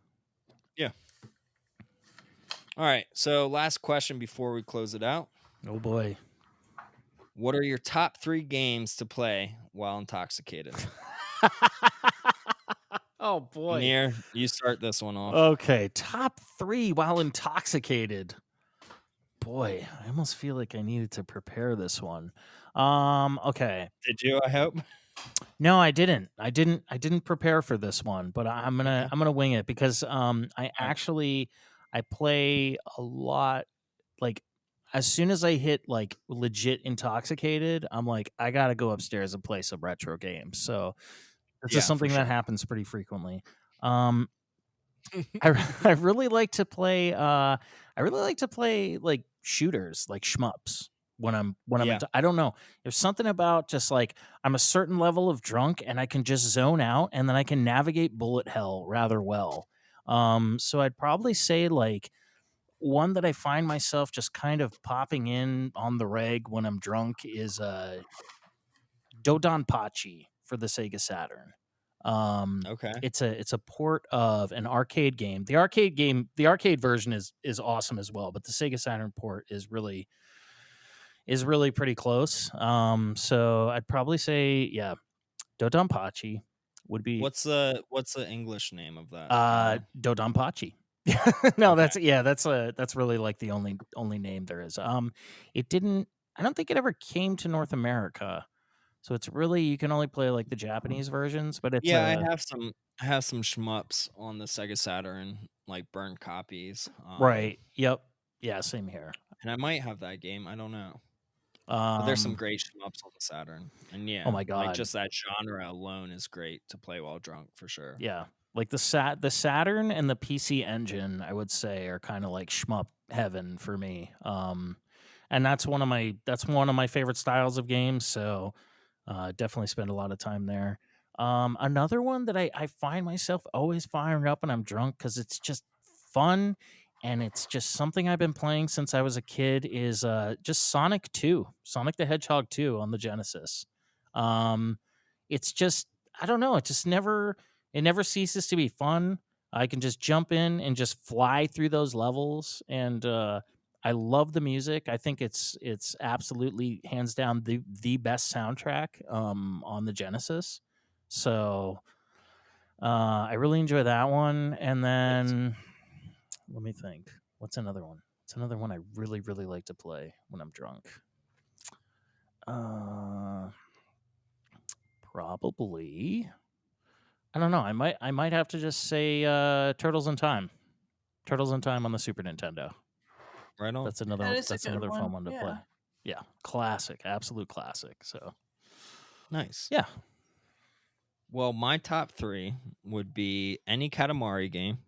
Yeah. Alright, so last question before we close it out. Oh boy. What are your top 3 games to play while intoxicated? Oh boy. Amir, you start this one off. Okay, top 3 while intoxicated. Boy, I almost feel like I needed to prepare this one. Okay. Did you, I hope? No, I didn't. I didn't prepare for this one, but I'm gonna Okay. I'm gonna wing it because Alright. I play a lot. Like, as soon as I hit like legit intoxicated, I'm like, I gotta go upstairs and play some retro games. So this is Yeah, for something that sure. happens pretty frequently. Um, I really like to play. I really like to play like shooters, like shmups. When I'm Yeah. into, I don't know. There's something about just like I'm a certain level of drunk and I can just zone out and then I can navigate bullet hell rather well. So I'd probably say like one that I find myself just kind of popping in on the reg when I'm drunk is Dodonpachi for the Sega Saturn. Okay. It's a port of an arcade game. The arcade version is awesome as well, but the Sega Saturn port is really pretty close. So I'd probably say yeah, Dodonpachi would be What's the English name of that, do you know? Dodonpachi. No, Okay. that's really like the only name there is. It didn't. I don't think it ever came to North America. So it's really you can only play like the Japanese versions, but it's Yeah, I have some shmups on the Sega Saturn, like burned copies. right. Yep. Yeah, same here. And I might have that game, I don't know. But there's some Um great shmups on the Saturn. And oh yeah, my like god. just that genre alone is great to play while drunk for sure. Yeah. Like the Saturn and the PC Engine, I would say are kind of like shmup heaven for me. And that's one of my favorite styles of games, so definitely spend a lot of time there. Another one that I find myself always firing up when I'm drunk because it's just fun and it's just something I've been playing since I was a kid is just Sonic 2, Sonic the Hedgehog 2 on the Genesis. Um, it's just, I don't know, it never ceases to be fun. I can just jump in and just fly through those levels and I love the music. I think it's absolutely hands down the best soundtrack on the Genesis. So I really enjoy that one. And Nice. then let me think. What's another one? It's another one I really like to play when I'm drunk. Uh, Probably. I don't know. I might have to just say Turtles in Time. Turtles in Time on the Super Nintendo. Right on. That is a That's good another fun one. one to play. Yeah. Yeah, classic, absolute classic. So Nice. yeah, Well, my top 3 would be any Katamari game.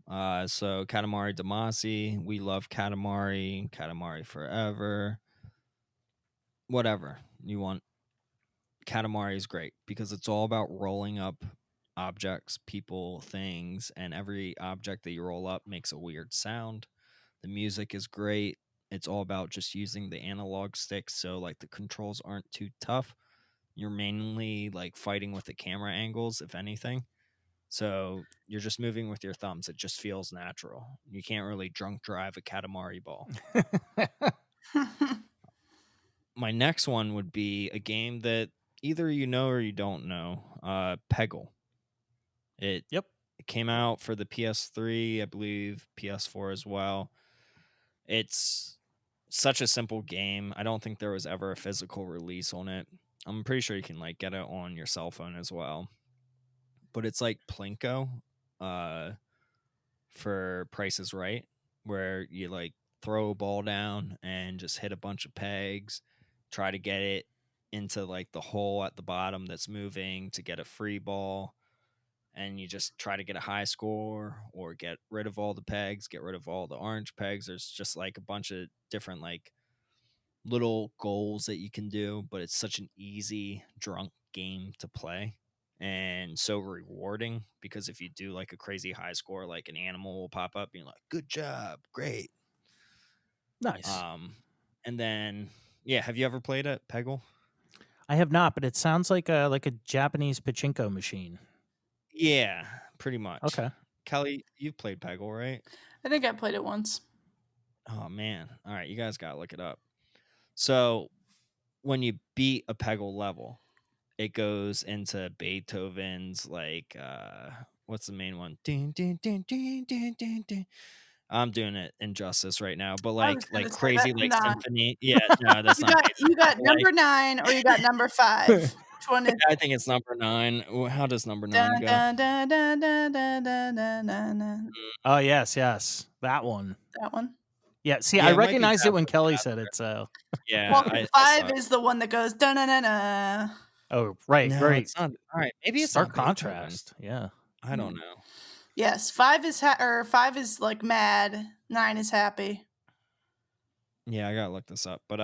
So Katamari Damacy, We Love Katamari, Katamari Forever, whatever you want. Katamari is great because it's all about rolling up objects, people, things, and every object that you roll up makes a weird sound. The music is great. It's all about just using the analog sticks, so like the controls aren't too tough. You're mainly like fighting with the camera angles, if anything. So you're just moving with your thumbs. It just feels natural. You can't really drunk drive a Katamari ball. My next one would be a game that either you know or you don't know. Peggle. It yep. came out for the PS3, I believe PS4 as well. It's such a simple game. I don't think there was ever a physical release on it. I'm pretty sure you can like get it on your cell phone as well. But it's like Plinko for Price is Right, where you like throw a ball down and just hit a bunch of pegs, try to get it into like the hole at the bottom that's moving to get a free ball, and you just try to get a high score or get rid of all the pegs, get rid of all the orange pegs. There's just like a bunch of different like little goals that you can do, but it's such an easy drunk game to play. and so rewarding, because if you do like a crazy high score, like an animal will pop up and you're like, good job, great. Nice. And then have you ever played at Peggle? I have not, but it sounds like a Japanese pachinko machine. Yeah, pretty much. Okay. Kelly, you've played Peggle, right? I think I played it once. Oh man. All right, you guys gotta look it up. So when you beat a Peggle level, it goes into Beethoven's like what's the main one? Ding, ding, ding, ding, ding, ding, ding. I'm doing it injustice right now, but I was like gonna say crazy that's like not. symphony. Yeah, no, that's not You got Beethoven. number 9 or you got number 5. Which one is I think it's number 9. How does number 9 dun, go? dun, dun, dun, dun, dun, dun, dun, dun, dun. Oh yes, that one. That one? Yeah, see, Yeah, I it might be recognized it when Faster, Kelly Faster. said it. So Yeah, Well, I 5 saw it. is the one that goes dun dun dun dun. oh right, No, great. it's not. All right, maybe it's Stark not Beethoven. contrast. Yeah. I don't know. Yes, 5 is 5 is like mad, 9 is happy. Yeah, I gotta look this up. But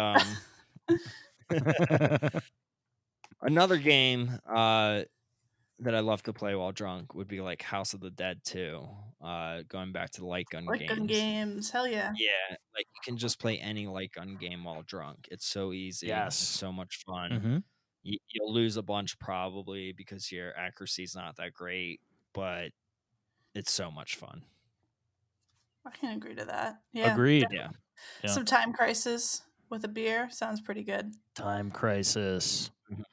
another game that I love to play while drunk would be like House of the Dead 2. Going back to light gun Light gun games. games, hell yeah. Yeah, like you can just play any light gun game while drunk. It's so easy. Yes. It's so much fun. Mm-hmm. You'll lose a bunch probably because your accuracy's not that great, but it's so much fun. I can agree to that. Yeah. Agreed. Yeah. Some Time Crisis with a beer sounds pretty good. Time Crisis. Mhm.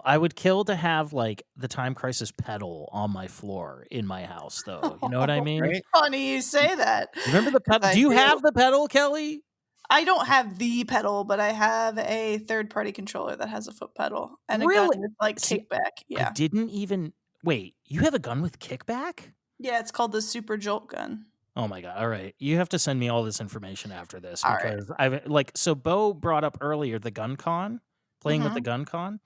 I would kill to have like the Time Crisis pedal on my floor in my house, though. You know what I mean? Right? Funny you say that. Remember the pedal? I Do you do. have the pedal, Kelly? I don't have the pedal, but I have a third-party controller that has a foot pedal and a Really? gun with like See, kickback. Yeah. I didn't even wait. You have a gun with kickback? Yeah, it's called the Super Jolt gun. Oh my god! All right, you have to send me all this information after this All right. because I've like so Beau brought up earlier the gun con, playing with the gun con,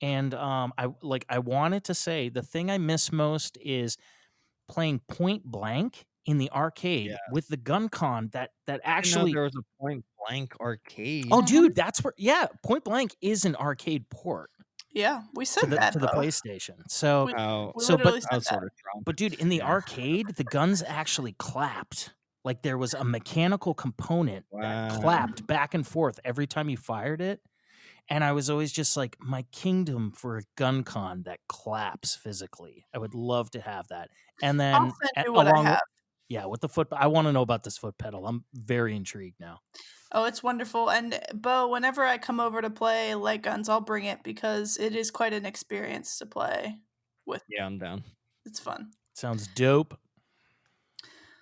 and I wanted to say the thing I miss most is playing Point Blank in the arcade Yeah. with the gun con that I didn't know actually. there was a Point Blank arcade. Oh, dude, that's where Point Blank is an arcade port Yeah, we said to the that to the though. PlayStation. So We so literally but I said was that. sort of drunk. But dude, in the Yeah. arcade, the guns actually clapped. Like there was a mechanical component that clapped back and forth every time you fired it. And I was always just like, my kingdom for a gun con that claps physically. I would love to have that. And then I'll send you what I have. with the foot, I want to know about this foot pedal. I'm very intrigued now. Oh, it's wonderful. And Beau, whenever I come over to play light guns, I'll bring it because it is quite an experience to play with. Yeah, I'm down. It's fun. Sounds dope.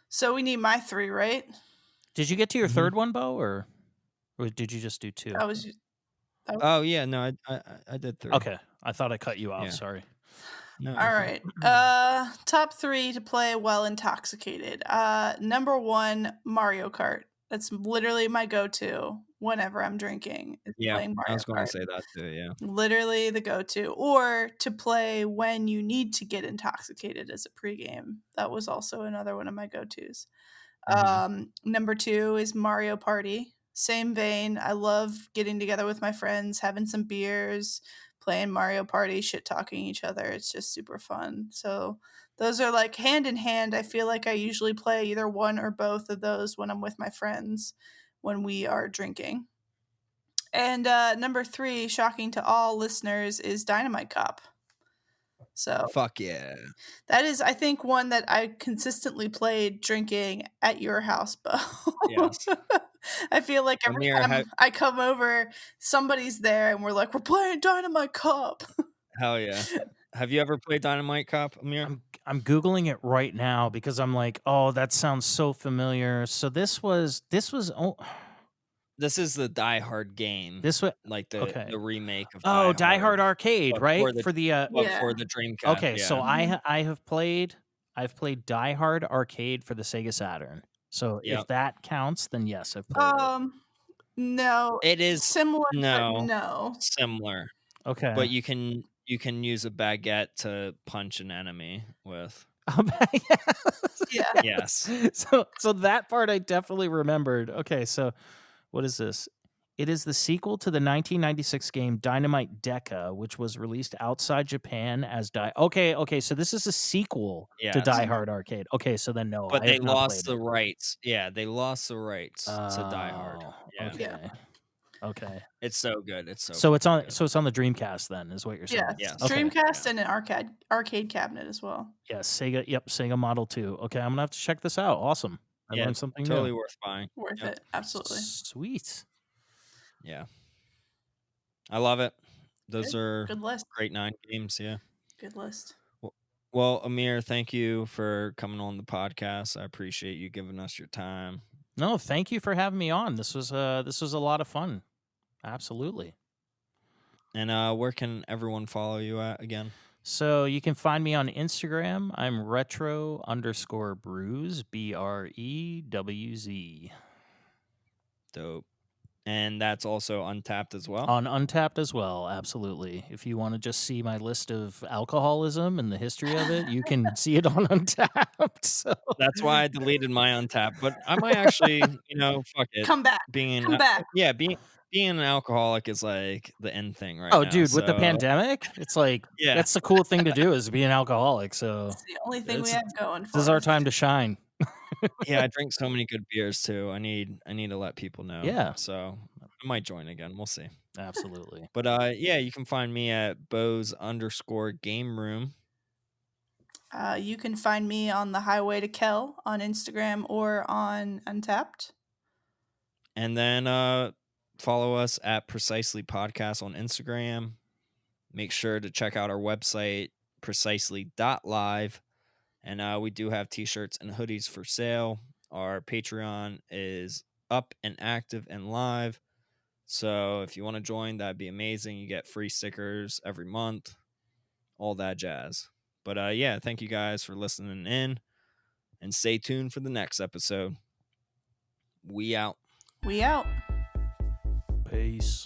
So we need my 3, right? Did you get to your third one, Beau, or did you just do 2? Oh yeah, no, I did 3. Okay, I thought I cut you off. Yeah. Sorry. No. All right. Top 3 to play while intoxicated. Number 1, Mario Kart. That's literally my go-to whenever I'm drinking. Is Yeah, playing Mario I was going Kart. to say that too. Yeah. Literally the go-to, or to play when you need to get intoxicated as a pregame. That was also another one of my go-tos. Number 2 is Mario Party. Same vein. I love getting together with my friends, having some beers, playing Mario Party, shit talking each other. It's just super fun. So those are like hand in hand. I feel like I usually play either one or both of those when I'm with my friends when we are drinking. And number 3, shocking to all listeners, is Dynamite Cop. So fuck yeah. That is, I think, one that I consistently played drinking at your house, Beau. Yes. I feel like every Amir, time I come over, somebody's there and we're like, we're playing Dynamite Cop. Hell yeah. Have you ever played Dynamite Cop, Amir? I'm Googling it right now because I'm like, oh, that sounds so familiar. So this was This is the Die Hard game. This was like the remake of Die Hard Arcade, right? For the Dreamcast. Okay, yeah. so I've played Die Hard Arcade for the Sega Saturn. So if that counts, then yes, I've played it. No. It is similar, but no. no. Similar. Okay. But you can use a baguette to punch an enemy with. Yeah. Yes. So that part I definitely remembered. Okay, so what is this? It is the sequel to the 1996 game Dynamite Deca, which was released outside Japan as Okay, so this is a sequel to Yes. Die Hard Arcade. Okay, so then no, But I they have not lost played the it. rights. Yeah, they lost the rights to Die Hard. Oh, Yeah. okay. Okay. It's so good. It's so So it's fucking on good. so it's on the Dreamcast then, is what you're saying. Yes, Yes. Okay. Dreamcast Yeah. and an arcade cabinet as well. Yeah, Sega. Yep, Sega Model 2. Okay, I'm gonna have to check this out. Awesome. I Yeah, learned something totally new. worth buying. Worth Yep. it, absolutely. Sweet. Yeah. I love it. Those are Good list. great 9 games, yeah. Good list. Well, Amir, thank you for coming on the podcast. I appreciate you giving us your time. No, thank you for having me on. This was a lot of fun. Absolutely. And where can everyone follow you at again? So you can find me on Instagram. I'm retro_brews, BREWZ. Dope. And that's also Untapped as well. On Untapped as well, absolutely. If you want to just see my list of alcoholism and the history of it, you can see it on Untapped. So That's why I deleted my Untapped. But I might actually, fuck it. Come back. Come back. Yeah, being an alcoholic is like the end thing right Oh, now. dude, with the so- pandemic, it's like Yeah. that's the cool thing to do is be an alcoholic. So It's the only thing we This- have going for this is our us. time to shine. Yeah, I drink so many good beers too. I need to let people know. Yeah. So I might join again. We'll see. Absolutely. But yeah, you can find me at Beau's_game room. You can find me on the Highway to Kel on Instagram or on Untapped. And then follow us at Precisely Podcast on Instagram. Make sure to check out our website, precisely.live. And we do have t-shirts and hoodies for sale. Our Patreon is up and active and live. So if you want to join, that'd be amazing. You get free stickers every month, all that jazz. But yeah, thank you guys for listening in. And stay tuned for the next episode. We out. We out. Peace.